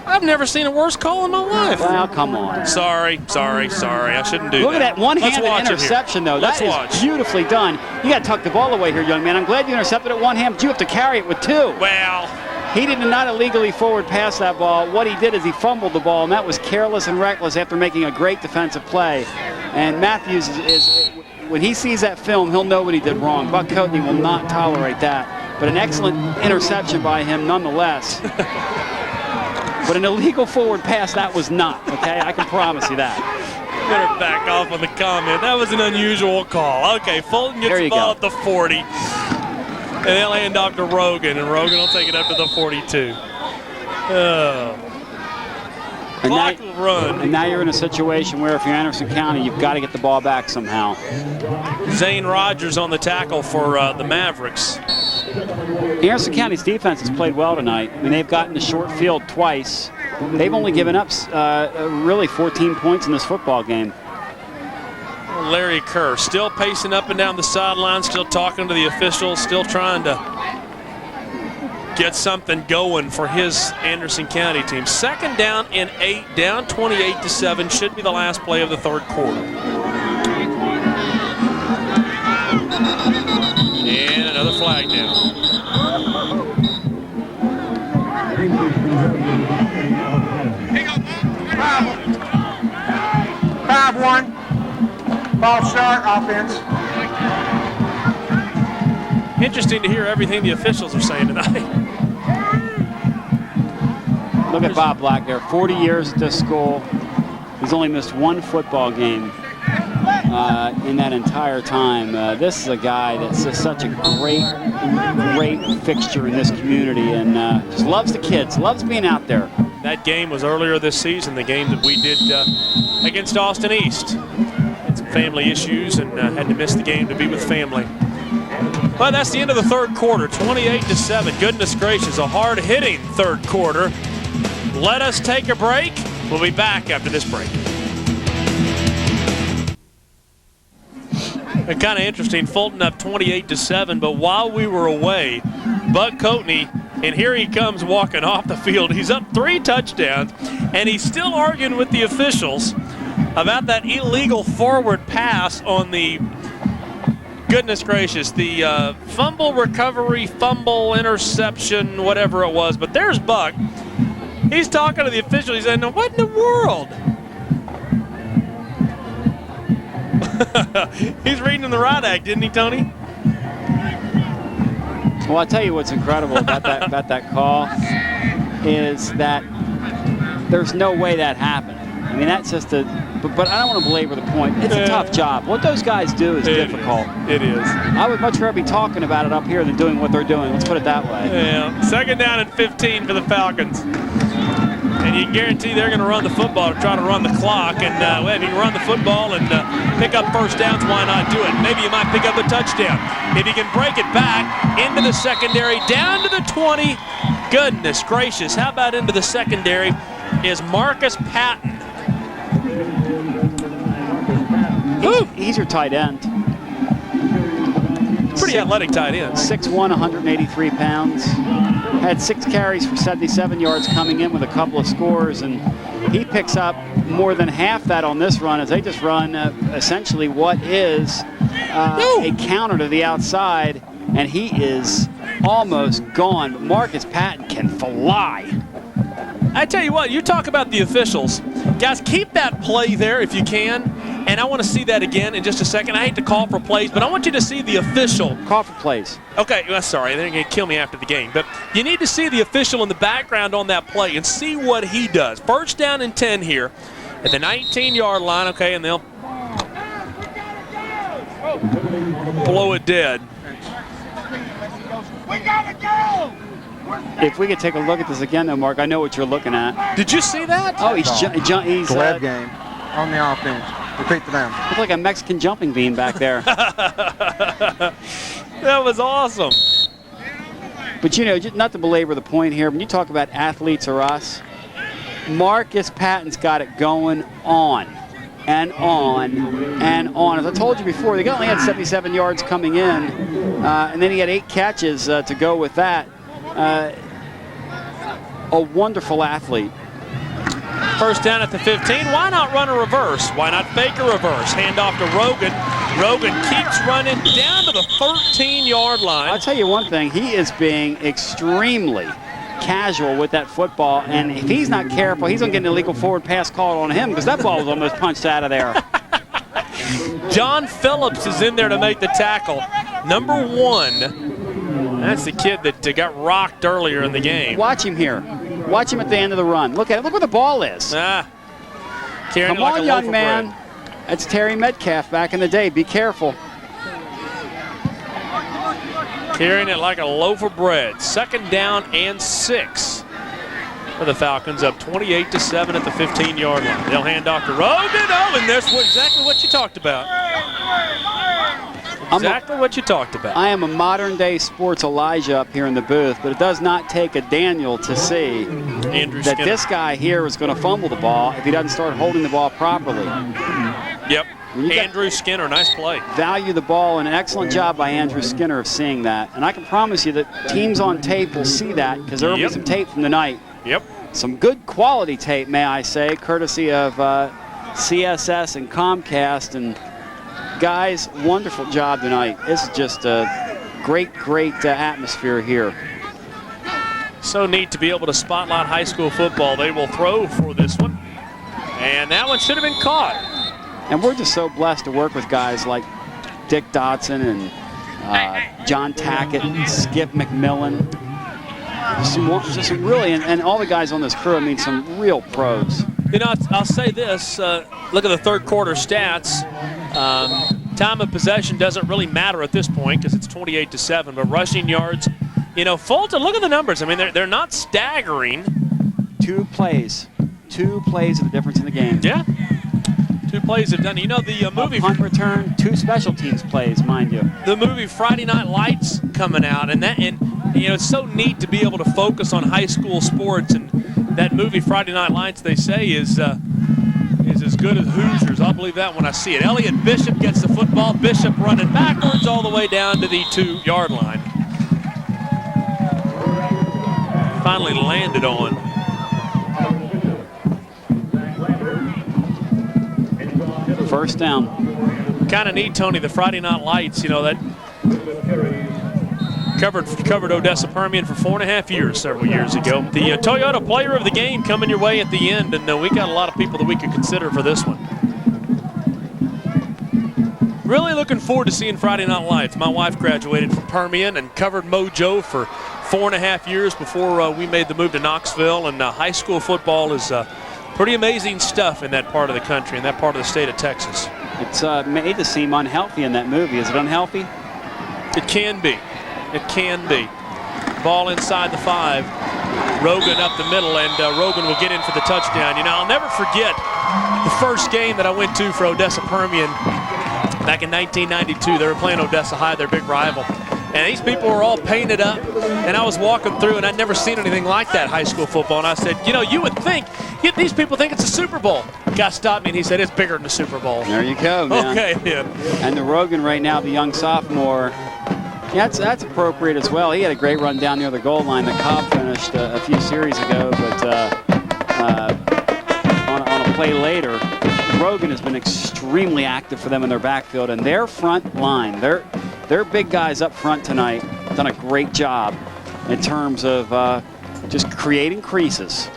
Speaker 1: I've never seen a worse call in my life.
Speaker 3: Well, come on.
Speaker 1: Sorry. I shouldn't do that.
Speaker 3: Look at that one-handed interception, though. That is beautifully done. You got to tuck the ball away here, young man. I'm glad you intercepted it one hand, but you have to carry it with 2.
Speaker 1: Well,
Speaker 3: he did not illegally forward pass that ball. What he did is he fumbled the ball, and that was careless and reckless after making a great defensive play. And Matthews is when he sees that film, he'll know what he did wrong. Buck Coatney will not tolerate that. But an excellent interception by him nonetheless. But an illegal forward pass, that was not, okay? I can promise you that.
Speaker 1: Better back off on the comment. That was an unusual call. Okay, Fulton gets the ball at the 40. And they'll hand off to Rogan, and Rogan will take it up to the 42. Clock will run.
Speaker 3: And now you're in a situation where if you're Anderson County, you've got to get the ball back somehow.
Speaker 1: Zane Rogers on the tackle for the Mavericks.
Speaker 3: Anderson County's defense has played well tonight. I mean, they've gotten the short field twice. They've only given up really 14 points in this football game.
Speaker 1: Larry Kerr still pacing up and down the sideline, still talking to the officials, still trying to get something going for his Anderson County team. 2nd down and 8, down 28-7. Should be the last play of the 3rd quarter. And another flag down.
Speaker 6: Five, 5-1. Ball start, offense.
Speaker 1: Interesting to hear everything the officials are saying tonight.
Speaker 3: Look at Bob Black there, 40 years at this school. He's only missed one football game in that entire time. This is a guy that's just such a great fixture in this community, and just loves the kids, loves being out there.
Speaker 1: That game was earlier this season, the game that we did against Austin East. Had some family issues and had to miss the game to be with family. Well, that's the end of the third quarter, 28-7. Goodness gracious, a hard-hitting third quarter. Let us take a break. We'll be back after this break. Kind of interesting, Fulton up 28-7, but while we were away, Bud Coatney, and here he comes walking off the field. He's up 3 touchdowns, and he's still arguing with the officials about that illegal forward pass on the, goodness gracious, the fumble recovery, fumble interception, whatever it was. But there's Buck. He's talking to the official. He's saying, "No, what in the world?" He's reading the right act, didn't he, Tony?
Speaker 3: Well, I'll tell you what's incredible about that call is that there's no way that happened. I mean, that's just a, but I don't want to belabor the point. It's a tough job. What those guys do is difficult.
Speaker 1: It is.
Speaker 3: I would much rather be talking about it up here than doing what they're doing. Let's put it that way.
Speaker 1: Yeah. 2nd down and 15 for the Falcons. And you can guarantee they're going to run the football to try to run the clock. And if you can run the football and pick up first downs, why not do it? Maybe you might pick up a touchdown. If you can break it back into the secondary, down to the 20. Goodness gracious, how about into the secondary is Marcus Patton.
Speaker 3: He's your tight end.
Speaker 1: Pretty athletic tight end.
Speaker 3: 6'1", 183 pounds. Had 6 carries for 77 yards coming in with a couple of scores, and he picks up more than half that on this run as they just run essentially what is a counter to the outside, and he is almost gone. But Marcus Patton can fly.
Speaker 1: I tell you what, you talk about the officials. Guys, keep that play there if you can. And I want to see that again in just a second. I hate to call for plays, but I want you to see the official.
Speaker 3: Call for plays.
Speaker 1: Okay, well, sorry, they're going to kill me after the game. But you need to see the official in the background on that play and see what he does. 1st down and 10 here at the 19-yard line, okay, and they'll blow it dead.
Speaker 6: We gotta go!
Speaker 3: If we could take a look at this again, though, Mark, I know what you're looking at.
Speaker 1: Did you see that?
Speaker 3: Oh, he's
Speaker 8: glad game on the offense. Repeat the down.
Speaker 3: Looks like a Mexican jumping bean back there.
Speaker 1: That was awesome.
Speaker 3: But, you know, just not to belabor the point here, when you talk about athletes or us, Marcus Patton's got it going on and on and on. As I told you before, they only had 77 yards coming in, and then he had 8 catches to go with that. A wonderful athlete.
Speaker 1: 1st down at the 15. Why not run a reverse? Why not fake a reverse? Hand off to Rogan. Rogan keeps running down to the 13-yard line.
Speaker 3: I'll tell you one thing. He is being extremely casual with that football, and if he's not careful, he's going to get an illegal forward pass called on him because that ball was almost punched out of there.
Speaker 1: John Phillips is in there to make the tackle. Number 1. That's the kid that got rocked earlier in the game.
Speaker 3: Watch him here. Watch him at the end of the run. Look at it. Look where the ball is.
Speaker 1: Come
Speaker 3: on, young man. That's Terry Metcalf back in the day. Be careful.
Speaker 1: Carrying it like a loaf of bread. 2nd down and 6 for the Falcons, up 28-7 at the 15-yard line. They'll hand off to Rogan. Oh, and there's exactly what you talked about. Exactly what you talked about.
Speaker 3: I am a modern-day sports Elijah up here in the booth, but it does not take a Daniel to see that this guy here is going to fumble the ball if he doesn't start holding the ball properly.
Speaker 1: Yep. Andrew Skinner, nice play.
Speaker 3: Value the ball, and an excellent job by Andrew Skinner of seeing that. And I can promise you that teams on tape will see that because there will be some tape from the night.
Speaker 1: Yep.
Speaker 3: Some good quality tape, may I say, courtesy of CSS and Comcast. And guys, wonderful job tonight. This is just a great atmosphere here.
Speaker 1: So neat to be able to spotlight high school football. They will throw for this one. And that one should have been caught.
Speaker 3: And we're just so blessed to work with guys like Dick Dodson and John Tackett and Skip McMillan. Just some really, and all the guys on this crew, I mean, some real pros.
Speaker 1: You know, I'll say this. Look at the third quarter stats. Time of possession doesn't really matter at this point because it's 28-7. But rushing yards, you know, Fulton, look at the numbers. I mean, they're not staggering.
Speaker 3: 2 plays. 2 plays are the difference in the game.
Speaker 1: Yeah. 2 plays have done it. You know, the movie.
Speaker 3: A punt return, 2 special teams plays, mind you.
Speaker 1: The movie Friday Night Lights coming out, and you know, it's so neat to be able to focus on high school sports. And that movie Friday Night Lights, they say, is as good as Hoosiers. I'll believe that when I see it. Elliott Bishop gets the football. Bishop running backwards all the way down to the 2-yard line. Finally landed on.
Speaker 3: First down.
Speaker 1: Kind of neat, Tony, the Friday Night Lights, you know, that covered Odessa Permian for 4.5 years several years ago. The Toyota Player of the Game coming your way at the end, and we got a lot of people that we could consider for this one. Really looking forward to seeing Friday Night Lights. My wife graduated from Permian and covered Mojo for 4.5 years before we made the move to Knoxville, and high school football is pretty amazing stuff in that part of the country, in that part of the state of Texas.
Speaker 3: It's made to seem unhealthy in that movie. Is it unhealthy?
Speaker 1: It can be. It can be. Ball inside the 5. Rogan up the middle, and Rogan will get in for the touchdown. You know, I'll never forget the first game that I went to for Odessa Permian back in 1992. They were playing Odessa High, their big rival. And these people were all painted up, and I was walking through, and I'd never seen anything like that high school football. And I said, you know, you would think, these people think it's a Super Bowl. Guy stopped me, and he said, it's bigger than a Super Bowl.
Speaker 3: There you go, man.
Speaker 1: Okay, yeah.
Speaker 3: And the Rogan right now, the young sophomore, yeah, that's appropriate as well. He had a great run down near the goal line that Cobb finished a few series ago, but on a play later, Rogan has been extremely active for them in their backfield, and their front line, their big guys up front tonight done a great job in terms of just creating creases.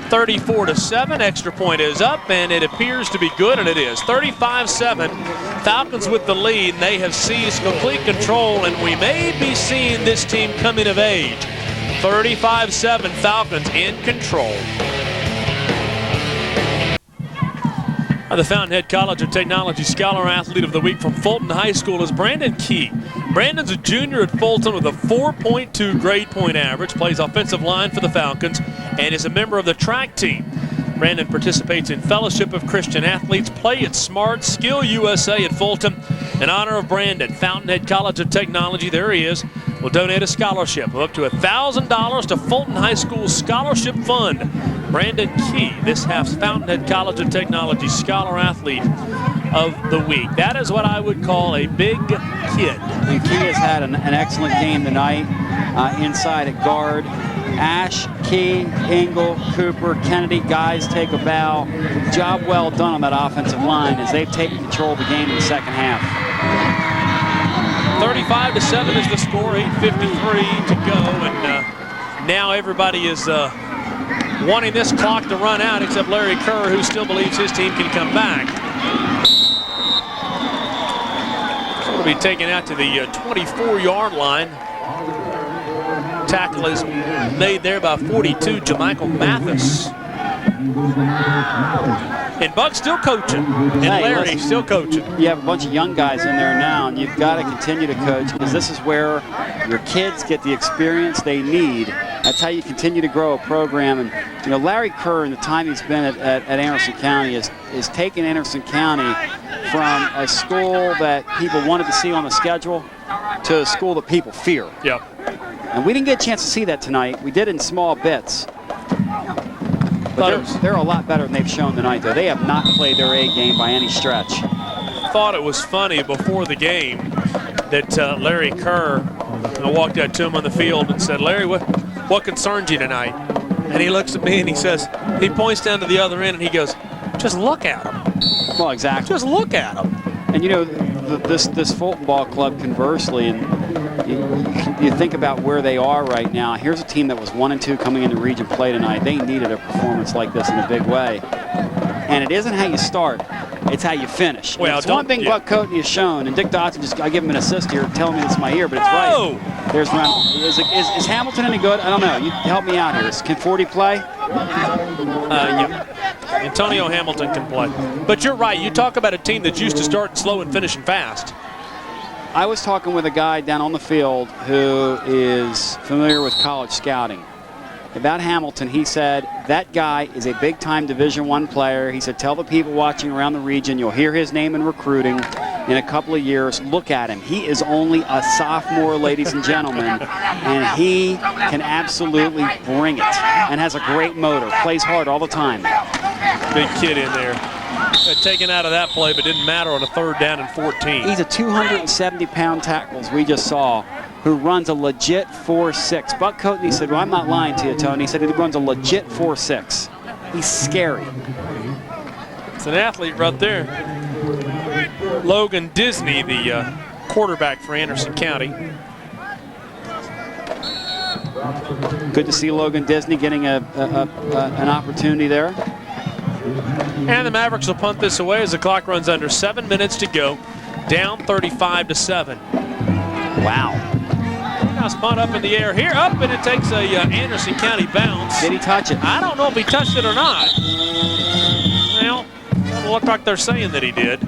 Speaker 1: 34-7, extra point is up, and it appears to be good, and it is. 35-7, Falcons with the lead, and they have seized complete control, and we may be seeing this team coming of age. 35-7, Falcons in control. The Fountainhead College of Technology Scholar Athlete of the Week from Fulton High School is Brandon Key. Brandon's a junior at Fulton with a 4.2 grade point average, plays offensive line for the Falcons, and is a member of the track team. Brandon participates in Fellowship of Christian Athletes, Play It Smart, Skill USA at Fulton. In honor of Brandon, Fountainhead College of Technology, there he is, will donate a scholarship of up to $1,000 to Fulton High School's Scholarship Fund. Brandon Key, this half's Fountainhead College of Technology Scholar Athlete of the Week. That is what I would call a big kid.
Speaker 3: And Key has had an excellent game tonight inside at guard. Ash, Key, Engel, Cooper, Kennedy, guys take a bow. Job well done on that offensive line as they've taken control of the game in the second half.
Speaker 1: 35-7 is the score, 8:53 to go, and now everybody is wanting this clock to run out, except Larry Kerr, who still believes his team can come back. So it'll be taken out to the 24-yard line. Tackle is made there by 42, Jamichael Mathis. And Buck's still coaching, and Larry still coaching.
Speaker 3: You have a bunch of young guys in there now, and you've got to continue to coach because this is where your kids get the experience they need. That's how you continue to grow a program. And you know, Larry Kerr, in the time he's been at Anderson County, is taking Anderson County from a school that people wanted to see on the schedule to a school that people fear.
Speaker 1: Yep.
Speaker 3: And we didn't get a chance to see that tonight. We did in small bits. But they're a lot better than they've shown tonight, though. They have not played their A game by any stretch.
Speaker 1: Thought it was funny before the game that Larry Kerr, I walked out to him on the field and said, Larry, what concerns you tonight? And he looks at me and he says, he points down to the other end and he goes, just look at him.
Speaker 3: Well, exactly.
Speaker 1: Just look at him.
Speaker 3: And you know, this Fulton Ball Club, conversely, and you think about where they are right now. Here's a team that was 1-2 coming into region play tonight. They needed a performance like this in a big way. And it isn't how you start. It's how you finish.
Speaker 1: Well,
Speaker 3: it's one thing Buck Coatney has shown, and Dick Dodson I give him an assist here, telling me it's my ear, but it's right. There's is Hamilton any good? I don't know. You help me out here. Can 40 play?
Speaker 1: Yeah. Antonio Hamilton can play. But you're right. You talk about a team that's used to starting slow and finishing fast.
Speaker 3: I was talking with a guy down on the field who is familiar with college scouting. About Hamilton, he said, that guy is a big-time Division I player. He said, tell the people watching around the region, you'll hear his name in recruiting in a couple of years. Look at him. He is only a sophomore, ladies and gentlemen, and he can absolutely bring it and has a great motor, plays hard all the time.
Speaker 1: Big kid in there. Got taken out of that play, but didn't matter on a 3rd down and 14.
Speaker 3: He's a 270-pound tackle, as we just saw, who runs a legit 4.6. Buck Coatney said, well, I'm not lying to you, Tony. He said he runs a legit 4.6. He's scary.
Speaker 1: It's an athlete right there. Logan Disney, the quarterback for Anderson County.
Speaker 3: Good to see Logan Disney getting an opportunity there.
Speaker 1: And the Mavericks will punt this away as the clock runs under 7 minutes to go. Down 35-7.
Speaker 3: Wow.
Speaker 1: Nice punt up in the air here. Up, and it takes a Anderson County bounce.
Speaker 3: Did he touch it?
Speaker 1: I don't know if he touched it or not. Well, it doesn't look like they're saying that he did.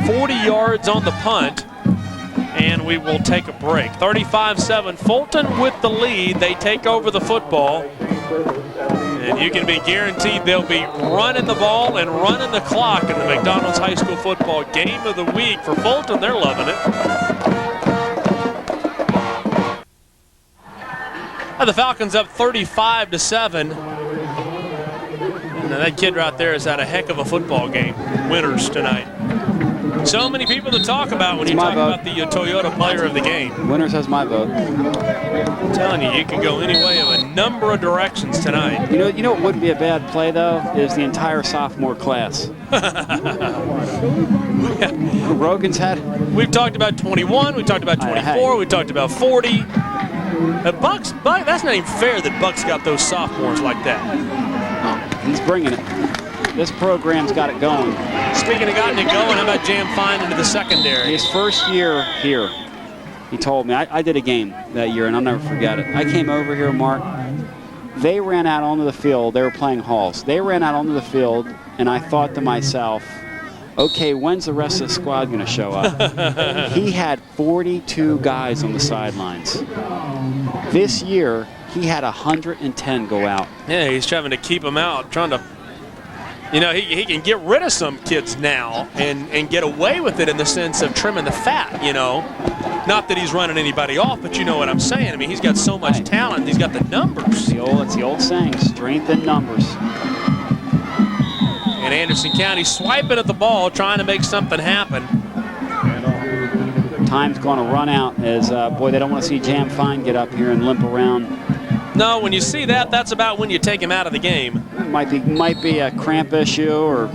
Speaker 1: 40 yards on the punt. And we will take a break. 35-7. Fulton with the lead. They take over the football. And you can be guaranteed they'll be running the ball and running the clock in the McDonald's High School football game of the week. For Fulton, they're loving it. The Falcons up 35-7. And that kid right there has had a heck of a football game. Winners tonight. So many people to talk about when you talk about the Toyota player of the game.
Speaker 3: Winners has my vote.
Speaker 1: I'm telling you, you can go any way of a number of directions tonight.
Speaker 3: You know what wouldn't be a bad play, though, is the entire sophomore class. Rogan's had.
Speaker 1: We've talked about 21, we've talked about 24, we've talked about 40. Buck, that's not even fair that Buck's got those sophomores like that.
Speaker 3: He's bringing it. This program's got it going.
Speaker 1: Speaking of gotten it going, how about Jam Fine into the secondary?
Speaker 3: His first year here, he told me, I did a game that year, and I'll never forget it. I came over here, Mark. They ran out onto the field. They were playing Halls. They ran out onto the field, and I thought to myself, okay, when's the rest of the squad going to show up? He had 42 guys on the sidelines. This year, he had 110 go out.
Speaker 1: Yeah, he's trying to keep them out, trying to, you know, he can get rid of some kids now and get away with it in the sense of trimming the fat, you know. Not that he's running anybody off, but you know what I'm saying. I mean, he's got so much talent. He's got the numbers.
Speaker 3: It's the old saying, strength in numbers.
Speaker 1: And Anderson County swiping at the ball, trying to make something happen.
Speaker 3: Time's going to run out as, boy, they don't want to see Jam Fine get up here and limp around.
Speaker 1: No, when you see that, that's about when you take him out of the game.
Speaker 3: Might be a cramp issue or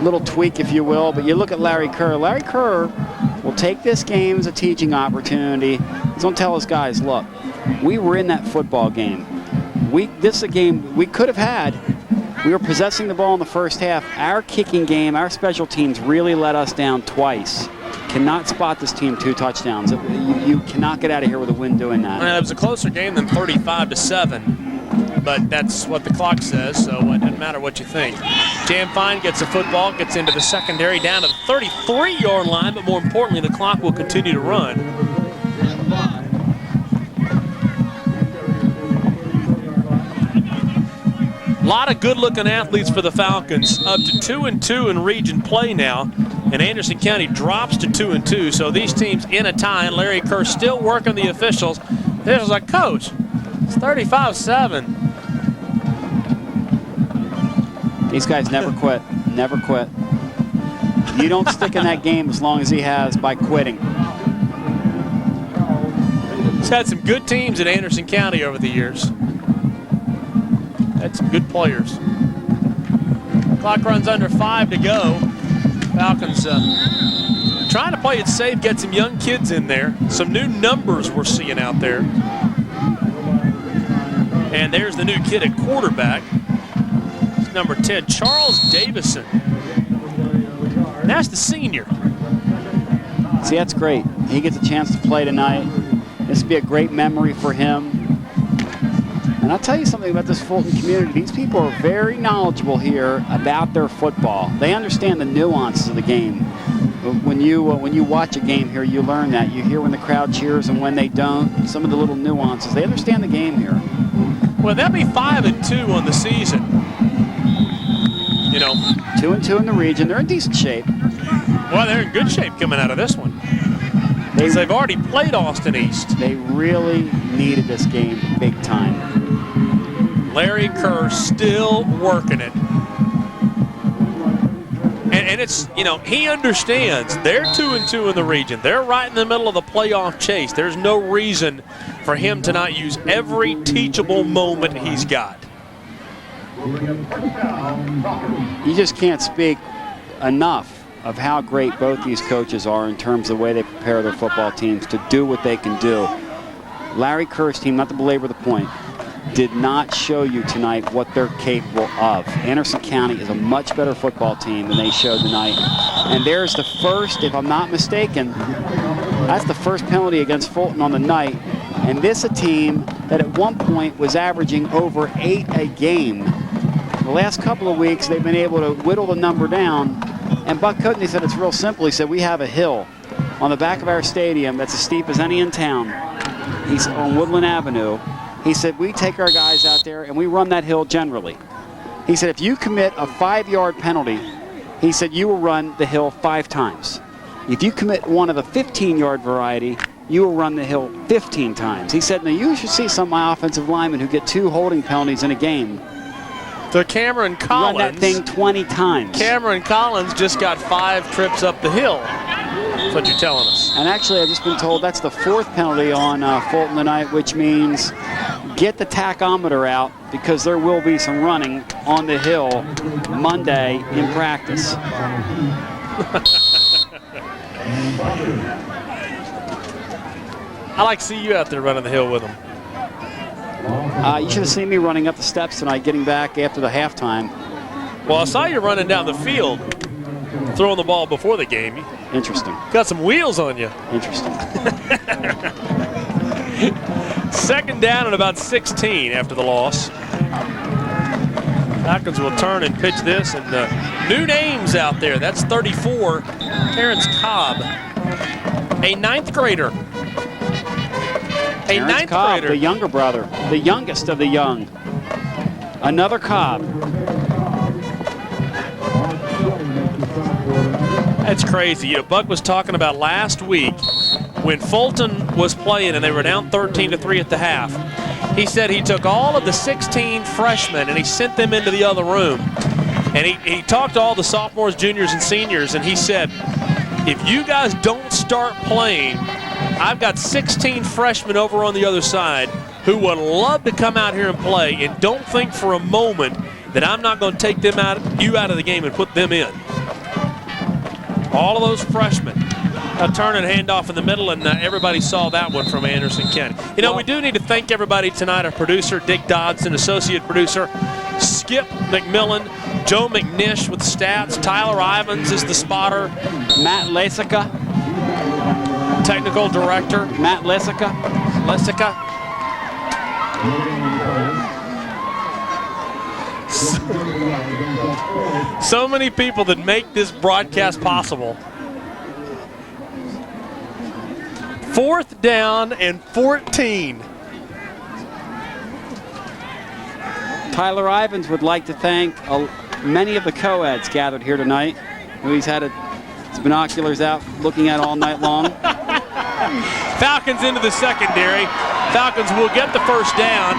Speaker 3: little tweak, if you will. But you look at Larry Kerr. Larry Kerr will take this game as a teaching opportunity. He's going to tell his guys, look, we were in that football game. This is a game we could have had. We were possessing the ball in the first half. Our kicking game, our special teams really let us down twice. Cannot spot this team 2 touchdowns. You cannot get out of here with a win doing that.
Speaker 1: Well, it was a closer game than 35-7, but that's what the clock says, so it doesn't matter what you think. Jam Fine gets the football, gets into the secondary, down to the 33-yard line, but more importantly, the clock will continue to run. A lot of good-looking athletes for the Falcons, up to 2-2 in region play now. And Anderson County drops to 2-2, so these teams in a tie, and Larry Kerr still working the officials. This was like, Coach, it's 35-7.
Speaker 3: These guys never quit, never quit. You don't stick in that game as long as he has by quitting.
Speaker 1: He's had some good teams at Anderson County over the years. Had some good players. Clock runs under 5 to go. Falcons trying to play it safe, get some young kids in there. Some new numbers we're seeing out there. And there's the new kid at quarterback. number 10, Charles Davison. That's the senior.
Speaker 3: See, that's great. He gets a chance to play tonight. This would be a great memory for him. And I'll tell you something about this Fulton community. These people are very knowledgeable here about their football. They understand the nuances of the game. When you watch a game here, you learn that. You hear when the crowd cheers and when they don't. Some of the little nuances. They understand the game here.
Speaker 1: Well, that'd be 5-2 on the season. You know,
Speaker 3: 2-2 in the region. They're in decent shape.
Speaker 1: Well, they're in good shape coming out of this one. They've already played Austin East.
Speaker 3: They really needed this game big time.
Speaker 1: Larry Kerr still working it. And it's, you know, he understands they're 2-2 in the region. They're right in the middle of the playoff chase. There's no reason for him to not use every teachable moment he's got.
Speaker 3: You just can't speak enough of how great both these coaches are in terms of the way they prepare their football teams to do what they can do. Larry Kerr's team, not to belabor the point, did not show you tonight what they're capable of. Anderson County is a much better football team than they showed tonight. And there's the first, if I'm not mistaken, that's the first penalty against Fulton on the night. And this a team that at one point was averaging over 8 a game. The last couple of weeks, they've been able to whittle the number down. And Buck Coatney said it's real simple. He said, we have a hill on the back of our stadium that's as steep as any in town. He's on Woodland Avenue. He said, we take our guys out there and we run that hill generally. He said, if you commit a 5-yard penalty, he said, you will run the hill 5 times. If you commit one of the 15-yard variety, you will run the hill 15 times. He said, now you should see some of my offensive linemen who get 2 holding penalties in a game.
Speaker 1: So Cameron Collins.
Speaker 3: Run that thing 20 times.
Speaker 1: Cameron Collins just got 5 trips up the hill. That's what you're telling us.
Speaker 3: And actually, I've just been told that's the 4th penalty on Fulton tonight, which means get the tachometer out because there will be some running on the hill Monday in practice.
Speaker 1: I like to see you out there running the hill with them.
Speaker 3: You should have seen me running up the steps tonight, getting back after the halftime.
Speaker 1: Well, I saw you running down the field, throwing the ball before the game.
Speaker 3: Interesting.
Speaker 1: Got some wheels on you.
Speaker 3: Interesting.
Speaker 1: 2nd down and about 16 after the loss. Falcons will turn and pitch this, and new names out there. That's 34, Terrence Cobb, a 9th grader.
Speaker 3: Terrence Cobb, the younger brother, the youngest of the young. Another Cobb.
Speaker 1: That's crazy. You know, Buck was talking about last week when Fulton was playing and they were down 13-3 at the half. He said he took all of the 16 freshmen and he sent them into the other room. And he talked to all the sophomores, juniors, and seniors, and he said, if you guys don't start playing, I've got 16 freshmen over on the other side who would love to come out here and play, and don't think for a moment that I'm not going to take them you out of the game and put them in. All of those freshmen. A turn and handoff in the middle, and everybody saw that one from Anderson County. You know, we do need to thank everybody tonight. Our producer, Dick Dodson, associate producer, Skip McMillan, Joe McNish with the stats, Tyler Ivins is the spotter,
Speaker 3: Matt Lesica,
Speaker 1: technical director,
Speaker 3: Matt Lesica.
Speaker 1: So many people that make this broadcast possible. 4th down and 14.
Speaker 3: Tyler Ivins would like to thank many of the co-eds gathered here tonight, who he's had his binoculars out looking at all night long.
Speaker 1: Falcons into the secondary. Falcons will get the 1st down,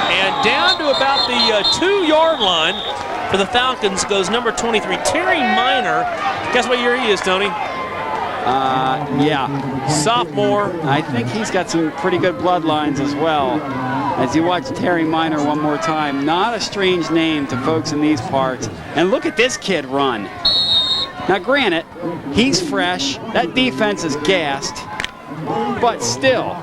Speaker 1: and down to about the 2-yard line for the Falcons goes number 23, Terry Minor. Guess what year he is, Tony?
Speaker 3: Yeah.
Speaker 1: Sophomore.
Speaker 3: I think he's got some pretty good bloodlines as well. As you watch Terry Minor one more time, not a strange name to folks in these parts. And look at this kid run. Now granted, he's fresh. That defense is gassed. but still,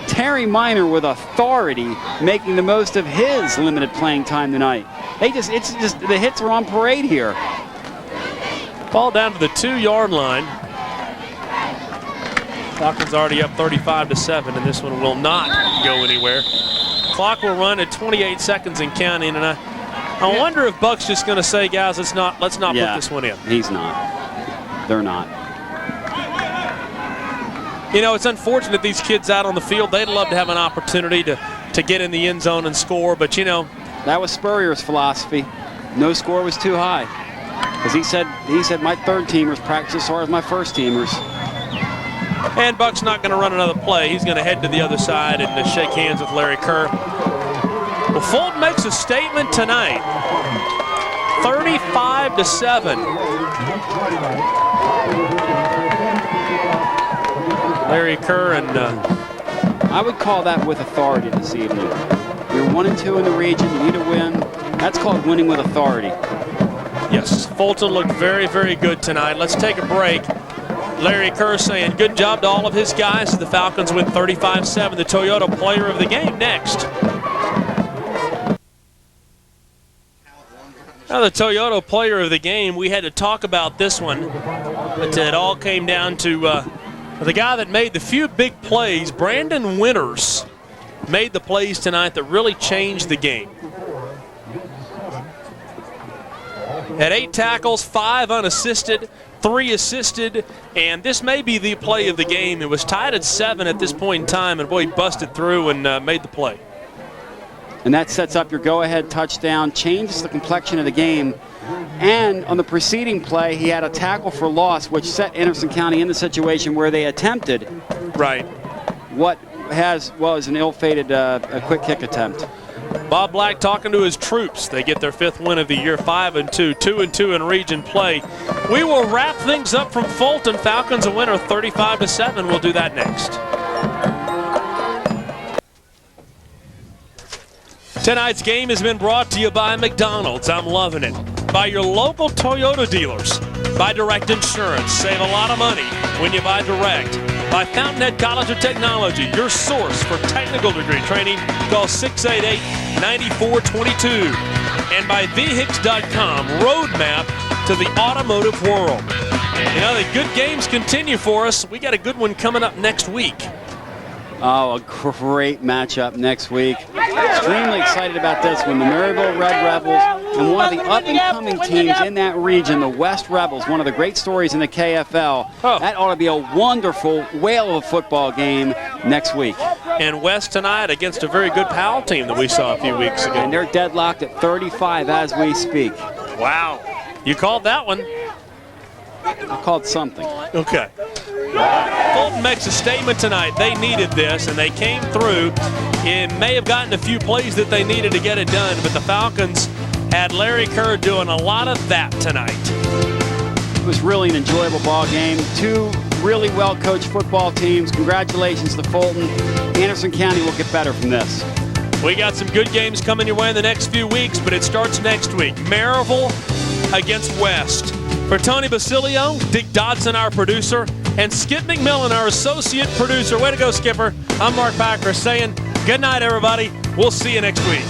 Speaker 3: Terry Minor with authority, making the most of his limited playing time tonight. It's just the hits are on parade here.
Speaker 1: Ball down to the 2-yard line. Falcons already up 35-7, and this one will not go anywhere. Clock will run at 28 seconds and counting, and I wonder if Buck's just going to say, guys, let's not put this one in.
Speaker 3: He's not. They're not.
Speaker 1: You know, it's unfortunate these kids out on the field, they'd love to have an opportunity to get in the end zone and score, but you know.
Speaker 3: That was Spurrier's philosophy. No score was too high. Because he said my third teamers practice as hard as my first teamers.
Speaker 1: And Buck's not going to run another play. He's going to head to the other side and shake hands with Larry Kerr. Well, Fulton makes a statement tonight. 35-7. Larry Kerr and
Speaker 3: I would call that with authority this evening. You're 1-2 in the region. You need to win. That's called winning with authority.
Speaker 1: Yes, Fulton looked very, very good tonight. Let's take a break. Larry Kerr saying good job to all of his guys. The Falcons win 35-7. The Toyota Player of the Game next. Now the Toyota Player of the Game, we had to talk about this one, but it all came down to the guy that made the few big plays. Brandon Winters made the plays tonight that really changed the game. Had 8 tackles, 5 unassisted, 3 assisted, and this may be the play of the game. It was tied at 7 at this point in time, and boy, he busted through and made the play.
Speaker 3: And that sets up your go-ahead touchdown, changes the complexion of the game. And on the preceding play, he had a tackle for loss, which set Anderson County in the situation where they attempted what was an ill-fated a quick kick attempt.
Speaker 1: Bob Black talking to his troops. They get their 5th win of the year, 5-2, 2-2 in region play. We will wrap things up from Fulton. Falcons a winner 35-7. We'll do that next. Tonight's game has been brought to you by McDonald's. I'm loving it. By your local Toyota dealers. By Direct Insurance. Save a lot of money when you buy direct. By Fountainhead College of Technology, your source for technical degree training. Call 688-9422. And by VHIX.com, roadmap to the automotive world. You know, the good games continue for us. We got a good one coming up next week.
Speaker 3: Oh, a great matchup next week. Extremely excited about this one. The Maryville Red Rebels and one of the up-and-coming teams in that region, the West Rebels, one of the great stories in the KFL. That ought to be a wonderful whale of a football game next week.
Speaker 1: And West tonight against a very good Powell team that we saw a few weeks ago.
Speaker 3: And they're deadlocked at 35 as we speak.
Speaker 1: Wow. You called that one.
Speaker 3: I called something.
Speaker 1: Okay. Fulton makes a statement tonight. They needed this, and they came through. It may have gotten a few plays that they needed to get it done, but the Falcons had Larry Kerr doing a lot of that tonight.
Speaker 3: It was really an enjoyable ball game. 2 really well-coached football teams. Congratulations to Fulton. Anderson County will get better from this.
Speaker 1: We got some good games coming your way in the next few weeks, but it starts next week. Maryville against West. For Tony Basilio, Dick Dodson, our producer, and Skip McMillan, our associate producer. Way to go, Skipper. I'm Mark Packer saying good night, everybody. We'll see you next week.